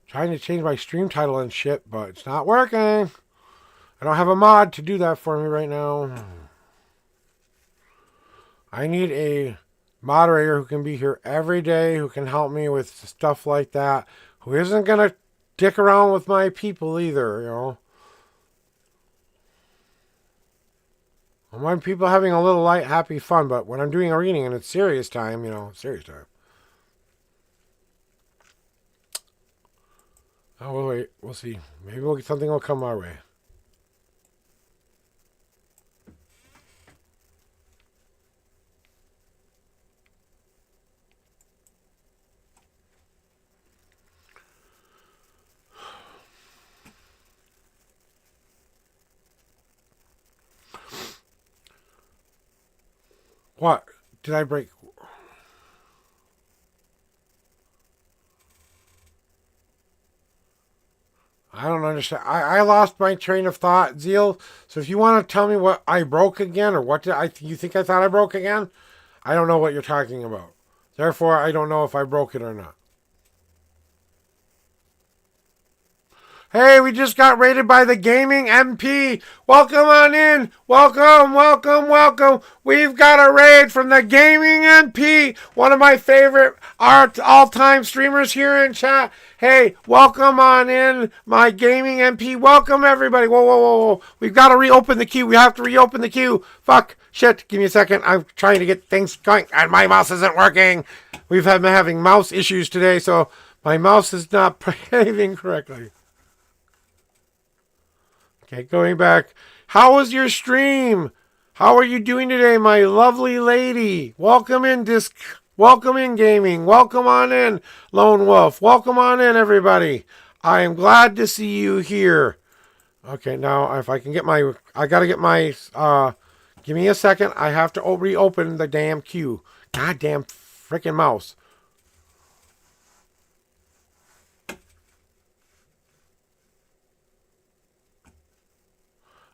Trying to change my stream title and shit, but it's not working. I don't have a mod to do that for me right now. I need a moderator who can be here every day, who can help me with stuff like that, who isn't going to dick around with my people either, you know. I mind people having a little light, happy fun, but when I'm doing a reading and it's serious time, serious time. Oh, we'll wait. We'll see. Maybe something will come our way. What? Did I break? I don't understand. I lost my train of thought, Zeal. So if you want to tell me what I broke again, or what did you think I thought I broke again? I don't know what you're talking about. Therefore, I don't know if I broke it or not. Hey, we just got raided by the Gaming MP. Welcome on in. Welcome, welcome, welcome. We've got a raid from the Gaming MP, one of my favorite all-time streamers here in chat. Hey, welcome on in, my Gaming MP. Welcome, everybody. Whoa, whoa, whoa, whoa. We've got to reopen the queue. We have to reopen the queue. Fuck. Shit. Give me a second. I'm trying to get things going, and my mouse isn't working. We've been having mouse issues today, so my mouse is not behaving correctly. Okay, going back. How was your stream? How are you doing today, my lovely lady? Welcome in, Disc. Welcome in, Gaming. Welcome on in, Lone Wolf. Welcome on in, everybody. I am glad to see you here. Okay, now if I can get my... I got to get my... give me a second. I have to reopen the damn queue. Goddamn freaking mouse.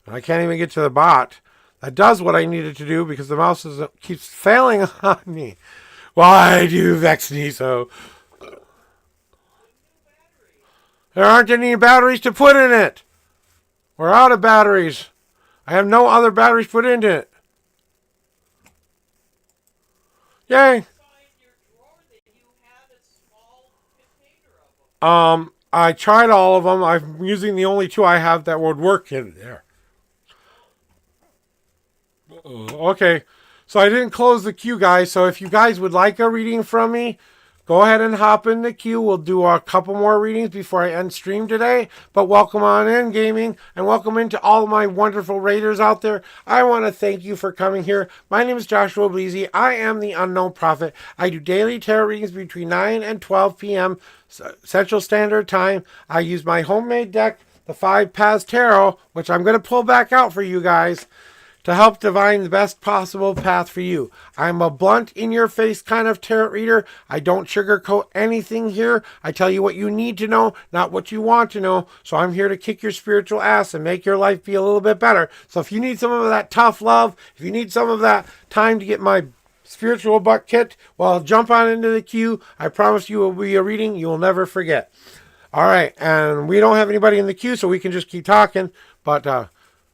I can't even get to the bot. That does what I needed to do because the mouse keeps failing on me. Why do you vex me so? There aren't any batteries to put in it. We're out of batteries. I have no other batteries put into it. Yay. I tried all of them. I'm using the only two I have that would work in there. Okay, so I didn't close the queue, guys. So if you guys would like a reading from me, go ahead and hop in the queue. We'll do a couple more readings before I end stream today. But welcome on in, Gaming, and welcome into all my wonderful raiders out there. I want to thank you for coming here. My name is Joshua Bleasy. I am the Unknown Prophet. I do daily tarot readings between 9 and 12 p.m. Central Standard Time. I use my homemade deck, the 5 Paths Tarot, which I'm going to pull back out for you guys, to help divine the best possible path for you. I'm a blunt, in-your-face kind of tarot reader. I don't sugarcoat anything here. I tell you what you need to know, not what you want to know. So I'm here to kick your spiritual ass and make your life be a little bit better. So if you need some of that tough love, if you need some of that time to get my spiritual butt kicked, well, jump on into the queue. I promise you will be a reading you will never forget. All right, and we don't have anybody in the queue, so we can just keep talking. But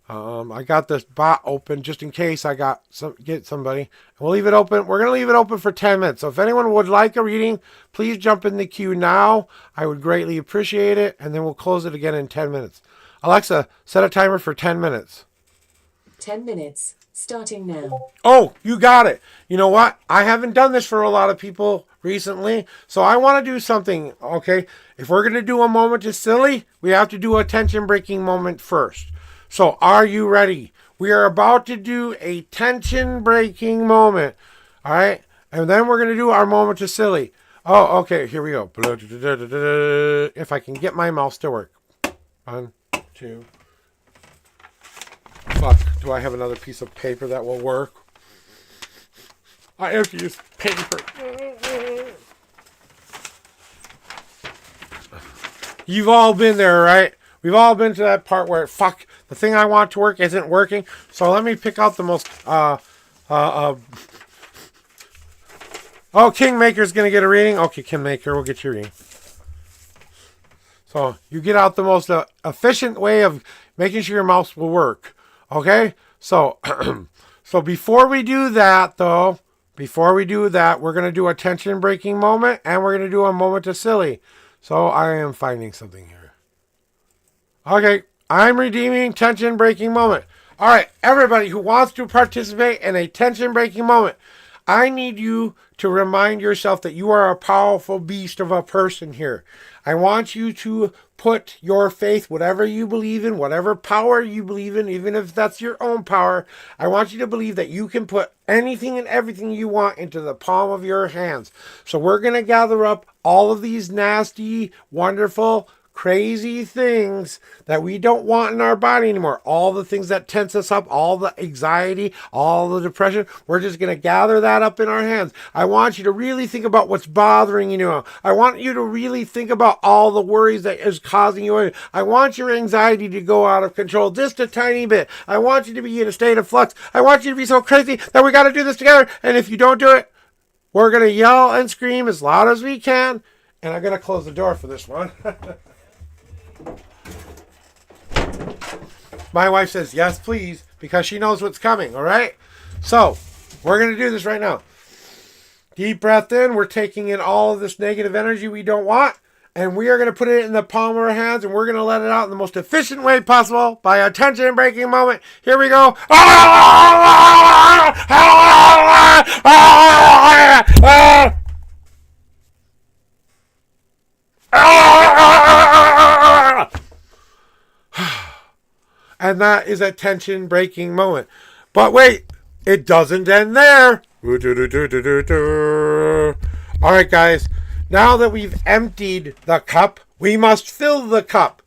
I got this bot open just in case I get somebody. We'll leave it open. We're going to leave it open for 10 minutes. So if anyone would like a reading, please jump in the queue now. I would greatly appreciate it. And then we'll close it again in 10 minutes. Alexa, set a timer for 10 minutes. 10 minutes, starting now. Oh, you got it. You know what? I haven't done this for a lot of people recently. So I want to do something, okay? If we're going to do a moment is silly, we have to do a tension-breaking moment first. So, are you ready? We are about to do a tension-breaking moment. All right? And then we're going to do our moment to silly. Oh, okay. Here we go. If I can get my mouse to work. 1, 2. Fuck. Do I have another piece of paper that will work? I have to use paper. You've all been there, right? We've all been to that part where, fuck, the thing I want to work isn't working. So let me pick out the most, oh, Kingmaker's going to get a reading. Okay, Kingmaker, we'll get your reading. So you get out the most efficient way of making sure your mouse will work. Okay? So, so before we do that, though, we're going to do a tension-breaking moment, and we're going to do a moment of silly. So I am finding something here. Okay, I'm redeeming tension-breaking moment. All right, everybody who wants to participate in a tension-breaking moment, I need you to remind yourself that you are a powerful beast of a person here. I want you to put your faith, whatever you believe in, whatever power you believe in, even if that's your own power, I want you to believe that you can put anything and everything you want into the palm of your hands. So we're going to gather up all of these nasty, wonderful, crazy things that we don't want in our body anymore. All the things that tense us up, all the anxiety, all the depression. We're just going to gather that up in our hands. I want you to really think about what's bothering you now. I want you to really think about all the worries that is causing you. I want your anxiety to go out of control just a tiny bit. I want you to be in a state of flux. I want you to be so crazy that we got to do this together. And if you don't do it, we're going to yell and scream as loud as we can. And I'm going to close the door for this one. My wife says, yes, please, because she knows what's coming, all right? So, we're going to do this right now. Deep breath in. We're taking in all of this negative energy we don't want, and we are going to put it in the palm of our hands, and we're going to let it out in the most efficient way possible by a tension-breaking moment. Here we go. And that is a tension-breaking moment. But wait, it doesn't end there. All right, guys. Now that we've emptied the cup, we must fill the cup.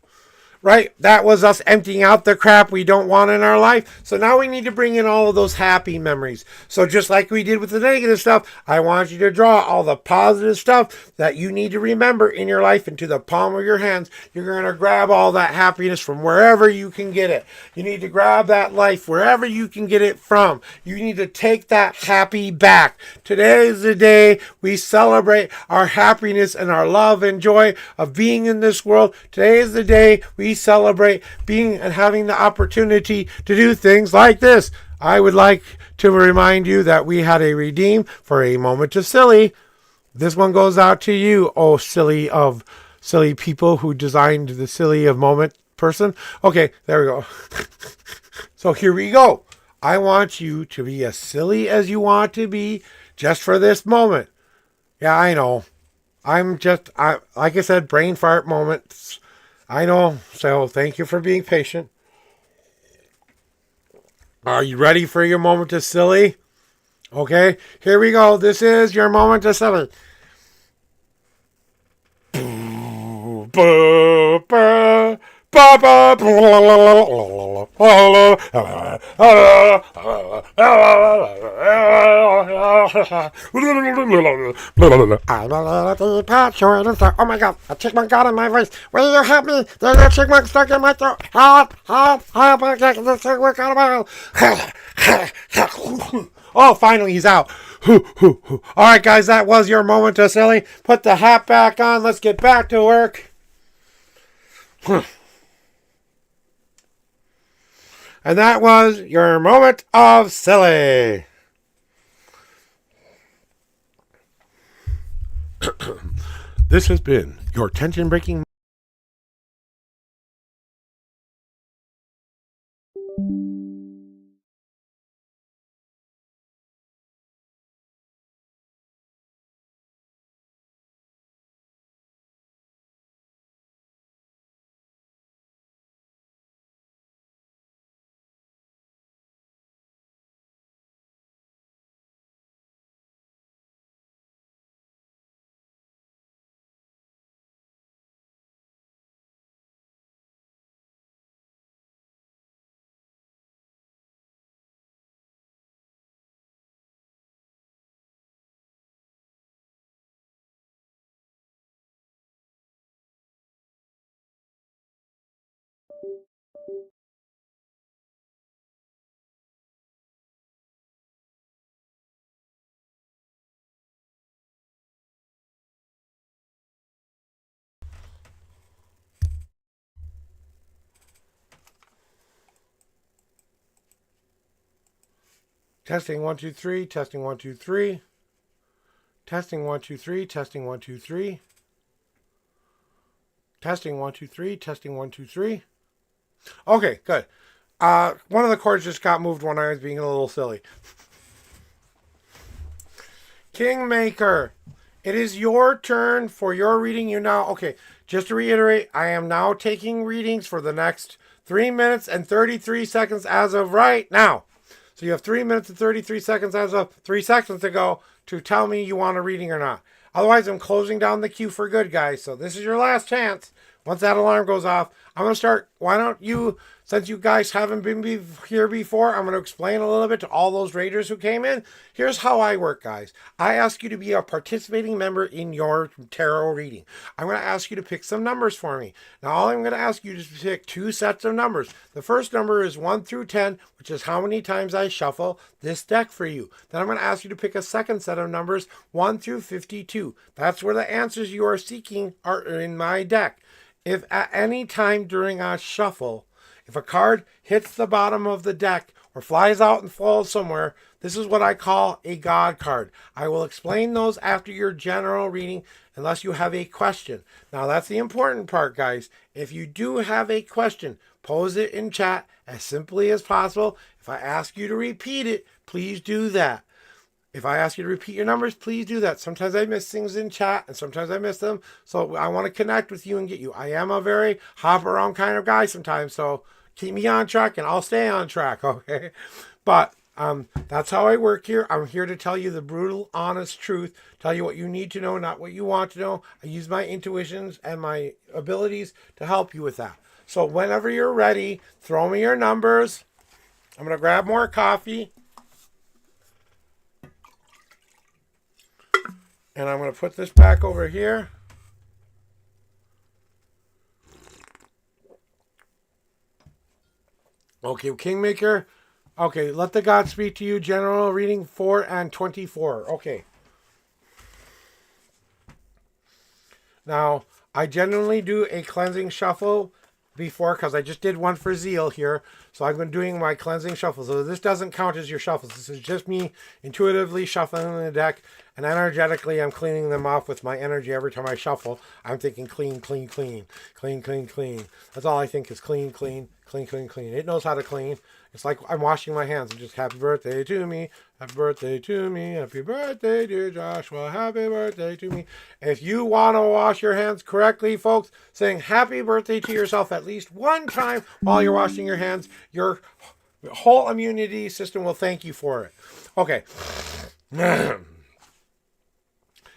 Right? That was us emptying out the crap we don't want in our life. So now we need to bring in all of those happy memories. So just like we did with the negative stuff, I want you to draw all the positive stuff that you need to remember in your life into the palm of your hands. You're going to grab all that happiness from wherever you can get it. You need to grab that life wherever you can get it from. You need to take that happy back. Today is the day we celebrate our happiness and our love and joy of being in this world. Today is the day we celebrate being and having the opportunity to do things like this. I would like to remind you that we had a redeem for a moment of silly. This one goes out to you, oh silly people who designed the silly of moment person. Okay, there we go. So here we go. I want you to be as silly as you want to be just for this moment. Yeah, I know. Like I said, brain fart moments. I know, so thank you for being patient. Are you ready for your moment of silly? Okay, here we go. This is your moment of silly. I'm a little pat short and stuck. Oh my god, a chipmunk got in my voice. Will you help me? There's a chipmunk stuck in my throat. Help, help, help, I can't get this chipmunk out of my mouth. Oh, finally he's out. Alright guys, that was your moment of silly. Put the hat back on. Let's get back to work. And that was your moment of silly. This has been your tension-breaking. Testing 1 2 3. Testing 1 2 3. Testing 1 2 3. Testing 1 2 3. Testing 1 2 3. Testing 1 2 3. Okay, good. One of the cords just got moved when I was being a little silly. Kingmaker, it is your turn for your reading. You now, okay, just to reiterate, I am now taking readings for the next 3 minutes and 33 seconds as of right now. So you have 3 minutes and 33 seconds as of 3 seconds ago to tell me you want a reading or not. Otherwise, I'm closing down the queue for good, guys. So this is your last chance. Once that alarm goes off, I'm going to start. Why don't you, since you guys haven't been here before, I'm going to explain a little bit to all those raiders who came in. Here's how I work, guys. I ask you to be a participating member in your tarot reading. I'm going to ask you to pick some numbers for me. Now, all I'm going to ask you is to pick 2 sets of numbers. The first number is 1 through 10, which is how many times I shuffle this deck for you. Then I'm going to ask you to pick a second set of numbers, 1 through 52. That's where the answers you are seeking are in my deck. If at any time during a shuffle, if a card hits the bottom of the deck or flies out and falls somewhere, this is what I call a God card. I will explain those after your general reading unless you have a question. Now that's the important part, guys. If you do have a question, pose it in chat as simply as possible. If I ask you to repeat it, please do that. If I ask you to repeat your numbers, please do that. Sometimes I miss things in chat and sometimes I miss them. So I want to connect with you and get you. I am a very hop around kind of guy sometimes. So keep me on track and I'll stay on track. Okay. But that's how I work here. I'm here to tell you the brutal, honest truth. Tell you what you need to know, not what you want to know. I use my intuitions and my abilities to help you with that. So whenever you're ready, throw me your numbers. I'm going to grab more coffee. And I'm going to put this back over here. Okay, Kingmaker. Okay, let the God speak to you. General reading 4 and 24. Okay. Now, I generally do a cleansing shuffle before because I just did one for Zeal here. So I've been doing my cleansing shuffle. So this doesn't count as your shuffles. This is just me intuitively shuffling the deck. And energetically, I'm cleaning them off with my energy every time I shuffle. I'm thinking clean, clean, clean, clean, clean, clean. That's all I think is clean, clean, clean, clean, clean. It knows how to clean. It's like I'm washing my hands. I'm just happy birthday to me. Happy birthday to me. Happy birthday, dear Joshua. Happy birthday to me. If you want to wash your hands correctly, folks, saying happy birthday to yourself at least one time while you're washing your hands, your whole immunity system will thank you for it. Okay.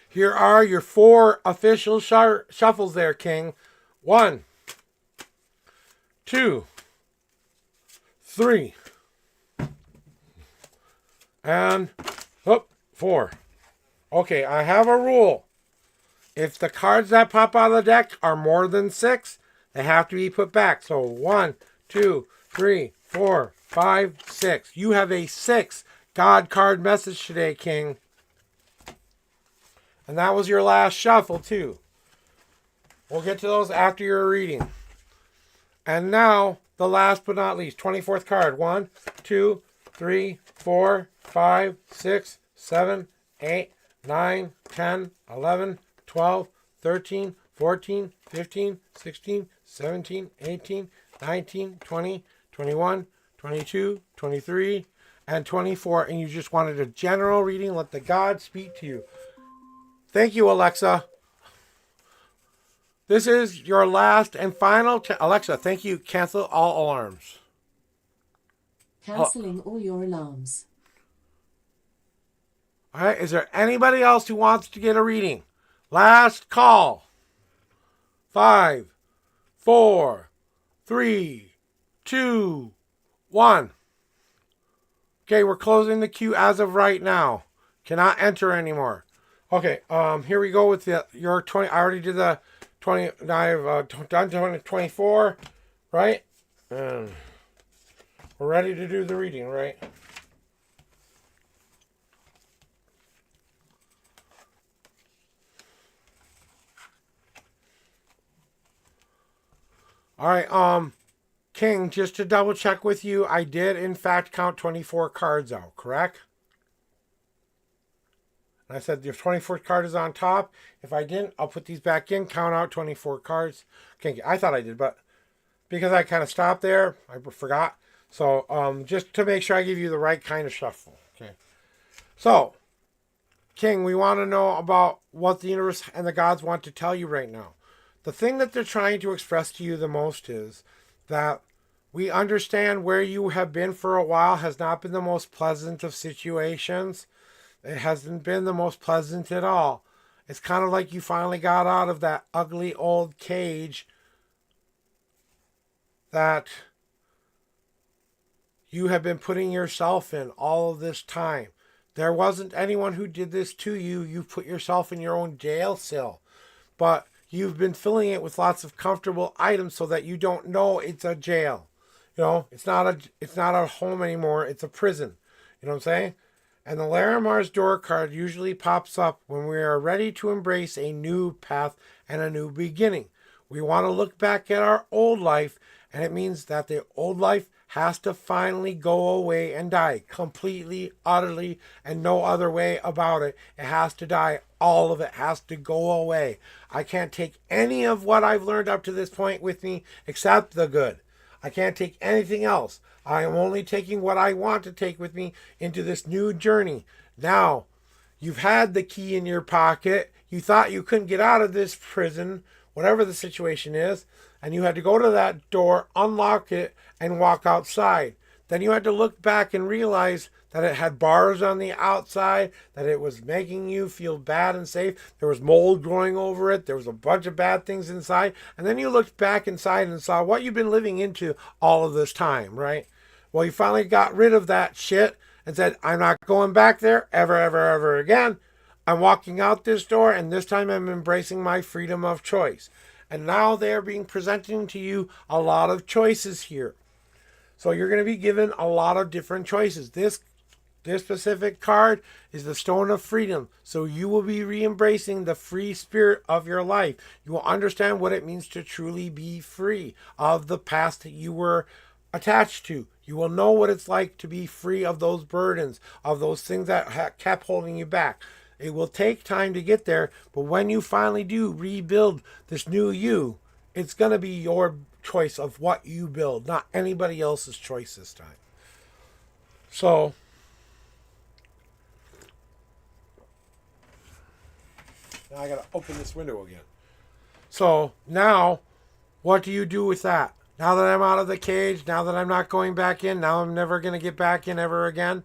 Here are your 4 official shuffles there, King. 1, 2, 3, and 4. Okay, I have a rule. If the cards that pop out of the deck are more than 6, they have to be put back. So 1, 2, 3, 4, 5, 6. You have a 6 God card message today, King. And that was your last shuffle, too. We'll get to those after your reading. And now, the last but not least, 24th card. 1, 2, 3, 4, 5, 6, 7, 8, 9, 10, 11, 12, 13, 14, 15, 16, 17, 18, 19, 20, 21, 22, 23, and 24. And you just wanted a general reading. Let the God speak to you. Thank you, Alexa. This is your last and final... Alexa, thank you. Cancel all alarms. Cancelling all your alarms. All right. Is there anybody else who wants to get a reading? Last call. 5, 4, 3, 2, 1. Okay, we're closing the queue as of right now. Cannot enter anymore. Okay, here we go with your 20. I already did the 20. I've done 24, right? And we're ready to do the reading, right? All right, King, just to double check with you, I did in fact count 24 cards out, correct? And I said your 24th card is on top. If I didn't, I'll put these back in, count out 24 cards. Okay, I thought I did, but because I kind of stopped there, I forgot. So, just to make sure I give you the right kind of shuffle. Okay. So, King, we want to know about what the universe and the gods want to tell you right now. The thing that they're trying to express to you the most is that we understand where you have been for a while has not been the most pleasant of situations. It hasn't been the most pleasant at all. It's kind of like you finally got out of that ugly old cage that you have been putting yourself in all of this time. There wasn't anyone who did this to you. You put yourself in your own jail cell. But you've been filling it with lots of comfortable items so that you don't know it's a jail. It's not a home anymore. It's a prison. You know what I'm saying? And the Larimar's door card usually pops up when we are ready to embrace a new path and a new beginning. We want to look back at our old life, and it means that the old life has to finally go away and die completely, utterly, and no other way about it. It has to die. All of it has to go away. I can't take any of what I've learned up to this point with me except the good. I can't take anything else. I am only taking what I want to take with me into this new journey. Now, you've had the key in your pocket. You thought you couldn't get out of this prison, whatever the situation is, and you had to go to that door, unlock it, and walk outside. Then you had to look back and realize that it had bars on the outside, that it was making you feel bad and safe. There was mold growing over it. There was a bunch of bad things inside. And then you looked back inside and saw what you've been living into all of this time, right? Well, you finally got rid of that shit and said, I'm not going back there ever, ever, ever again. I'm walking out this door, and this time I'm embracing my freedom of choice. And now they're being presenting to you a lot of choices here. So you're going to be given a lot of different choices. This specific card is the Stone of Freedom. So you will be re-embracing the free spirit of your life. You will understand what it means to truly be free of the past that you were attached to. You will know what it's like to be free of those burdens, of those things that kept holding you back. It will take time to get there, but when you finally do rebuild this new you, it's going to be your choice of what you build, not anybody else's choice this time. So, now I got to open this window again. So, now, what do you do with that? Now that I'm out of the cage, now that I'm not going back in, now I'm never going to get back in ever again,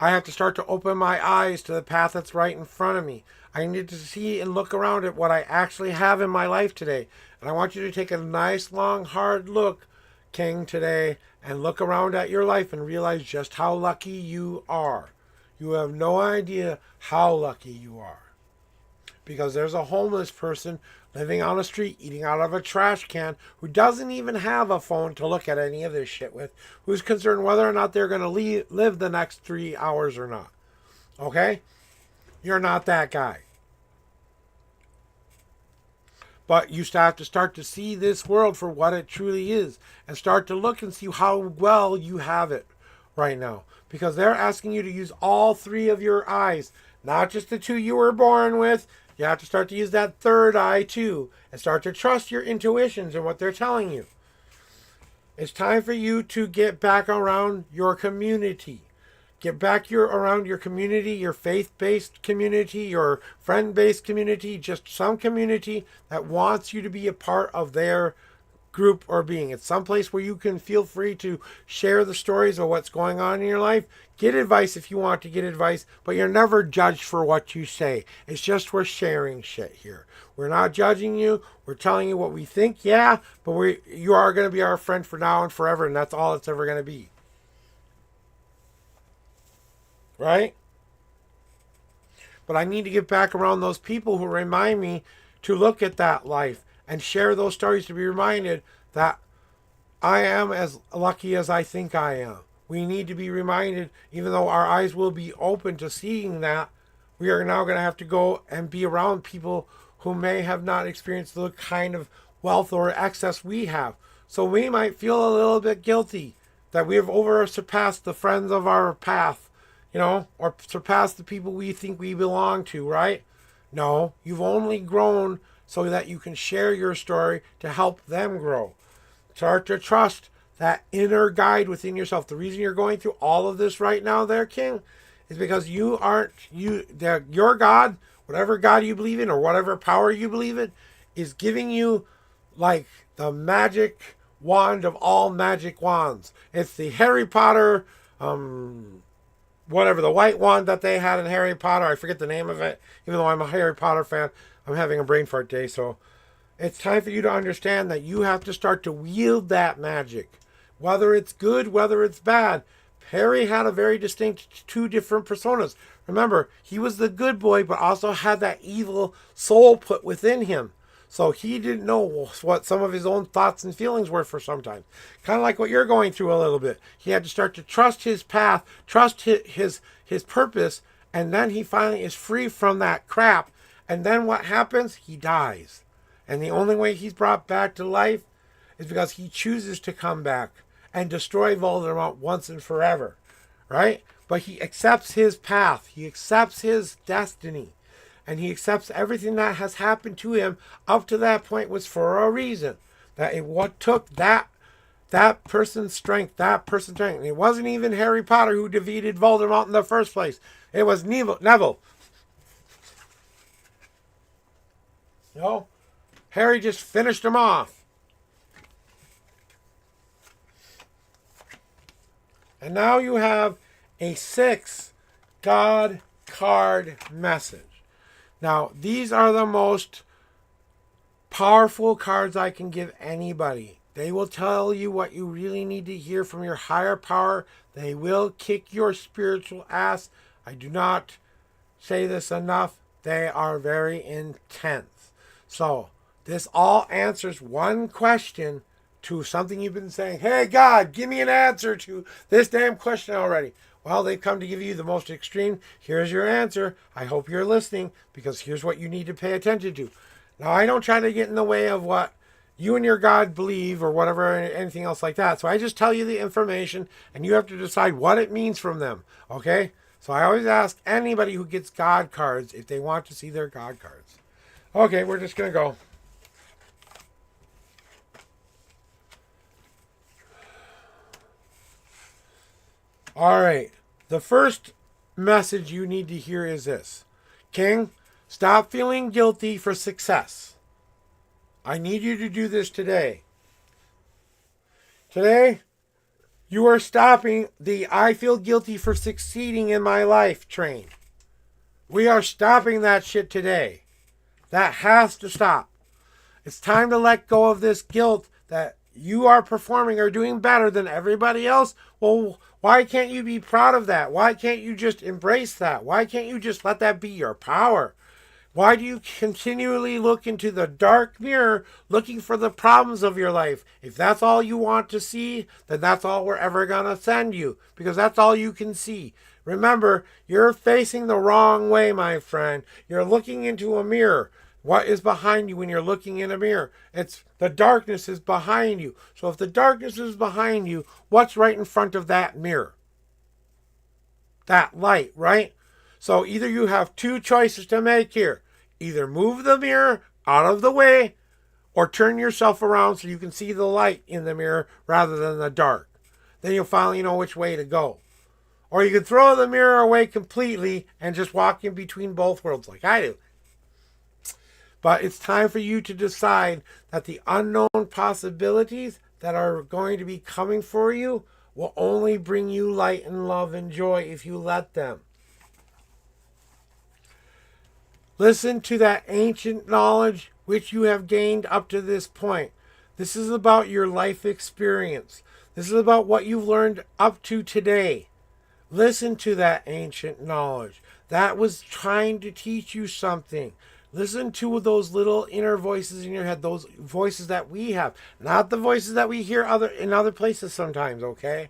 I have to start to open my eyes to the path that's right in front of me. I need to see and look around at what I actually have in my life today. And I want you to take a nice, long, hard look, King, today, and look around at your life and realize just how lucky you are. You have no idea how lucky you are. Because there's a homeless person living on a street, eating out of a trash can, who doesn't even have a phone to look at any of this shit with, who's concerned whether or not they're going to live the next 3 hours or not. Okay? You're not that guy. But you have to start to see this world for what it truly is and start to look and see how well you have it right now. Because they're asking you to use all three of your eyes, not just the two you were born with. You have to start to use that third eye too and start to trust your intuitions and what they're telling you. It's time for you to get back around your community. Get back around your community, your faith-based community, your friend-based community, just some community that wants you to be a part of their group or being. It's someplace where you can feel free to share the stories of what's going on in your life. Get advice if you want to get advice, but you're never judged for what you say. It's just we're sharing shit here. We're not judging you. We're telling you what we think, yeah, but you are going to be our friend for now and forever, and that's all it's ever going to be. Right? But I need to get back around those people who remind me to look at that life and share those stories to be reminded that I am as lucky as I think I am. We need to be reminded, even though our eyes will be open to seeing that, we are now going to have to go and be around people who may have not experienced the kind of wealth or excess we have. So we might feel a little bit guilty that we have surpassed the friends of our path, or surpassed the people we think we belong to, right? No, you've only grown so that you can share your story to help them grow. Start to trust that inner guide within yourself. The reason you're going through all of this right now there, King, is because your God, whatever God you believe in or whatever power you believe in, is giving you like the magic wand of all magic wands. It's the Harry Potter, whatever, the white wand that they had in Harry Potter. I forget the name of it. Even though I'm a Harry Potter fan, I'm having a brain fart day. So it's time for you to understand that you have to start to wield that magic. Whether it's good, whether it's bad. Harry had a very distinct two different personas. Remember, he was the good boy, but also had that evil soul put within him. So he didn't know what some of his own thoughts and feelings were for some time. Kind of like what you're going through a little bit. He had to start to trust his path, trust his purpose, and then he finally is free from that crap. And then what happens? He dies. And the only way he's brought back to life is because he chooses to come back and destroy Voldemort once and forever. Right? But he accepts his path. He accepts his destiny. And he accepts everything that has happened to him up to that point was for a reason. What took that person's strength, And it wasn't even Harry Potter who defeated Voldemort in the first place. It was Neville. No, Harry just finished him off. And now you have a 6 God card message. Now, these are the most powerful cards I can give anybody. They will tell you what you really need to hear from your higher power. They will kick your spiritual ass. I do not say this enough. They are very intense. So, this all answers one question to something you've been saying. Hey, God, give me an answer to this damn question already. Well, they've come to give you the most extreme. Here's your answer. I hope you're listening because here's what you need to pay attention to. Now, I don't try to get in the way of what you and your God believe or whatever, anything else like that. So I just tell you the information and you have to decide what it means from them. Okay? So I always ask anybody who gets God cards if they want to see their God cards. Okay, we're just going to go. All right. The first message you need to hear is this. King, stop feeling guilty for success. I need you to do this today. Today, you are stopping the I feel guilty for succeeding in my life train. We are stopping that shit today. That has to stop. It's time to let go of this guilt that you are performing or doing better than everybody else. Well, why can't you be proud of that? Why can't you just embrace that? Why can't you just let that be your power? Why do you continually look into the dark mirror looking for the problems of your life? If that's all you want to see, then that's all we're ever going to send you, because that's all you can see. Remember, you're facing the wrong way, my friend. You're looking into a mirror. What is behind you when you're looking in a mirror? It's the darkness is behind you. So if the darkness is behind you, what's right in front of that mirror? That light, right? So either you have two choices to make here. Either move the mirror out of the way or turn yourself around so you can see the light in the mirror rather than the dark. Then you'll finally know which way to go. Or you can throw the mirror away completely and just walk in between both worlds like I do. But it's time for you to decide that the unknown possibilities that are going to be coming for you will only bring you light and love and joy if you let them. Listen to that ancient knowledge which you have gained up to this point. This is about your life experience. This is about what you've learned up to today. Listen to that ancient knowledge. That was trying to teach you something. Listen to those little inner voices in your head, those voices that we have, not the voices that we hear in other places sometimes, okay?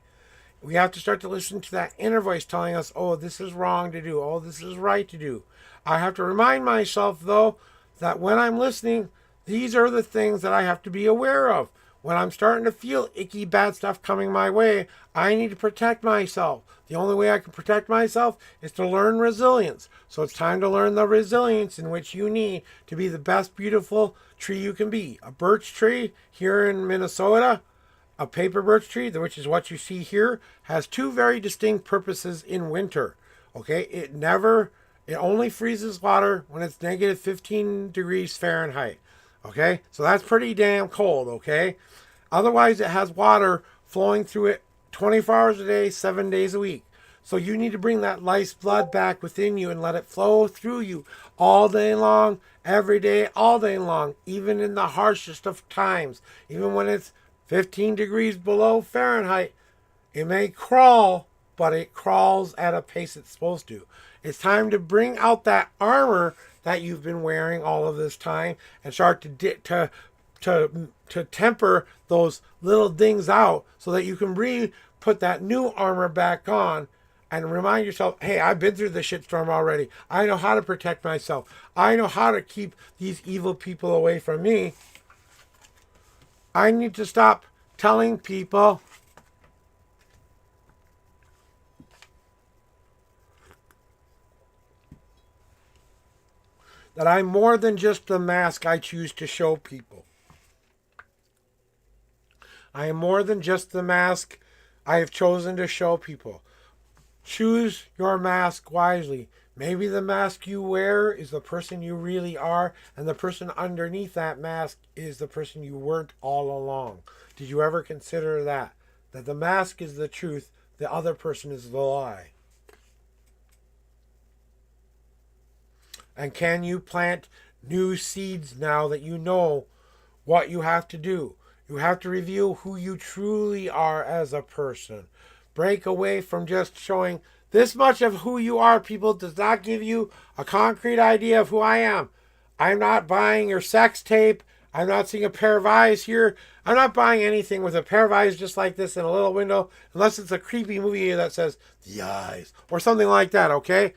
We have to start to listen to that inner voice telling us, oh, this is wrong to do. Oh, this is right to do. I have to remind myself, though, that when I'm listening, these are the things that I have to be aware of. When I'm starting to feel icky, bad stuff coming my way, I need to protect myself. The only way I can protect myself is to learn resilience. So it's time to learn the resilience in which you need to be the best beautiful tree you can be. A birch tree here in Minnesota, A paper birch tree, which is what you see here, has two very distinct purposes in winter. Okay, it only freezes water when it's negative 15 degrees Fahrenheit. Okay, so that's pretty damn cold. Okay, otherwise it has water flowing through it 24 hours a day, 7 days a week. So you need to bring that life's blood back within you and let it flow through you all day long, every day, all day long, even in the harshest of times, even when it's 15 degrees below Fahrenheit. It may crawl, but it crawls at a pace it's supposed to. It's time to bring out that armor that you've been wearing all of this time and start to temper those little things out so that you can put that new armor back on and remind yourself, hey, I've been through the shitstorm already. I know how to protect myself. I know how to keep these evil people away from me. I need to stop telling people that I'm more than just the mask I choose to show people. I am more than just the mask I have chosen to show people. Choose your mask wisely. Maybe the mask you wear is the person you really are, and the person underneath that mask is the person you weren't all along. Did you ever consider that? That the mask is the truth, the other person is the lie. And can you plant new seeds now that you know what you have to do? You have to reveal who you truly are as a person. Break away from just showing this much of who you are, people, does not give you a concrete idea of who I am. I'm not buying your sex tape. I'm not seeing a pair of eyes here. I'm not buying anything with a pair of eyes just like this in a little window, unless it's a creepy movie that says the eyes or something like that, okay?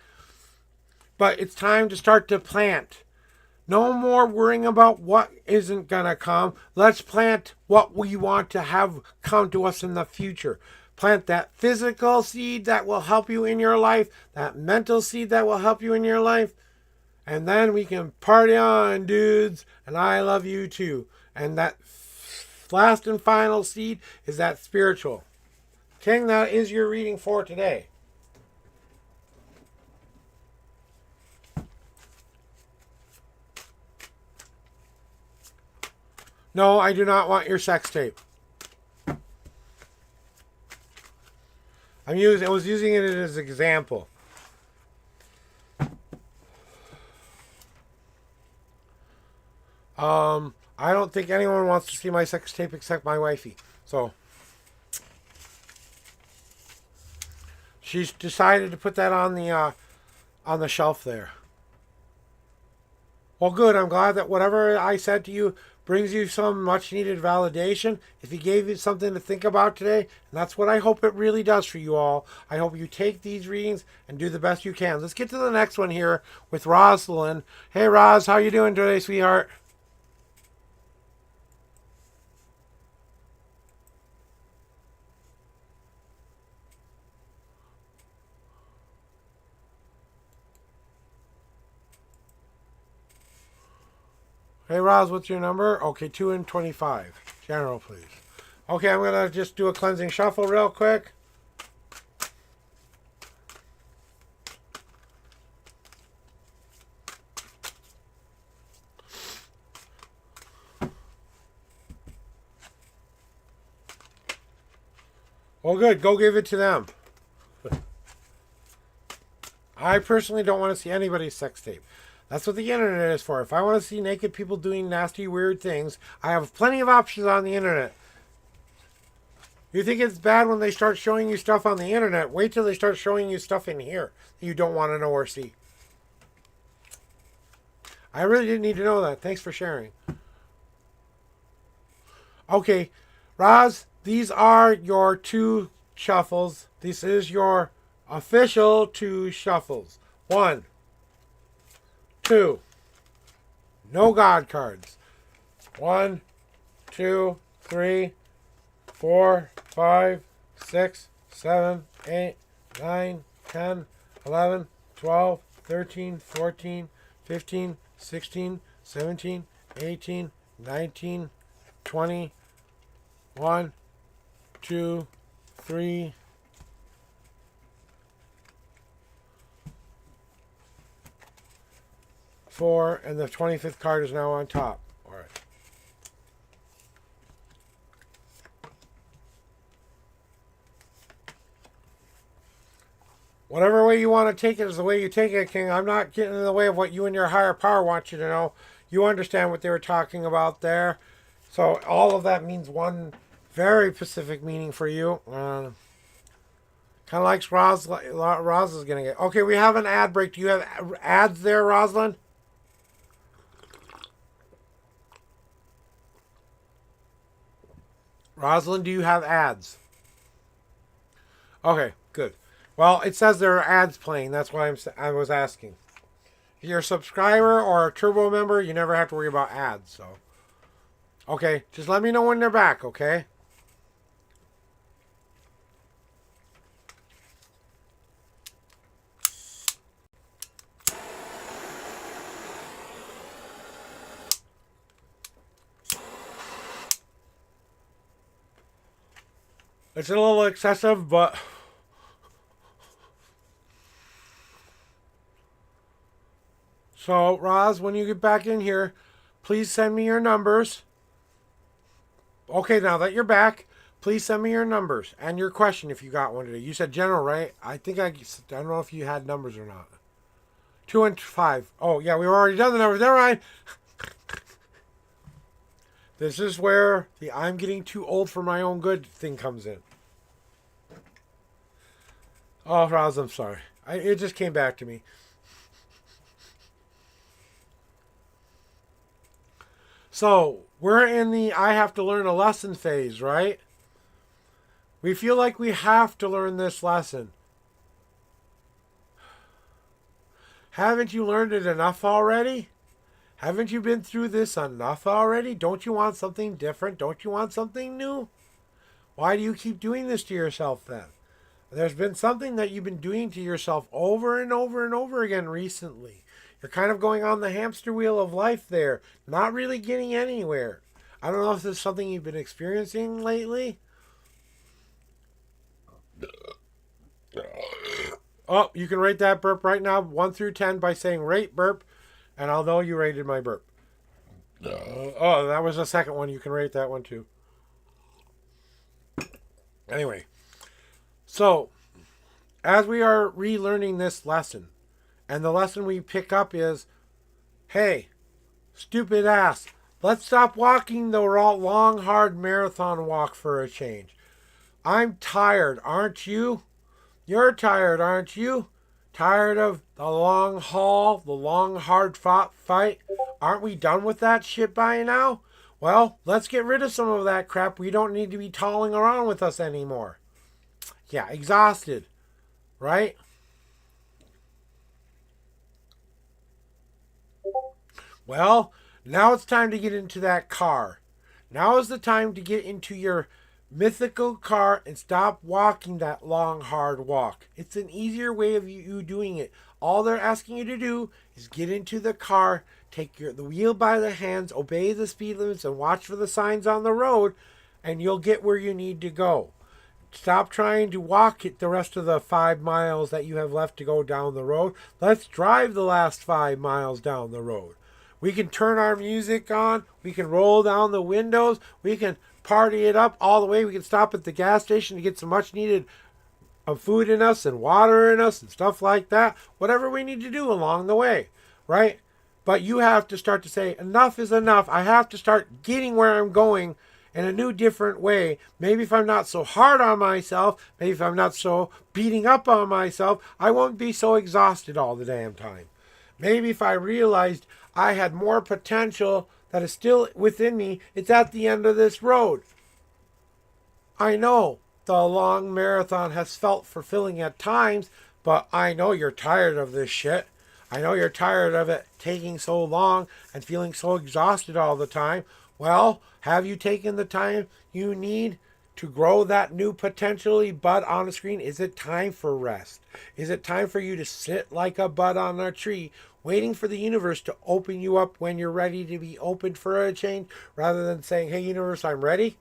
But it's time to start to plant. No more worrying about what isn't going to come. Let's plant what we want to have come to us in the future. Plant that physical seed that will help you in your life, that mental seed that will help you in your life. And then we can party on, dudes. And I love you too. And that last and final seed is that spiritual. King, that is your reading for today. No, I do not want your sex tape. I was using it as an example. I don't think anyone wants to see my sex tape except my wifey. So she's decided to put that on the shelf there. Well, good. I'm glad that whatever I said to you brings you some much needed validation. If he gave you something to think about today, and that's what I hope it really does for you all. I hope you take these readings and do the best you can. Let's get to the next one here with Rosalind. Hey, Roz, how you doing today, sweetheart? Hey, Roz, what's your number? Okay, 2 and 25. General, please. Okay, I'm going to just do a cleansing shuffle real quick. Well, good. Go give it to them. I personally don't want to see anybody's sex tape. That's what the internet is for. If I want to see naked people doing nasty, weird things, I have plenty of options on the internet. You think it's bad when they start showing you stuff on the internet? Wait till they start showing you stuff in here that you don't want to know or see. I really didn't need to know that. Thanks for sharing. Okay, Roz, these are your 2 shuffles. This is your official 2 shuffles. 1, 2. No God cards. 1, 2, 3, 4, 5, 6, 7, 8, 9, 10, 11, 12, 13, 14, 15, 16, 17, 18, 19, 20, 1, 2, 3, 4, and the 25th card is now on top. All right. Whatever way you want to take it is the way you take it, King. I'm not getting in the way of what you and your higher power want you to know. You understand what they were talking about there. So all of that means one very specific meaning for you. Kind of like Roz is going to get. Okay, we have an ad break. Do you have ads there, Rosalind? Rosalind, do you have ads? Okay, good. Well, it says there are ads playing. That's why I was asking. If you're a subscriber or a Turbo member, you never have to worry about ads. So, okay, just let me know when they're back, okay? It's a little excessive, but so, Roz, when you get back in here, please send me your numbers. Okay, now that you're back, please send me your numbers and your question if you got one today. You said general, right? I don't know if you had numbers or not. 2 and 5. Oh, yeah, we've already done the numbers. Never mind. This is where the I'm getting too old for my own good thing comes in. Oh, Roz, I'm sorry. It just came back to me. So, we're in the I have to learn a lesson phase, right? We feel like we have to learn this lesson. Haven't you learned it enough already? Haven't you been through this enough already? Don't you want something different? Don't you want something new? Why do you keep doing this to yourself then? There's been something that you've been doing to yourself over and over and over again recently. You're kind of going on the hamster wheel of life there, not really getting anywhere. I don't know if this is something you've been experiencing lately. Oh, you can rate that burp right now, 1 through 10, by saying rate burp, and I'll know you rated my burp. Oh, that was the second one. You can rate that one too. Anyway, so as we are relearning this lesson, and the lesson we pick up is, hey, stupid ass, let's stop walking the long, hard marathon walk for a change. I'm tired, aren't you? You're tired, aren't you? Tired of the long haul, the long, hard fought fight? Aren't we done with that shit by now? Well, let's get rid of some of that crap we don't need to be tolling around with us anymore. Yeah, exhausted, right? Well, now it's time to get into that car. Now is the time to get into your mythical car and stop walking that long, hard walk. It's an easier way of you doing it. All they're asking you to do is get into the car, take the wheel by the hands, obey the speed limits, and watch for the signs on the road, and you'll get where you need to go. Stop trying to walk it the rest of the 5 miles that you have left to go down the road. Let's drive the last 5 miles down the road. We can turn our music on. We can roll down the windows. We can party it up all the way. We can stop at the gas station to get some much needed food in us and water in us and stuff like that. Whatever we need to do along the way, right? But you have to start to say, enough is enough. I have to start getting where I'm going in a new, different way. Maybe if I'm not so hard on myself, maybe if I'm not so beating up on myself, I won't be so exhausted all the damn time. Maybe if I realized I had more potential that is still within me, it's at the end of this road. I know the long marathon has felt fulfilling at times, but I know you're tired of this shit. I know you're tired of it taking so long and feeling so exhausted all the time. Well, have you taken the time you need to grow that new potentially bud on the screen? Is it time for rest? Is it time for you to sit like a bud on a tree, waiting for the universe to open you up when you're ready to be opened for a change, rather than saying, hey, universe, I'm ready?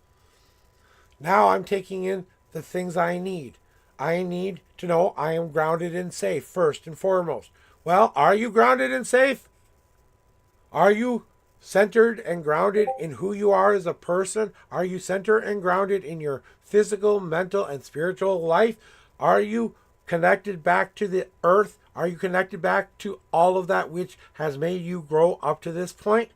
Now I'm taking in the things I need. I need to know I am grounded and safe first and foremost. Well, are you grounded and safe? Are you centered and grounded in who you are as a person? Are you centered and grounded in your physical, mental, and spiritual life? Are you connected back to the earth? Are you connected back to all of that which has made you grow up to this point?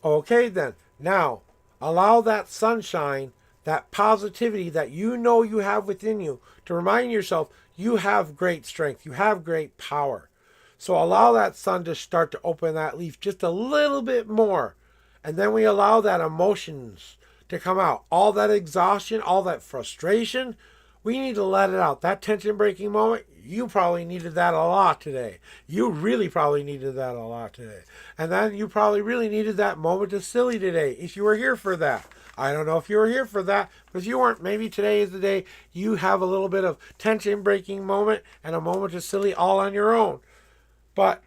Okay, then. Now, allow that sunshine, that positivity that you know you have within you to remind yourself you have great strength, you have great power. So allow that sun to start to open that leaf just a little bit more. And then we allow that emotions to come out. All that exhaustion, all that frustration, we need to let it out. That tension breaking moment, you probably needed that a lot today. You really probably needed that a lot today. And then you probably really needed that moment of silly today if you were here for that. I don't know if you were here for that, but if you weren't, maybe today is the day you have a little bit of tension breaking moment and a moment of silly all on your own. But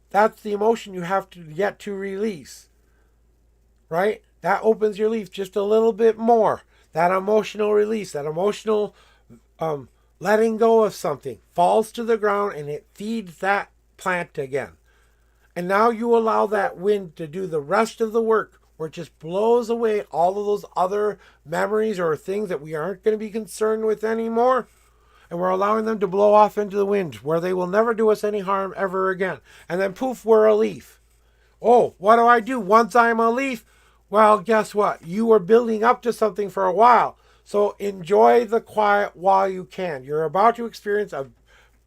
that's the emotion you have to yet to release, right? That opens your leaf just a little bit more. That emotional release, that emotional letting go of something falls to the ground and it feeds that plant again. And now you allow that wind to do the rest of the work where it just blows away all of those other memories or things that we aren't going to be concerned with anymore. And we're allowing them to blow off into the wind where they will never do us any harm ever again. And then poof, we're a leaf. Oh, what do I do once I'm a leaf? Well, guess what? You were building up to something for a while. So enjoy the quiet while you can. You're about to experience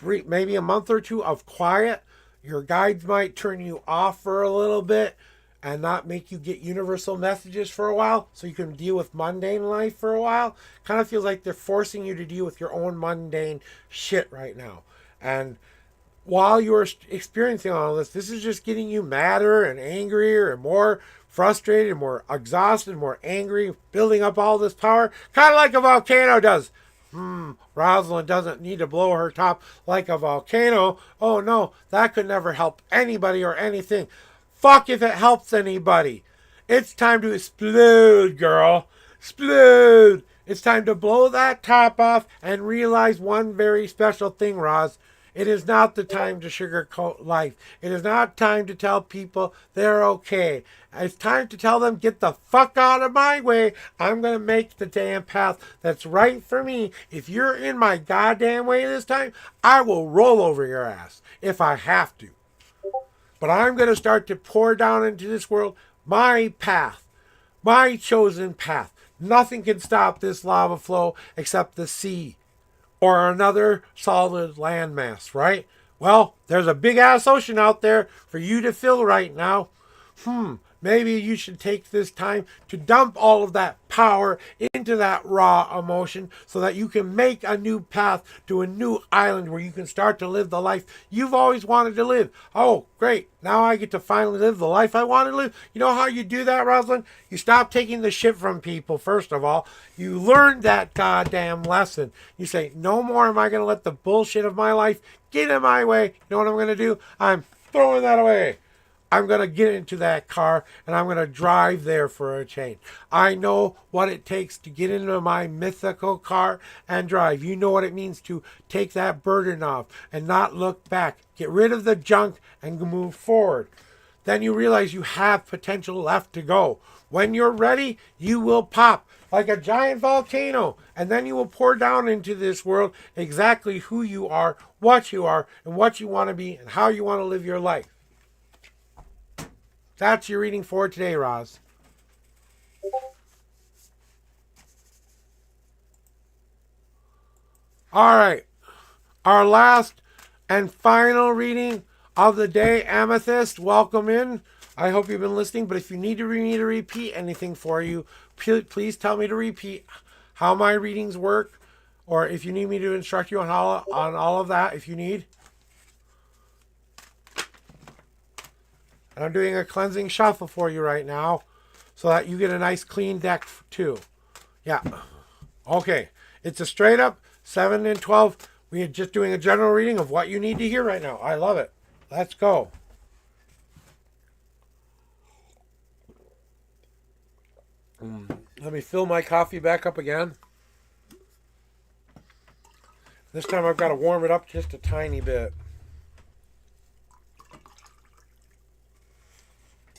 maybe a month or two of quiet. Your guides might turn you off for a little bit and not make you get universal messages for a while so you can deal with mundane life for a while. Kind of feels like they're forcing you to deal with your own mundane shit right now. And while you're experiencing all this is just getting you madder and angrier and more frustrated, more exhausted, more angry, building up all this power, kind of like a volcano does. Rosalind doesn't need to blow her top like a volcano. Oh no, that could never help anybody or anything. Fuck if it helps anybody. It's time to explode, girl. Explode. It's time to blow that top off and realize one very special thing, Roz. It is not the time to sugarcoat life. It is not time to tell people they're okay. It's time to tell them, get the fuck out of my way. I'm going to make the damn path that's right for me. If you're in my goddamn way this time, I will roll over your ass if I have to. But I'm going to start to pour down into this world my path, my chosen path. Nothing can stop this lava flow except the sea or another solid landmass, right? Well, there's a big ass ocean out there for you to fill right now. Maybe you should take this time to dump all of that power into that raw emotion so that you can make a new path to a new island where you can start to live the life you've always wanted to live. Oh, great. Now I get to finally live the life I want to live. You know how you do that, Rosalind? You stop taking the shit from people, first of all. You learn that goddamn lesson. You say, no more am I going to let the bullshit of my life get in my way. You know what I'm going to do? I'm throwing that away. I'm going to get into that car and I'm going to drive there for a change. I know what it takes to get into my mythical car and drive. You know what it means to take that burden off and not look back. Get rid of the junk and move forward. Then you realize you have potential left to go. When you're ready, you will pop like a giant volcano. And then you will pour down into this world exactly who you are, and what you want to be, and how you want to live your life. That's your reading for today, Roz. All right. Our last and final reading of the day, Amethyst. Welcome in. I hope you've been listening, but if you need me to repeat anything for you, please tell me to repeat how my readings work, or if you need me to instruct you on all of that, if you need. And I'm doing a cleansing shuffle for you right now so that you get a nice clean deck too. Yeah. Okay. It's a straight up 7 and 12. We are just doing a general reading of what you need to hear right now. I love it. Let's go. Let me fill my coffee back up again. This time I've got to warm it up just a tiny bit.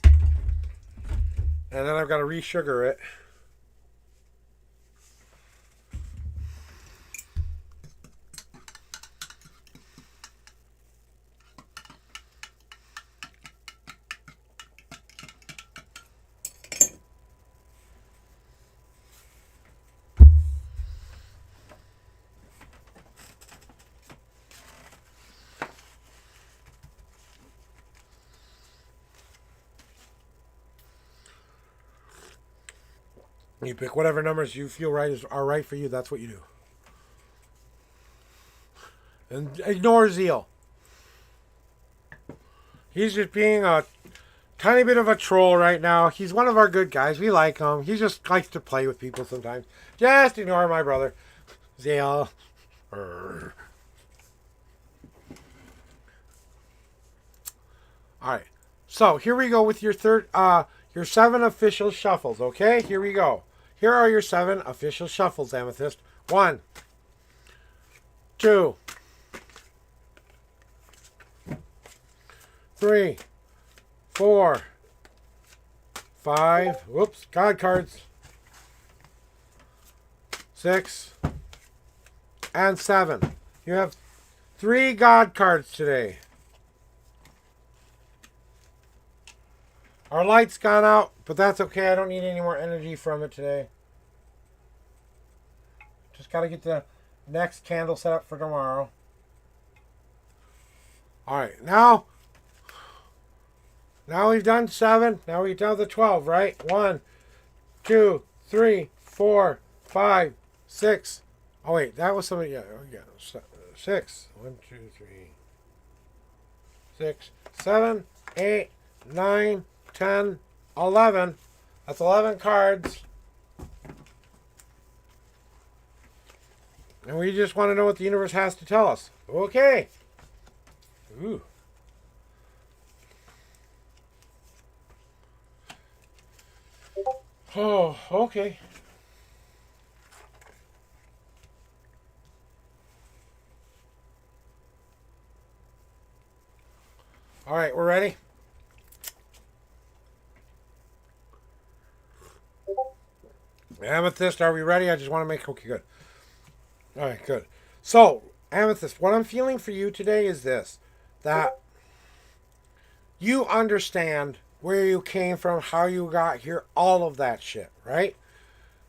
And then I've got to re-sugar it. You pick whatever numbers you feel are right for you. That's what you do. And ignore Zeal. He's just being a tiny bit of a troll right now. He's one of our good guys. We like him. He just likes to play with people sometimes. Just ignore my brother. Zeal. Alright. So here we go with your your 7 official shuffles, okay? Here we go. Here are your 7 official shuffles, Amethyst. 1, 2, 3, 4, 5, whoops, God cards, 6, and 7. You have 3 God cards today. Our light's gone out, but that's okay. I don't need any more energy from it today. Just got to get the next candle set up for tomorrow. Alright, now we've done 7. Now we've done the 12, right? 1, 2, 3, 4, 5, 6. Oh, wait, that was somebody. Yeah, 6. 1, 2, 3, 6, 7, 8, 9, 10, 11. That's 11 cards. And we just want to know what the universe has to tell us. Okay. Ooh. Oh, okay. All right, we're ready. Amethyst, are we ready? I just want to make... Okay, good. All right, good. So, Amethyst, what I'm feeling for you today is this. That you understand where you came from, how you got here, all of that shit, right?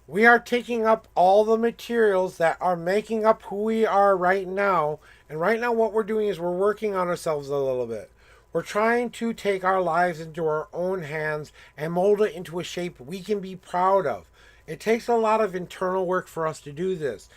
We are taking up all the materials that are making up who we are right now. And right now what we're doing is we're working on ourselves a little bit. We're trying to take our lives into our own hands and mold it into a shape we can be proud of. It takes a lot of internal work for us to do this.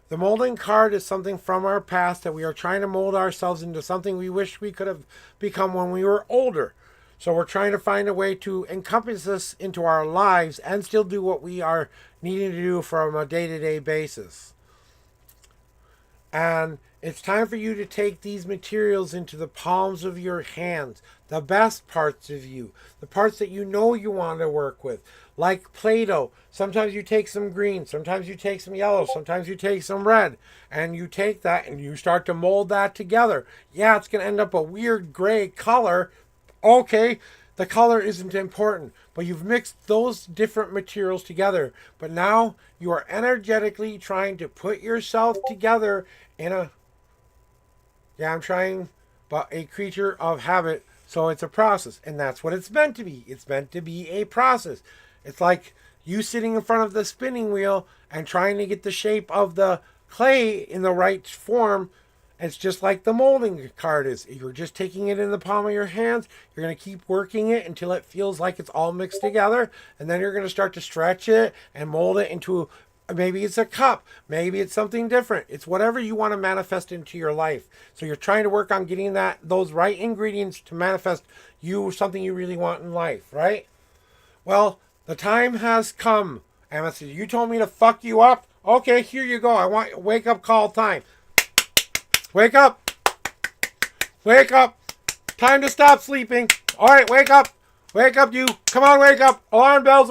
The molding card is something from our past that we are trying to mold ourselves into something we wish we could have become when we were older. So we're trying to find a way to encompass this into our lives and still do what we are needing to do from a day-to-day basis. And it's time for you to take these materials into the palms of your hands, the best parts of you, the parts that you know you want to work with, like Play-Doh. Sometimes you take some green, sometimes you take some yellow, sometimes you take some red, and you take that and you start to mold that together. Yeah, it's going to end up a weird gray color. Okay, the color isn't important, but you've mixed those different materials together. But now you are energetically trying to put yourself together in a... Yeah, I'm trying, but a creature of habit, so it's a process. And that's what it's meant to be. It's meant to be a process. It's like you sitting in front of the spinning wheel and trying to get the shape of the clay in the right form. It's just like the molding card is. You're just taking it in the palm of your hands. You're going to keep working it until it feels like it's all mixed together. And then you're going to start to stretch it and mold it into... Maybe it's a cup. Maybe it's something different. It's whatever you want to manifest into your life. So you're trying to work on getting those right ingredients to manifest something you really want in life, right? Well, the time has come. Amethyst, you told me to fuck you up. Okay, here you go. I want wake up call time. Wake up. Wake up. Time to stop sleeping. All right, wake up. Wake up, you. Come on, wake up. Alarm bells.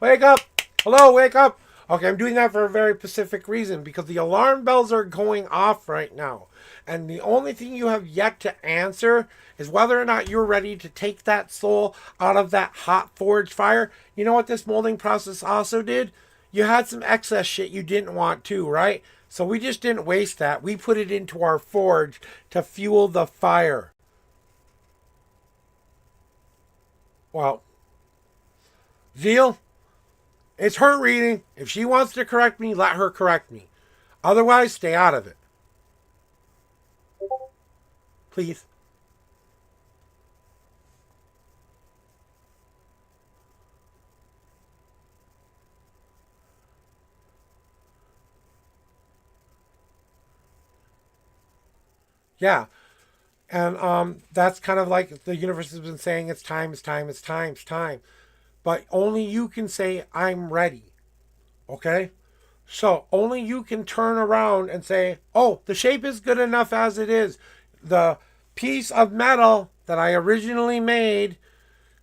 Wake up. Hello, wake up. Okay, I'm doing that for a very specific reason because the alarm bells are going off right now. And the only thing you have yet to answer is whether or not you're ready to take that soul out of that hot forge fire. You know what this molding process also did? You had some excess shit you didn't want to, right? So we just didn't waste that. We put it into our forge to fuel the fire. Well, Zeal, it's her reading. If she wants to correct me, let her correct me. Otherwise, stay out of it. Please. Yeah. And that's kind of like the universe has been saying it's time, it's time, it's time, it's time. But only you can say, I'm ready. Okay? So only you can turn around and say, oh, the shape is good enough as it is. The piece of metal that I originally made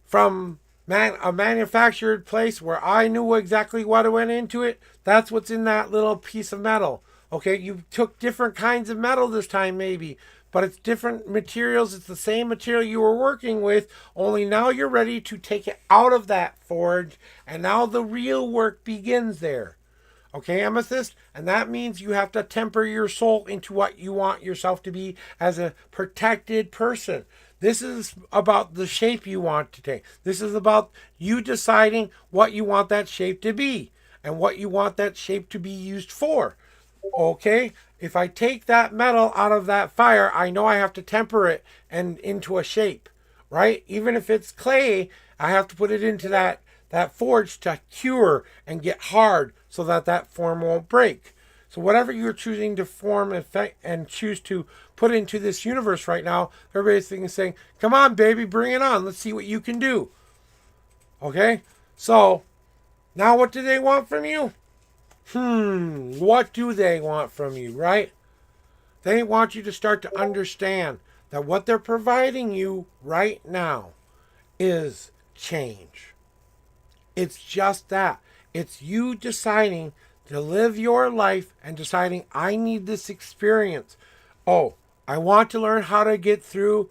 from a manufactured place where I knew exactly what went into it, that's what's in that little piece of metal. Okay, you took different kinds of metal this time, maybe, but it's different materials. It's the same material you were working with, only now you're ready to take it out of that forge, and now the real work begins there. Okay, Amethyst? And that means you have to temper your soul into what you want yourself to be as a protected person. This is about the shape you want to take. This is about you deciding what you want that shape to be and what you want that shape to be used for. Okay? If I take that metal out of that fire, I know I have to temper it and into a shape, right? Even if it's clay, I have to put it into that forge to cure and get hard so that that form won't break. So whatever you're choosing to form and choose to put into this universe right now, everybody's saying, come on, baby, bring it on. Let's see what you can do. Okay? So, now what do they want from you? What do they want from you, right? They want you to start to understand that what they're providing you right now is change. It's just that. It's you deciding to live your life and deciding, I need this experience. Oh, I want to learn how to get through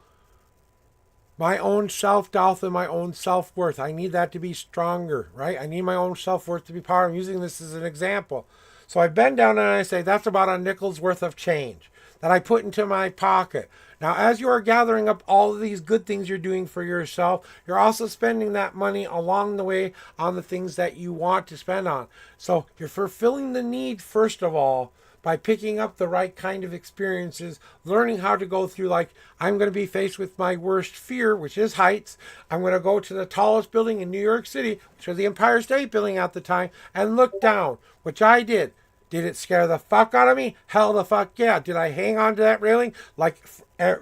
my own self-doubt and my own self-worth. I need that to be stronger, right? I need my own self-worth to be powerful. I'm using this as an example. So I bend down and I say, that's about a nickel's worth of change that I put into my pocket. Now, as you are gathering up all of these good things you're doing for yourself, you're also spending that money along the way on the things that you want to spend on. So you're fulfilling the need, first of all, by picking up the right kind of experiences, learning how to go through, like, I'm going to be faced with my worst fear, which is heights. I'm going to go to the tallest building in New York City, which was the Empire State Building at the time, and look down, which I did. Did it scare the fuck out of me? Hell the fuck yeah. Did I hang on to that railing like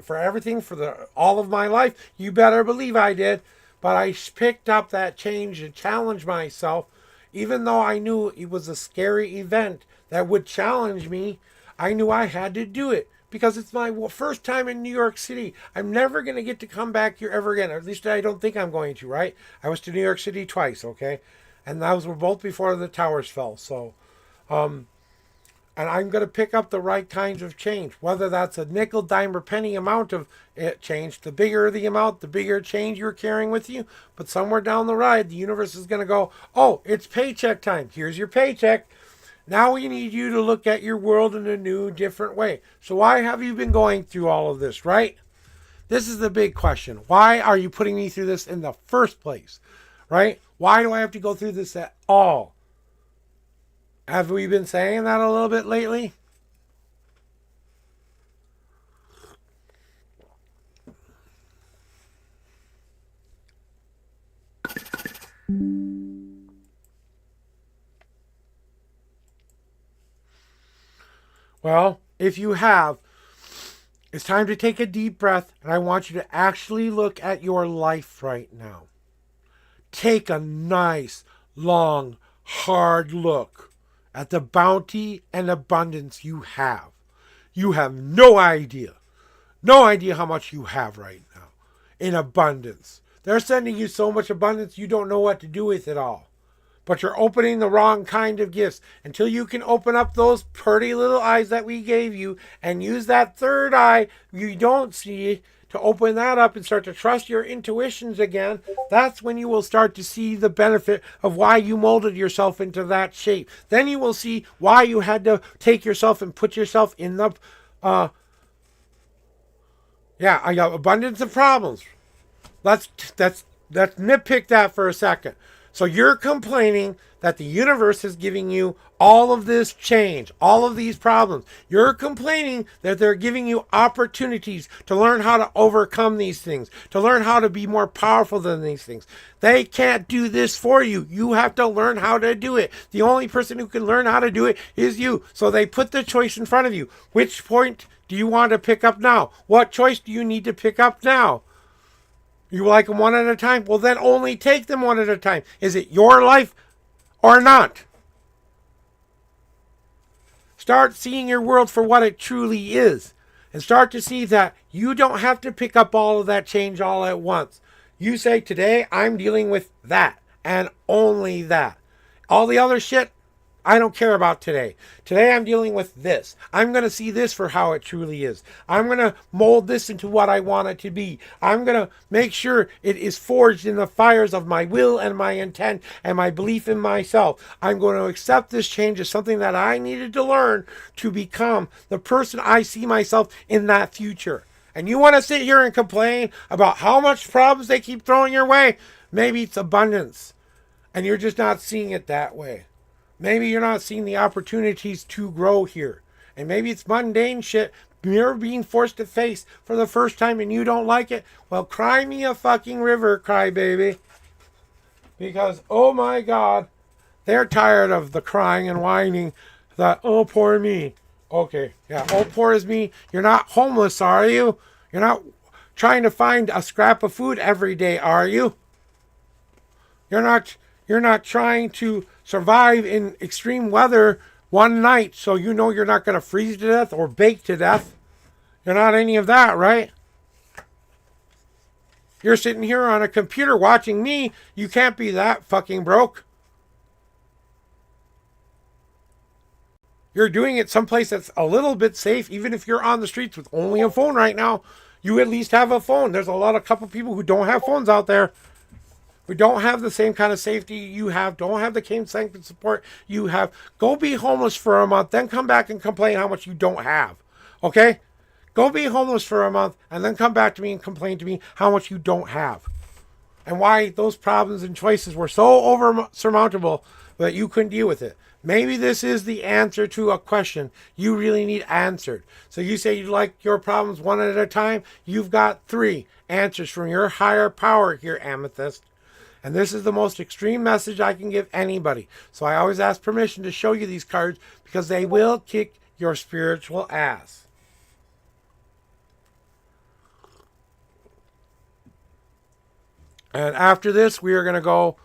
for everything for all of my life? You better believe I did. But I picked up that change and challenged myself. Even though I knew it was a scary event that would challenge me, I knew I had to do it. Because it's my first time in New York City. I'm never going to get to come back here ever again. Or at least I don't think I'm going to, right? I was to New York City twice, okay? And those were both before the towers fell. So, and I'm going to pick up the right kinds of change, whether that's a nickel, dime, or penny amount of change. The bigger the amount, the bigger change you're carrying with you. But somewhere down the ride, the universe is going to go, oh, it's paycheck time. Here's your paycheck. Now we need you to look at your world in a new, different way. So why have you been going through all of this, right? This is the big question. Why are you putting me through this in the first place, right? Why do I have to go through this at all? Have we been saying that a little bit lately? Well, if you have, it's time to take a deep breath, and I want you to actually look at your life right now. Take a nice, long, hard look at the bounty and abundance you have. You have no idea how much you have right now in abundance. They're sending you so much abundance you don't know what to do with it all. But you're opening the wrong kind of gifts. Until you can open up those pretty little eyes that we gave you and use that third eye you don't see to open that up and start to trust your intuitions again, that's when you will start to see the benefit of why you molded yourself into that shape. Then you will see why you had to take yourself and put yourself in the I got abundance of problems. Let's nitpick that for a second. So you're complaining that the universe is giving you all of this change, all of these problems. You're complaining that they're giving you opportunities to learn how to overcome these things, to learn how to be more powerful than these things. They can't do this for you. You have to learn how to do it. The only person who can learn how to do it is you. So they put the choice in front of you. Which point do you want to pick up now? What choice do you need to pick up now? You like them one at a time? Well, then only take them one at a time. Is it your life or not? Start seeing your world for what it truly is. And start to see that you don't have to pick up all of that change all at once. You say, today I'm dealing with that and only that. All the other shit, I don't care about today. Today I'm dealing with this. I'm going to see this for how it truly is. I'm going to mold this into what I want it to be. I'm going to make sure it is forged in the fires of my will and my intent and my belief in myself. I'm going to accept this change as something that I needed to learn to become the person I see myself in that future. And you want to sit here and complain about how much problems they keep throwing your way? Maybe it's abundance. And you're just not seeing it that way. Maybe you're not seeing the opportunities to grow here. And maybe it's mundane shit you're being forced to face for the first time and you don't like it. Well, cry me a fucking river, crybaby. Because, oh my God, they're tired of the crying and whining that, oh, poor me. Okay, yeah, oh, poor is me. You're not homeless, are you? You're not trying to find a scrap of food every day, are you? You're not trying to survive in extreme weather one night so you know you're not going to freeze to death or bake to death. You're not any of that, right? You're sitting here on a computer watching me. You can't be that fucking broke. You're doing it someplace that's a little bit safe, even if you're on the streets with only a phone right now. You at least have a phone. There's a couple people who don't have phones out there. We don't have the same kind of safety you have, don't have the same sanctity support you have. Go be homeless for a month, then come back and complain how much you don't have. Okay? Go be homeless for a month, and then come back to me and complain to me how much you don't have. And why those problems and choices were so surmountable that you couldn't deal with it. Maybe this is the answer to a question you really need answered. So you say you like your problems one at a time. You've got 3 answers from your higher power here, Amethyst. And this is the most extreme message I can give anybody. So I always ask permission to show you these cards because they will kick your spiritual ass. And after this, we are going to go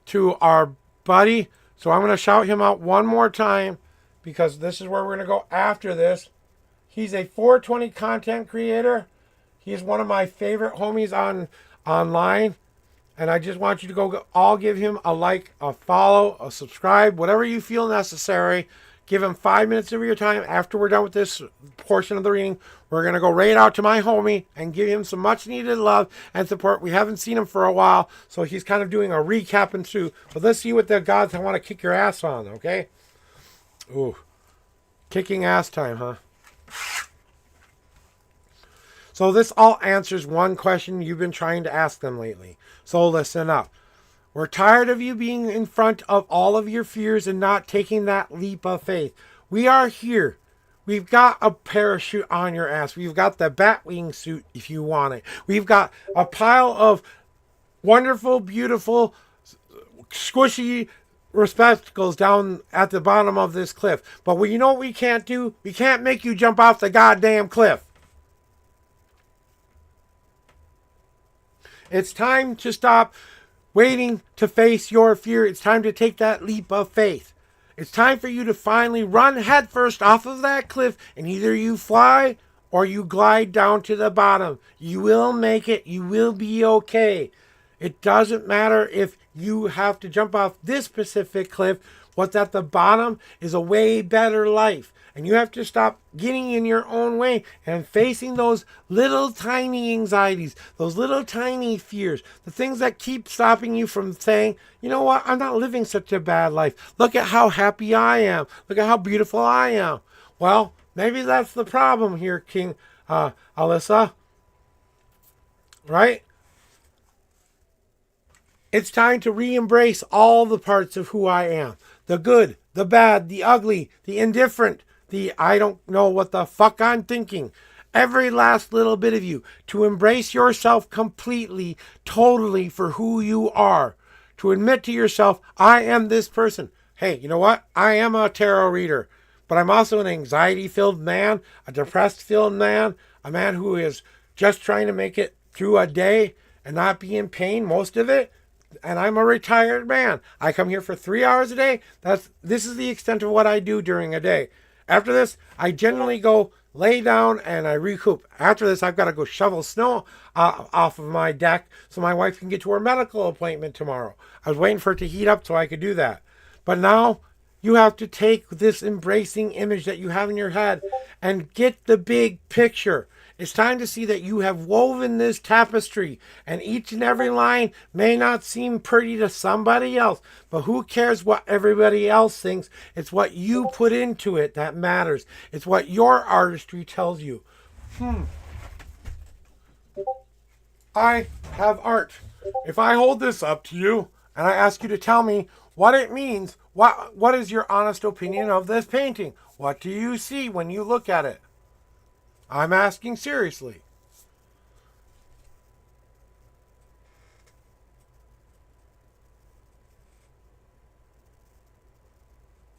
to our buddy. So I'm going to shout him out one more time because this is where we're going to go after this. He's a 420 content creator. He's one of my favorite homies online. And I just want you to go all give him a like, a follow, a subscribe, whatever you feel necessary. Give him 5 minutes of your time. After we're done with this portion of the reading, we're going to go right out to my homie and give him some much needed love and support. We haven't seen him for a while, so he's kind of doing a recap and through. But let's see what the gods want to kick your ass on, okay? Ooh, kicking ass time, huh? So this all answers one question you've been trying to ask them lately. So listen up. We're tired of you being in front of all of your fears and not taking that leap of faith. We are here. We've got a parachute on your ass. We've got the Batwing suit if you want it. We've got a pile of wonderful, beautiful, squishy receptacles down at the bottom of this cliff. But you know what we can't do? We can't make you jump off the goddamn cliff. It's time to stop waiting to face your fear. It's time to take that leap of faith. It's time for you to finally run headfirst off of that cliff and either you fly or you glide down to the bottom. You will make it. You will be okay. It doesn't matter if you have to jump off this specific cliff. What's at the bottom is a way better life. And you have to stop getting in your own way and facing those little tiny anxieties, those little tiny fears, the things that keep stopping you from saying, you know what, I'm not living such a bad life. Look at how happy I am. Look at how beautiful I am. Well, maybe that's the problem here, King Alyssa. Right? It's time to re-embrace all the parts of who I am. The good, the bad, the ugly, the indifferent, the I don't know what the fuck I'm thinking. Every last little bit of you. To embrace yourself completely, totally for who you are. To admit to yourself, I am this person. Hey, you know what? I am a tarot reader. But I'm also an anxiety-filled man, a depressed-filled man, a man who is just trying to make it through a day and not be in pain most of it. And I'm a retired man. I come here for 3 hours a day. This is the extent of what I do during a day. After this, I generally go lay down and I recoup. After this, I've got to go shovel snow off of my deck so my wife can get to her medical appointment tomorrow. I was waiting for it to heat up so I could do that. But now you have to take this embracing image that you have in your head and get the big picture. It's time to see that you have woven this tapestry, and each and every line may not seem pretty to somebody else, but who cares what everybody else thinks? It's what you put into it that matters. It's what your artistry tells you. I have art. If I hold this up to you and I ask you to tell me what it means, what is your honest opinion of this painting? What do you see when you look at it? I'm asking seriously.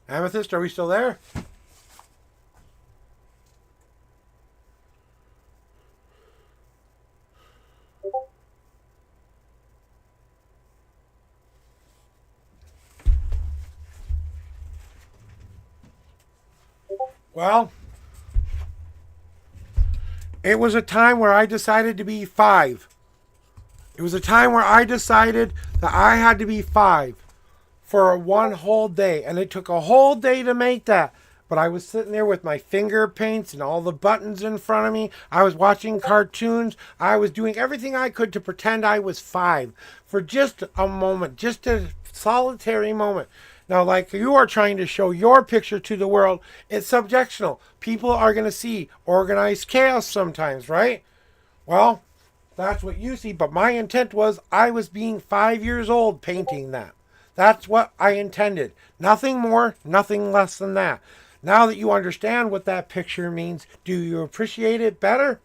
Amethyst, are we still there? Well, it was a time where I decided to be 5. It was a time where I decided that I had to be 5 for one whole day. And it took a whole day to make that. But I was sitting there with my finger paints and all the buttons in front of me. I was watching cartoons. I was doing everything I could to pretend I was 5 for just a moment, just a solitary moment. Now, like you are trying to show your picture to the world, it's subjectional. People are going to see organized chaos sometimes, right? Well, that's what you see. But my intent was I was being 5 years old painting that. That's what I intended. Nothing more, nothing less than that. Now that you understand what that picture means, do you appreciate it better?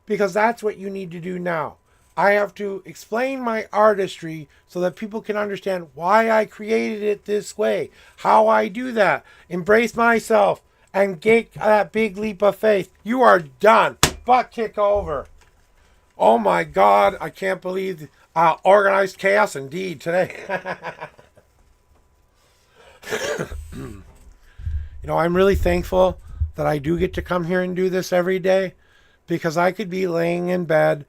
Because that's what you need to do now. I have to explain my artistry so that people can understand why I created it this way, how I do that, embrace myself, and get that big leap of faith. You are done. Butt kick over. Oh my God, I can't believe organized chaos indeed today. You know, I'm really thankful that I do get to come here and do this every day, because I could be laying in bed,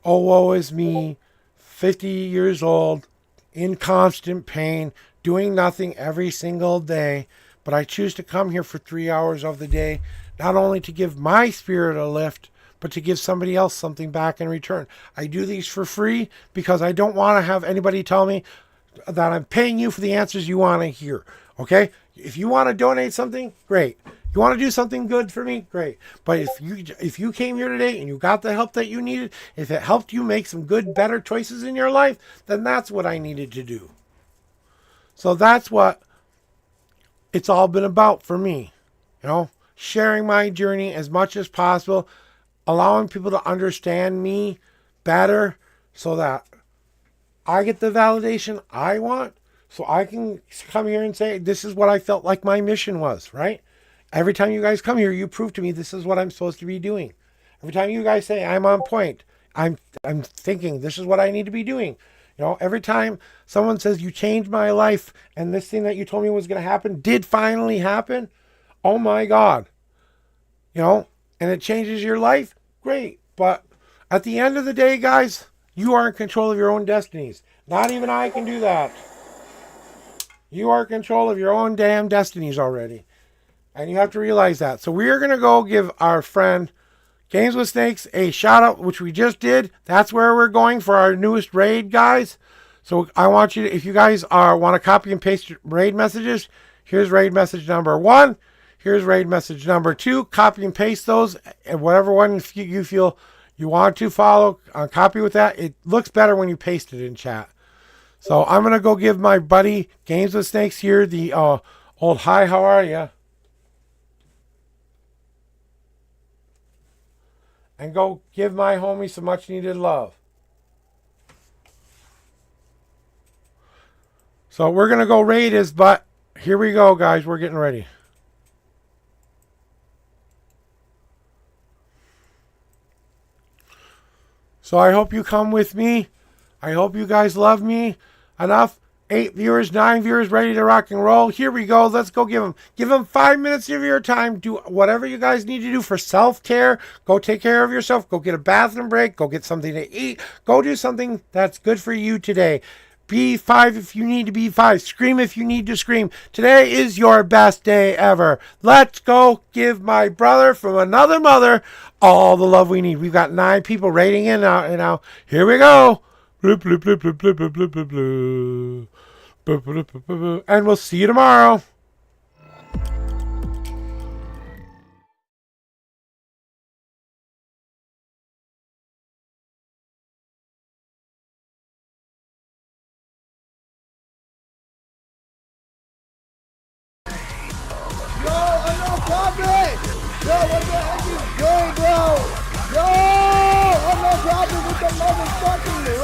oh, woe is me, 50 years old, in constant pain, doing nothing every single day. But I choose to come here for 3 hours of the day, not only to give my spirit a lift, but to give somebody else something back in return. I do these for free because I don't want to have anybody tell me that I'm paying you for the answers you want to hear. Okay? If you want to donate something, great. You want to do something good for me? Great. But if you came here today and you got the help that you needed, if it helped you make some good, better choices in your life, then that's what I needed to do. So that's what it's all been about for me. You know, sharing my journey as much as possible, allowing people to understand me better so that I get the validation I want, so I can come here and say, this is what I felt like my mission was, right? Every time you guys come here, you prove to me this is what I'm supposed to be doing. Every time you guys say I'm on point, I'm thinking this is what I need to be doing. You know, every time someone says you changed my life and this thing that you told me was going to happen did finally happen, oh my God. you know, and it changes your life, great. But at the end of the day, guys, you are in control of your own destinies. Not even I can do that. You are in control of your own damn destinies already. And you have to realize that. So we are going to go give our friend Games with Snakes a shout out, which we just did. That's where we're going for our newest raid, guys. So I want you to, if you guys want to copy and paste raid messages, here's raid message number 1. Here's raid message number 2. Copy and paste those, and whatever one you feel you want to follow, copy with that. It looks better when you paste it in chat. So I'm going to go give my buddy Games with Snakes here the old hi, how are ya? And go give my homie some much needed love. So we're going to go raid his butt. Here we go, guys. We're getting ready. So I hope you come with me. I hope you guys love me enough. 8 viewers, 9 viewers, ready to rock and roll. Here we go. Let's go give them 5 minutes of your time. Do whatever you guys need to do for self-care. Go take care of yourself. Go get a bathroom break. Go get something to eat. Go do something that's good for you today. Be 5 if you need to be 5. Scream if you need to scream. Today is your best day ever. Let's go give my brother from another mother all the love we need. We've got 9 people rating in now. Here we go. Bloop, bloop, bloop, bloop, bloop, bloop, bloop, bloop, bloop. Bloop, bloop, bloop, bloop, bloop. And we'll see you tomorrow. Yo, I know, Bobby! Yo, what the heck is going on?